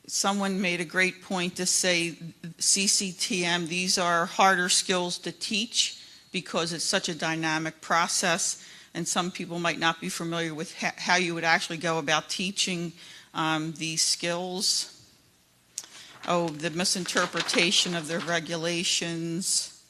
Someone made a great point to say CCTM, these are harder skills to teach because it's such a dynamic process, and some people might not be familiar with how you would actually go about teaching these skills. Oh, the misinterpretation of the regulations.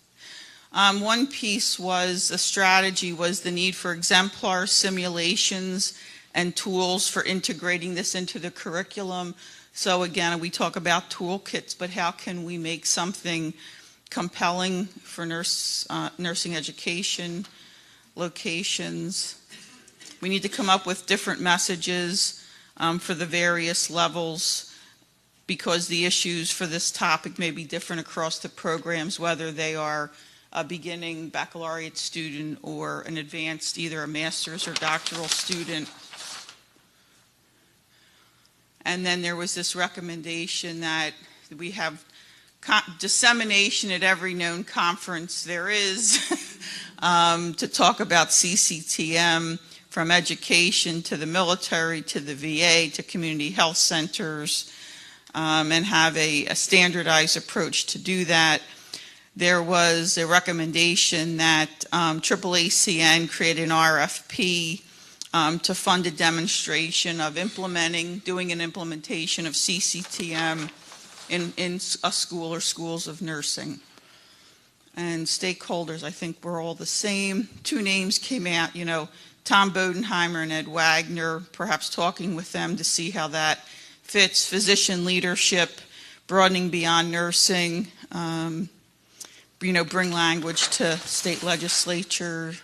One piece was, a strategy was the need for exemplar simulations and tools for integrating this into the curriculum. So again, we talk about toolkits, but how can we make something compelling for nursing education locations? We need to come up with different messages for the various levels, because the issues for this topic may be different across the programs, whether they are a beginning baccalaureate student or an advanced, either a master's or doctoral student. And then there was this recommendation that we have dissemination at every known conference there is to talk about CCTM, from education to the military to the VA to community health centers, and have a standardized approach to do that. There was a recommendation that AAACN create an RFP to fund a demonstration of doing an implementation of CCTM in a school or schools of nursing. And stakeholders, I think, were all the same. Two names came out, Tom Bodenheimer and Ed Wagner, perhaps talking with them to see how that fits. Physician leadership, broadening beyond nursing, bring language to state legislature.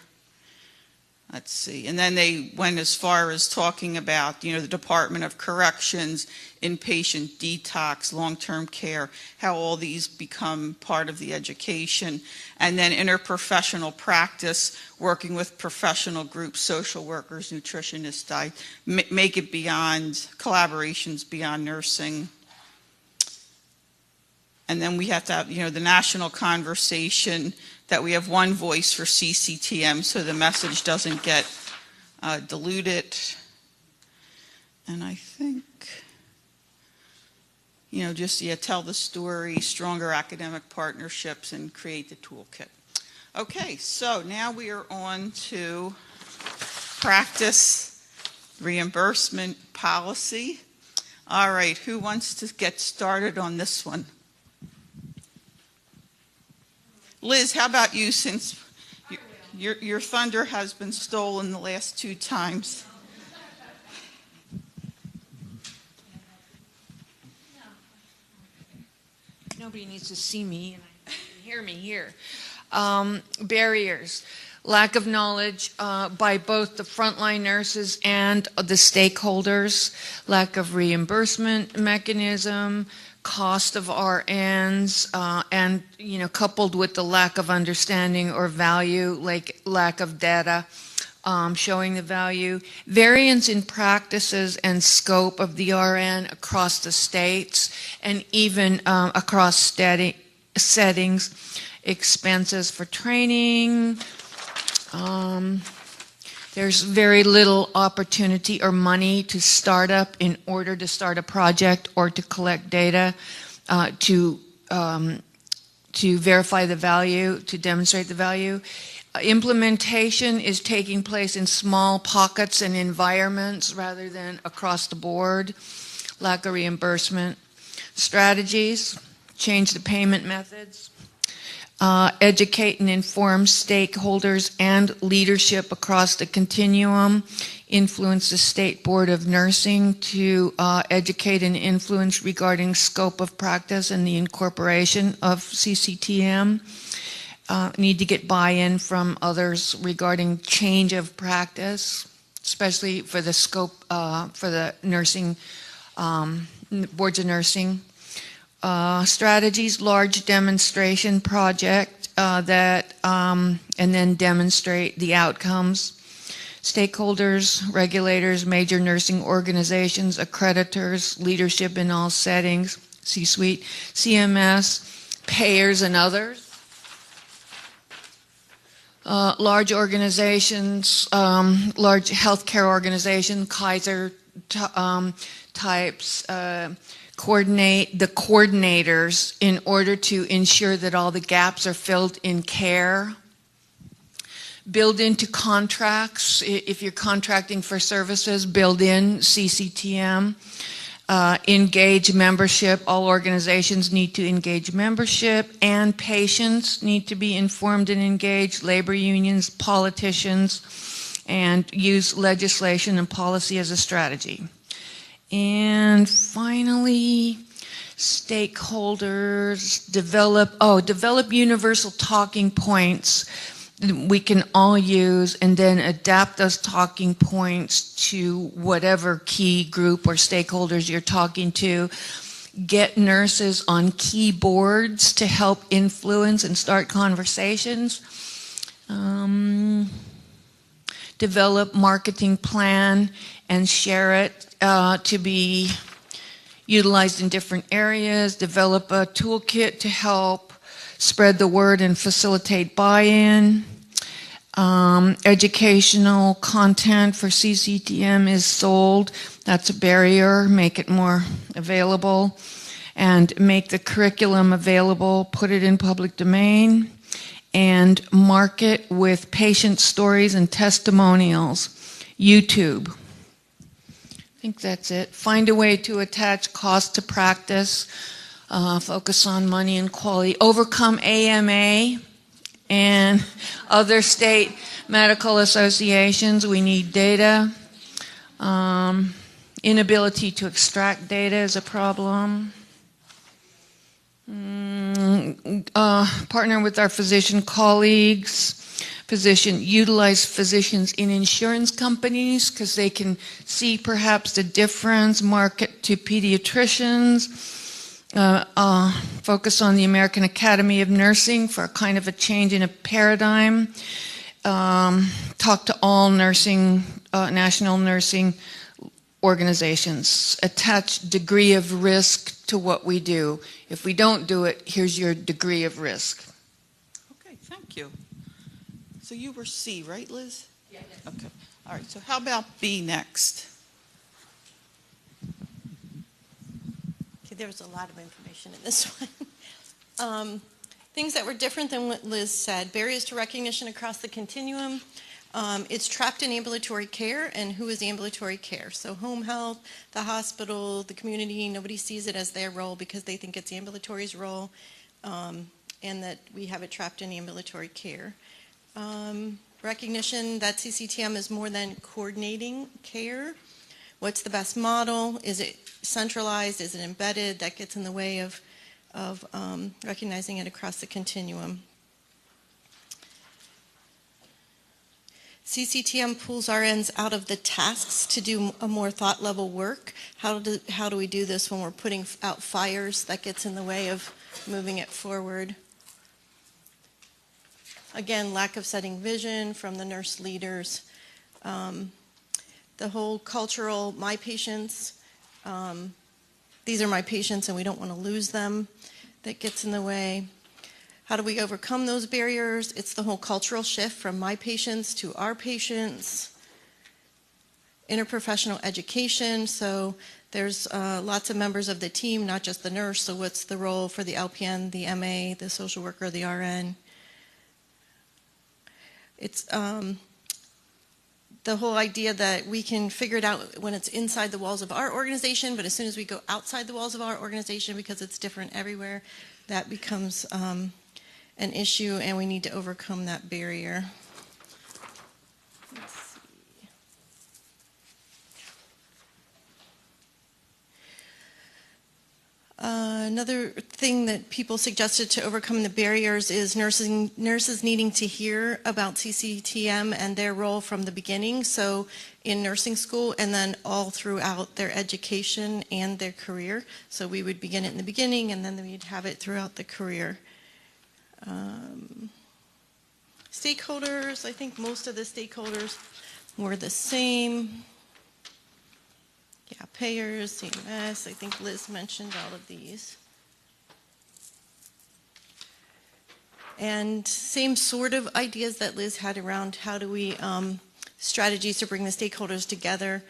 let's see, and then they went as far as talking about, the Department of Corrections, inpatient detox, long-term care, how all these become part of the education, and then interprofessional practice, working with professional groups, social workers, nutritionists, make it beyond collaborations beyond nursing. And then we have to have, the national conversation that we have one voice for CCTM so the message doesn't get diluted. And I think, tell the story, stronger academic partnerships, and create the toolkit. Okay, so now we are on to practice reimbursement policy. All right, who wants to get started on this one? Liz, how about you, since your thunder has been stolen the last 2 times? Nobody needs to see me and I can hear me here. Barriers. Lack of knowledge by both the frontline nurses and the stakeholders. Lack of reimbursement mechanism. Cost of RNs, and coupled with the lack of understanding or value, like lack of data showing the value, variance in practices and scope of the RN across the states and even across settings, expenses for training. There's very little opportunity or money to start up in order to start a project or to collect data to verify the value, to demonstrate the value. Implementation is taking place in small pockets and environments rather than across the board. Lack of reimbursement. Strategies, change the payment methods. Educate and inform stakeholders and leadership across the continuum, influence the State Board of Nursing to educate and influence regarding scope of practice and the incorporation of CCTM. Need to get buy-in from others regarding change of practice, especially for the scope for the nursing, boards of nursing. Strategies, large demonstration project and then demonstrate the outcomes. Stakeholders, regulators, major nursing organizations, accreditors, leadership in all settings, C-suite, CMS, payers, and others. Large organizations, large healthcare organizations, Kaiser types, coordinate the coordinators in order to ensure that all the gaps are filled in care. Build into contracts, if you're contracting for services, build in CCTM. Engage membership. All organizations need to engage membership, and patients need to be informed and engaged, labor unions, politicians, and use legislation and policy as a strategy. And finally, stakeholders develop universal talking points we can all use, and then adapt those talking points to whatever key group or stakeholders you're talking to. Get nurses on key boards to help influence and start conversations. Develop marketing plan and share it to be utilized in different areas. Develop a toolkit to help spread the word and facilitate buy-in. Educational content for CCTM is sold. That's a barrier. Make it more available. And make the curriculum available. Put it in public domain. And market with patient stories and testimonials. YouTube. I think that's it. Find a way to attach cost to practice. Focus on money and quality. Overcome AMA and other state medical associations. We need data. Inability to extract data is a problem. Partner with our physician colleagues, position, utilize physicians in insurance companies because they can see perhaps the difference, market to pediatricians, focus on the American Academy of Nursing for a kind of a change in a paradigm, talk to all nursing, national nursing organizations, attach degree of risk to what we do. If we don't do it, here's your degree of risk. Okay, thank you. So you were C, right, Liz? Yes. Okay. All right, so how about B next? Okay, there was a lot of information in this one. Things that were different than what Liz said. Barriers to recognition across the continuum. It's trapped in ambulatory care, and who is ambulatory care? So home health, the hospital, the community, nobody sees it as their role because they think it's ambulatory's role, and that we have it trapped in ambulatory care. Recognition that CCTM is more than coordinating care. What's the best model? Is it centralized? Is it embedded? That gets in the way of recognizing it across the continuum. CCTM pulls RNs out of the tasks to do a more thought-level work. How do we do this when we're putting out fires? That gets in the way of moving it forward. Again, lack of setting vision from the nurse leaders. The whole cultural, my patients, these are my patients and we don't want to lose them. That gets in the way. How do we overcome those barriers? It's the whole cultural shift from my patients to our patients. Interprofessional education, so there's lots of members of the team, not just the nurse, so what's the role for the LPN, the MA, the social worker, the RN? It's the whole idea that we can figure it out when it's inside the walls of our organization, but as soon as we go outside the walls of our organization, because it's different everywhere, that becomes an issue, and we need to overcome that barrier. Let's see. Another thing that people suggested to overcome the barriers is nurses needing to hear about CCTM and their role from the beginning, so in nursing school and then all throughout their education and their career. So we would begin it in the beginning and then we'd have it throughout the career. Stakeholders, I think most of the stakeholders were the same. Yeah, payers, CMS, I think Liz mentioned all of these. And same sort of ideas that Liz had around how do we, strategies to bring the stakeholders together,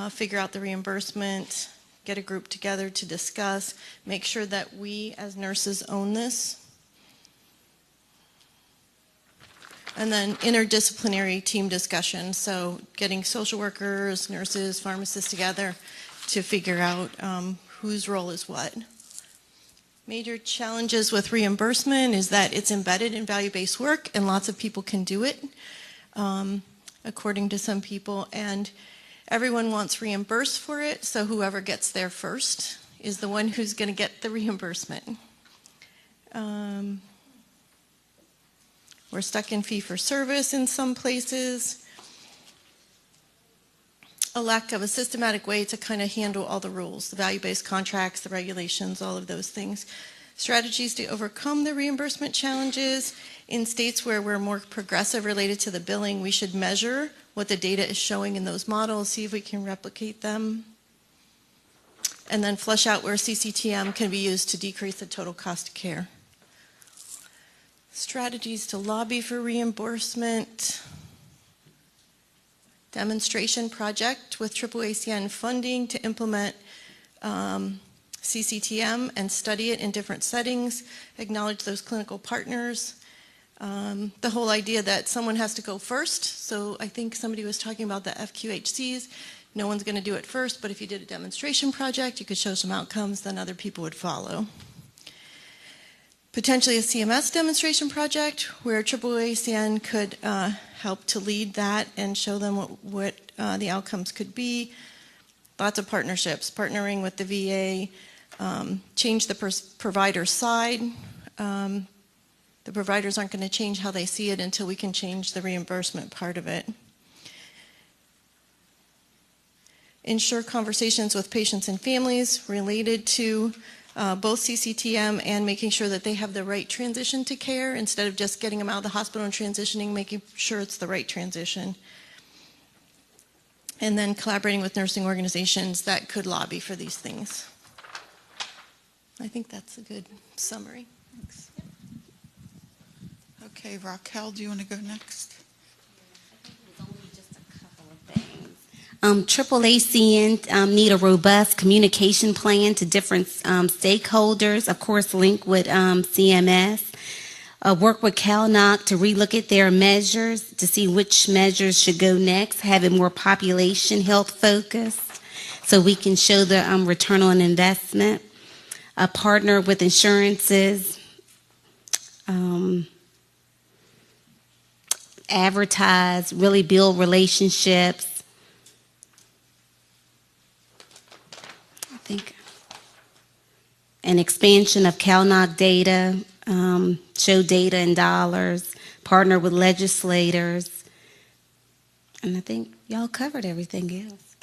figure out the reimbursement, get a group together to discuss, make sure that we as nurses own this. And then interdisciplinary team discussion, so getting social workers, nurses, pharmacists together to figure out whose role is what. Major challenges with reimbursement is that it's embedded in value-based work and lots of people can do it, according to some people, and everyone wants reimbursed for it, so whoever gets there first is the one who's going to get the reimbursement. We're stuck in fee-for-service in some places. A lack of a systematic way to kind of handle all the rules, the value-based contracts, the regulations, all of those things. Strategies to overcome the reimbursement challenges. In states where we're more progressive related to the billing, we should measure what the data is showing in those models, see if we can replicate them. And then flesh out where CCTM can be used to decrease the total cost of care. Strategies to lobby for reimbursement. Demonstration project with AAACN funding to implement CCTM and study it in different settings, acknowledge those clinical partners. The whole idea that someone has to go first, so I think somebody was talking about the FQHCs. No one's going to do it first, but if you did a demonstration project, you could show some outcomes, then other people would follow. Potentially a CMS demonstration project where AAACN could help to lead that and show them what the outcomes could be. Lots of partnerships, partnering with the VA, change the provider side, The providers aren't going to change how they see it until we can change the reimbursement part of it. Ensure conversations with patients and families related to both CCTM and making sure that they have the right transition to care instead of just getting them out of the hospital and transitioning, making sure it's the right transition. And then collaborating with nursing organizations that could lobby for these things. I think that's a good summary. Thanks. Okay, Raquel, do you want to go next? AAACN need a robust communication plan to different stakeholders, of course, link with CMS. Work with CalNOC to relook at their measures to see which measures should go next, having more population health focused so we can show the return on investment. Partner with insurances. Advertise, really build relationships. I think an expansion of CalNOC data, show data in dollars, partner with legislators, and I think y'all covered everything else.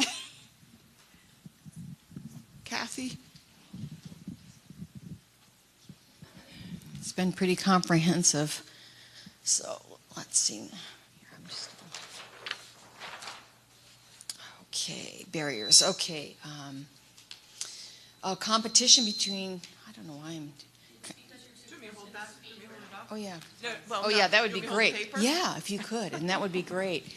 Kathy? It's been pretty comprehensive. So let's see. Here, okay, barriers. Okay. Competition between, I don't know why I'm. Oh, yeah. Oh, yeah, that would be great. Yeah, if you could, and that would be great.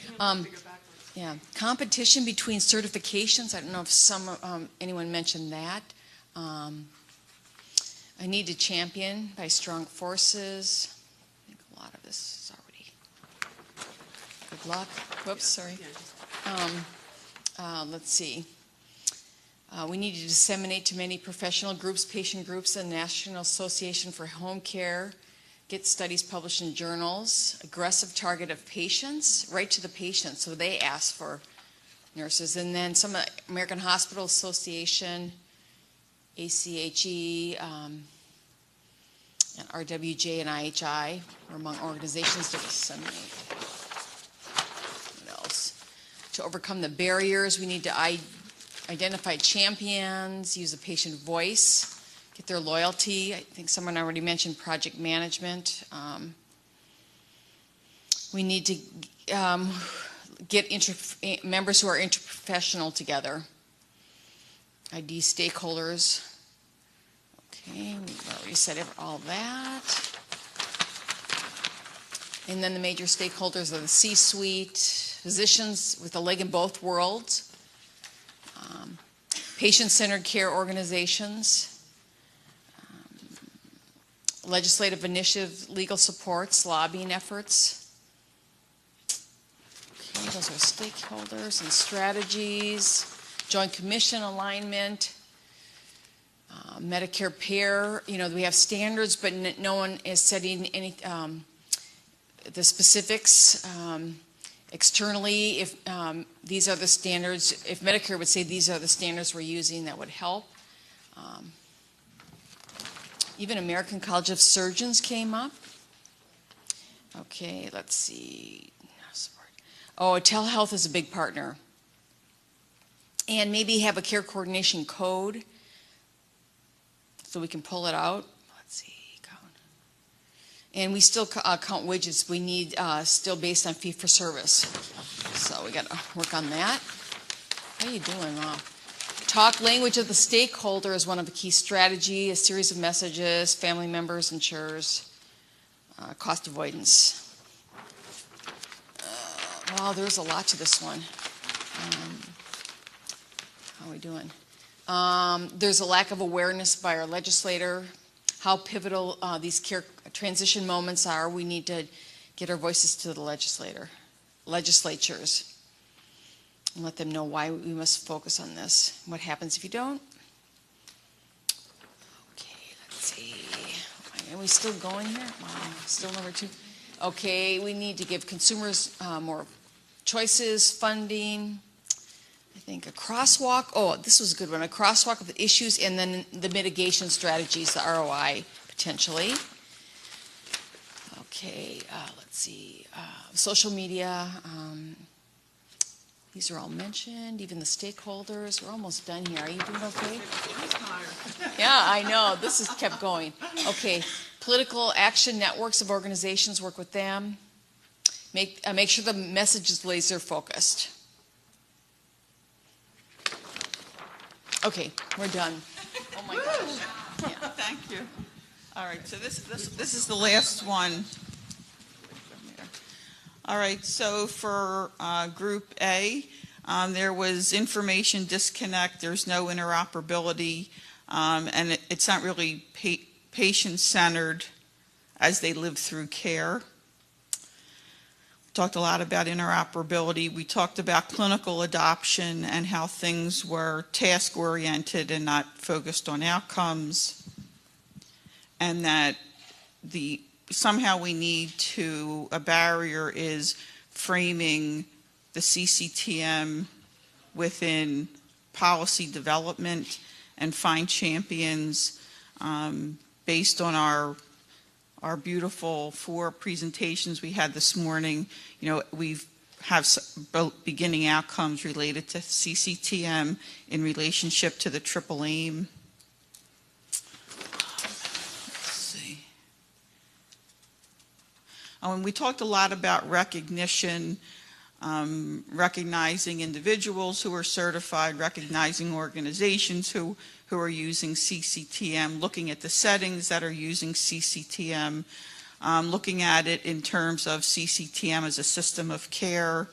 Yeah, competition between certifications. I don't know if anyone mentioned that. I need to champion by strong forces. I think a lot of this is already. Good luck. Whoops, sorry. Let's see. We need to disseminate to many professional groups, patient groups, and National Association for Home Care. Get studies published in journals. Aggressive target of patients, right to the patient, so they ask for nurses. And then some American Hospital Association, ACHE, and RWJ and IHI are among organizations to disseminate. What else? To overcome the barriers, we need to identify champions, use a patient voice, get their loyalty. I think someone already mentioned project management. We need to get members who are interprofessional together. ID stakeholders. Okay, we've already said all that. And then the major stakeholders are the C-suite, physicians with a leg in both worlds, patient-centered care organizations, legislative initiative, legal supports, lobbying efforts. Okay, those are stakeholders and strategies. Joint Commission alignment, Medicare payer. We have standards, but no one is setting any the specifics externally. If these are the standards, if Medicare would say these are the standards we're using, that would help. Even American College of Surgeons came up. Okay, let's see. Oh, telehealth is a big partner. And maybe have a care coordination code so we can pull it out. Let's see. And we still count widgets. We need still based on fee for service. So we got to work on that. How are you doing, Rob? Talk language of the stakeholder is one of the key strategies. A series of messages, family members, insurers, cost avoidance. Wow, there's a lot to this one. How are we doing? There's a lack of awareness by our legislator, how pivotal these care transition moments are. We need to get our voices to the legislatures, and let them know why we must focus on this. What happens if you don't? Okay, let's see. Are we still going here? Wow, still number 2. Okay, we need to give consumers more choices, funding. I think a crosswalk. Oh, this was a good one. A crosswalk of the issues and then the mitigation strategies, the ROI potentially. Okay, let's see. Social media. These are all mentioned, even the stakeholders. We're almost done here. Are you doing okay? Yeah, I know. This has kept going. Okay, political action networks of organizations, work with them. Make sure the message is laser focused. Okay, we're done. Oh my gosh. Yeah. Thank you. All right, so this is the last one. All right, so for Group A, there was information disconnect. There's no interoperability, and it's not really patient-centered as they live through care. We talked a lot about interoperability. We talked about clinical adoption and how things were task-oriented and not focused on outcomes, and that somehow we need to, a barrier is framing the CCTM within policy development and find champions based on our beautiful 4 presentations we had this morning. You know, we've have beginning outcomes related to CCTM in relationship to the triple aim. And we talked a lot about recognition, recognizing individuals who are certified, recognizing organizations who are using CCTM, looking at the settings that are using CCTM, looking at it in terms of CCTM as a system of care.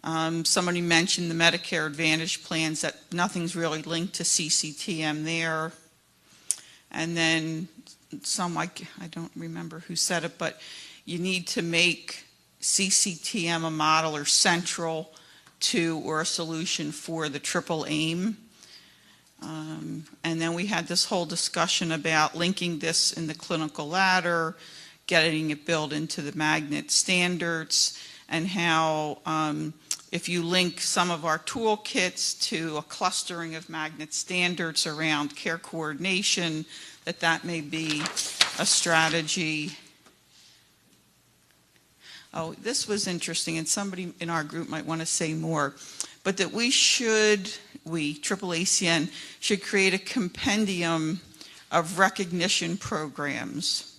Somebody mentioned the Medicare Advantage plans, that nothing's really linked to CCTM there. And then I don't remember who said it, but you need to make CCTM a model or central to or a solution for the triple aim. And then we had this whole discussion about linking this in the clinical ladder, getting it built into the magnet standards, and how if you link some of our toolkits to a clustering of magnet standards around care coordination, that may be a strategy. Oh, this was interesting, and somebody in our group might want to say more, but that AAACN should create a compendium of recognition programs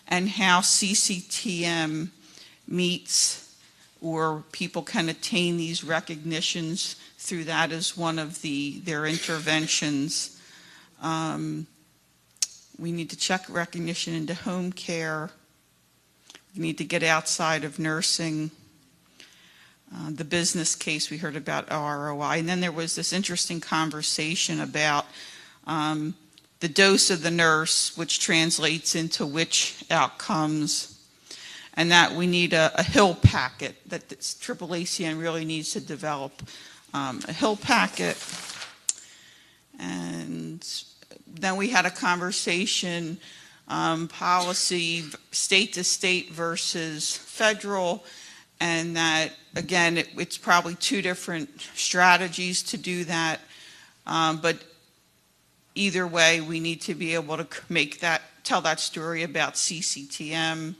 and how CCTM meets or people can attain these recognitions through that as one of their interventions. We need to check recognition into home care. We need to get outside of nursing. The business case, we heard about ROI. And then there was this interesting conversation about the dose of the nurse, which translates into which outcomes, and that we need a Hill packet, that AAACN really needs to develop a Hill packet. And then we had a conversation, policy state to state versus federal, and that again it's probably 2 different strategies to do that, but either way we need to be able to tell that story about CCTM.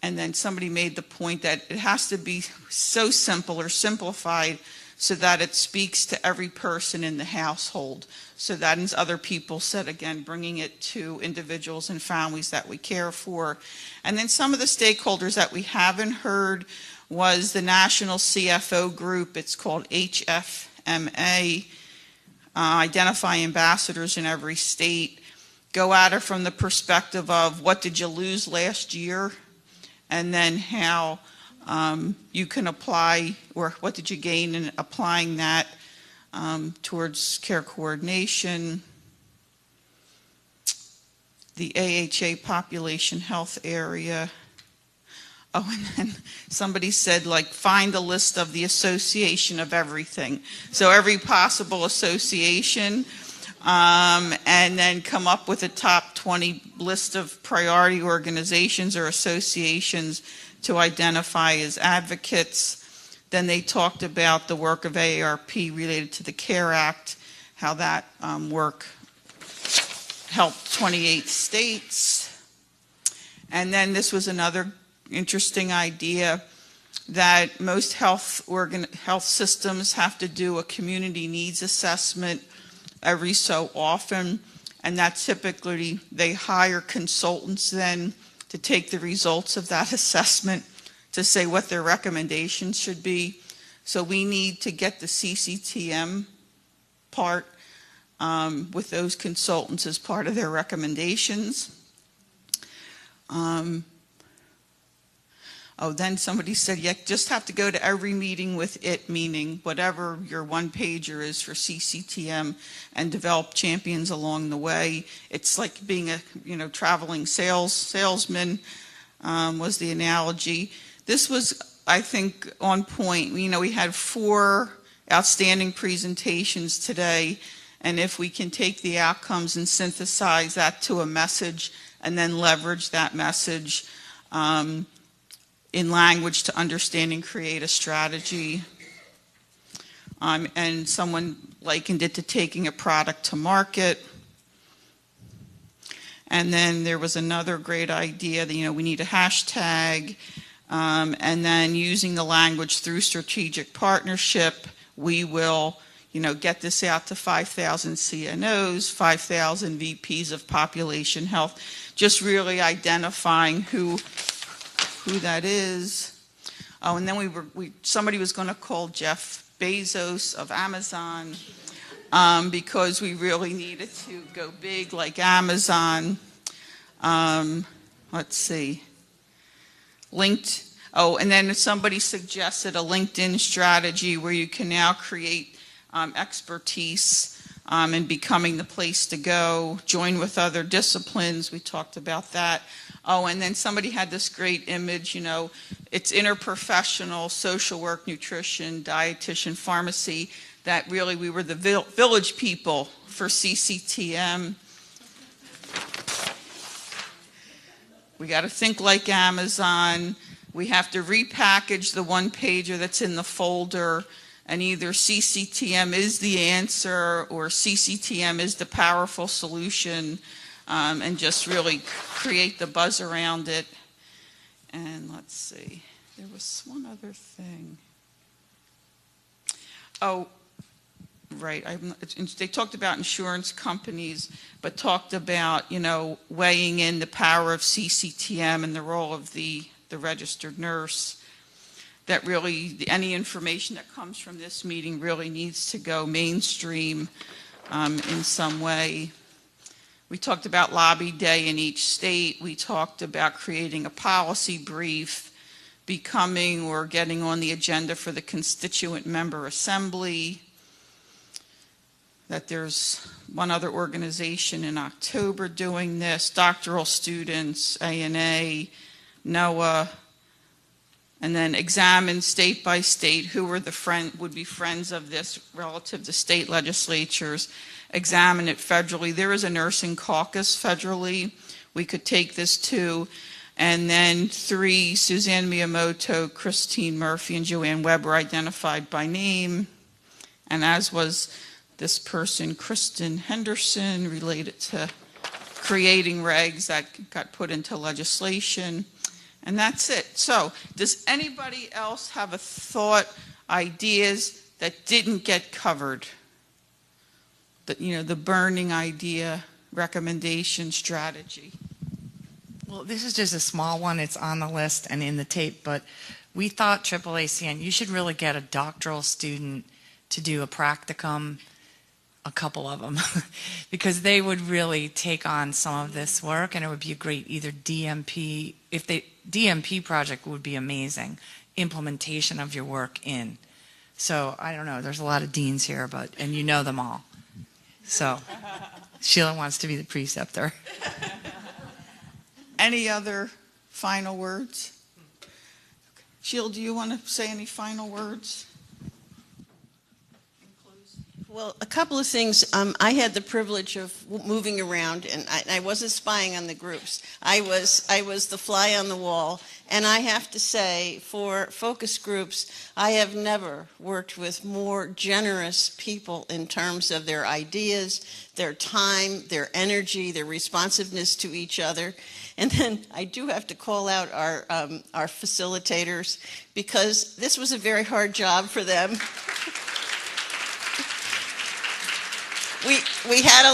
And then somebody made the point that it has to be so simple or simplified so that it speaks to every person in the household. So that, as other people said, again, bringing it to individuals and families that we care for. And then some of the stakeholders that we haven't heard was the National CFO Group. It's called HFMA. Identify ambassadors in every state. Go at it from the perspective of what did you lose last year, and then how you can apply, or what did you gain in applying that towards care coordination. The AHA population health area. Oh, and then somebody said, like, find a list of the association of everything. So every possible association, and then come up with a top 20 list of priority organizations or associations to identify as advocates. Then they talked about the work of AARP related to the CARE Act, how that work helped 28 states. And then this was another interesting idea, that most health systems have to do a community needs assessment every so often, and that typically they hire consultants then to take the results of that assessment to say what their recommendations should be. So we need to get the CCTM part with those consultants as part of their recommendations. Then somebody said, you just have to go to every meeting with it, meaning whatever your one-pager is for CCTM, and develop champions along the way. It's like being a traveling salesman was the analogy. This was, I think, on point. We had 4 outstanding presentations today, and if we can take the outcomes and synthesize that to a message and then leverage that message in language to understand and create a strategy. And someone likened it to taking a product to market. And then there was another great idea that, we need a hashtag, and then using the language through strategic partnership, we will, get this out to 5,000 CNOs, 5,000 VPs of population health, just really identifying who that is. And then somebody was going to call Jeff Bezos of Amazon because we really needed to go big like Amazon. Let's see. And then somebody suggested a LinkedIn strategy where you can now create expertise and becoming the place to go, join with other disciplines. We talked about that. And then somebody had this great image, it's interprofessional, social work, nutrition, dietitian, pharmacy, that really we were the village people for CCTM. We got to think like Amazon. We have to repackage the one-pager that's in the folder, and either CCTM is the answer or CCTM is the powerful solution, and just really create the buzz around it. And let's see, there was one other thing. Right, they talked about insurance companies, but talked about, weighing in the power of CCTM and the role of the registered nurse. That really, any information that comes from this meeting really needs to go mainstream in some way. We talked about lobby day in each state. We talked about creating a policy brief, becoming or getting on the agenda for the constituent member assembly. That there's one other organization in October doing this, doctoral students, ANA, NOAA, and then examine state by state who would be friends of this relative to state legislatures. Examine it federally. There is a nursing caucus federally. We could take this to. And then 3, Suzanne Miyamoto, Christine Murphy, and Joanne Webb were identified by name. And as was this person, Kristen Henderson, related to creating regs that got put into legislation. And that's it. So does anybody else have a thought, ideas that didn't get covered? The burning idea, recommendation, strategy. Well, this is just a small one. It's on the list and in the tape, but we thought AAACN, you should really get a doctoral student to do a practicum, a couple of them, because they would really take on some of this work, and it would be a great either DMP, DMP project would be amazing, implementation of your work in. So I don't know, there's a lot of deans here, and you know them all. So Sheila wants to be the preceptor. Any other final words? Sheila, do you want to say any final words? Well, a couple of things. I had the privilege of moving around, and I wasn't spying on the groups. I was the fly on the wall, and I have to say, for focus groups, I have never worked with more generous people in terms of their ideas, their time, their energy, their responsiveness to each other. And then I do have to call out our facilitators, because this was a very hard job for them. We had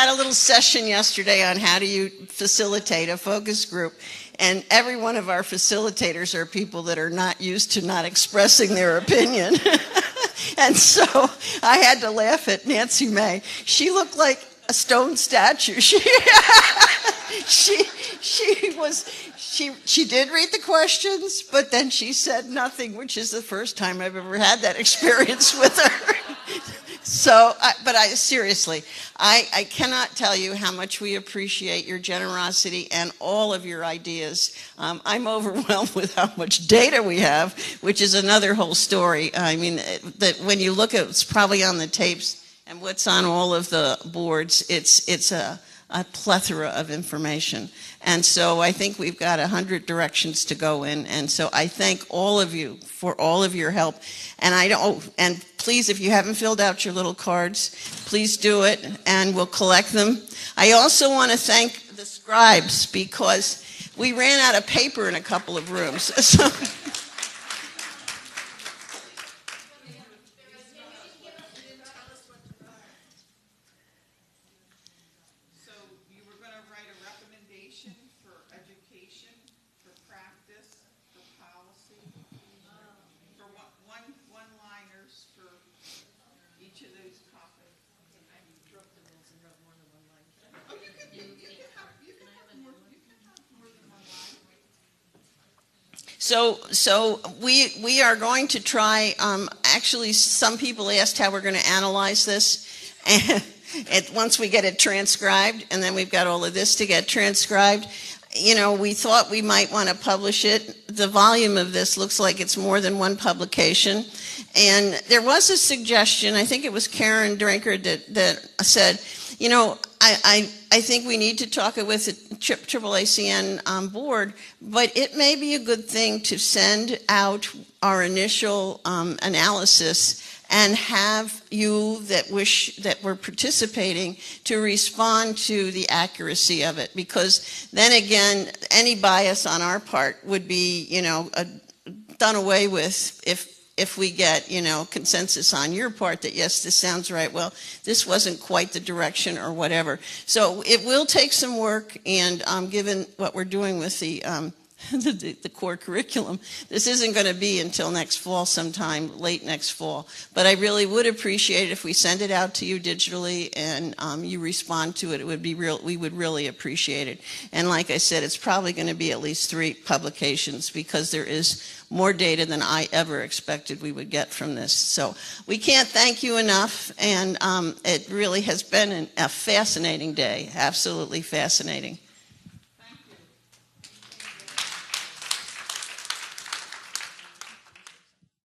a little session yesterday on how do you facilitate a focus group, and every one of our facilitators are people that are not used to not expressing their opinion. And so I had to laugh at Nancy May. She looked like a stone statue. She did read the questions, but then she said nothing, which is the first time I've ever had that experience with her. So, seriously, I cannot tell you how much we appreciate your generosity and all of your ideas. I'm overwhelmed with how much data we have, which is another whole story. I mean, that when you look at what's probably on the tapes and what's on all of the boards, it's a plethora of information. And so I think we've got 100 directions to go in. And so I thank all of you for all of your help. And please, if you haven't filled out your little cards, please do it, and we'll collect them. I also want to thank the scribes, because we ran out of paper in a couple of rooms. So you were going to write a recommendation for education, for practice, for policy, for one-liners for each of those topics. I broke the rules and wrote more than one line. Oh, you can have more than one line. So we are going to try, actually some people asked how we're going to analyze this. And once we get it transcribed, and then we've got all of this to get transcribed, we thought we might want to publish it. The volume of this looks like it's more than one publication. And there was a suggestion, I think it was Karen Drinker that said, I think we need to talk with the AAACN board, but it may be a good thing to send out our initial analysis and have you that were participating to respond to the accuracy of it, because then again, any bias on our part would be, done away with if we get, consensus on your part that, yes, this sounds right, well, this wasn't quite the direction or whatever. So it will take some work, and given what we're doing with the core curriculum, this isn't going to be until next fall, sometime late next fall. But I really would appreciate it if we send it out to you digitally and you respond to it. It would be we would really appreciate it. And like I said, it's probably going to be at least 3 publications, because there is more data than I ever expected we would get from this. So we can't thank you enough, and it really has been a fascinating day, absolutely fascinating.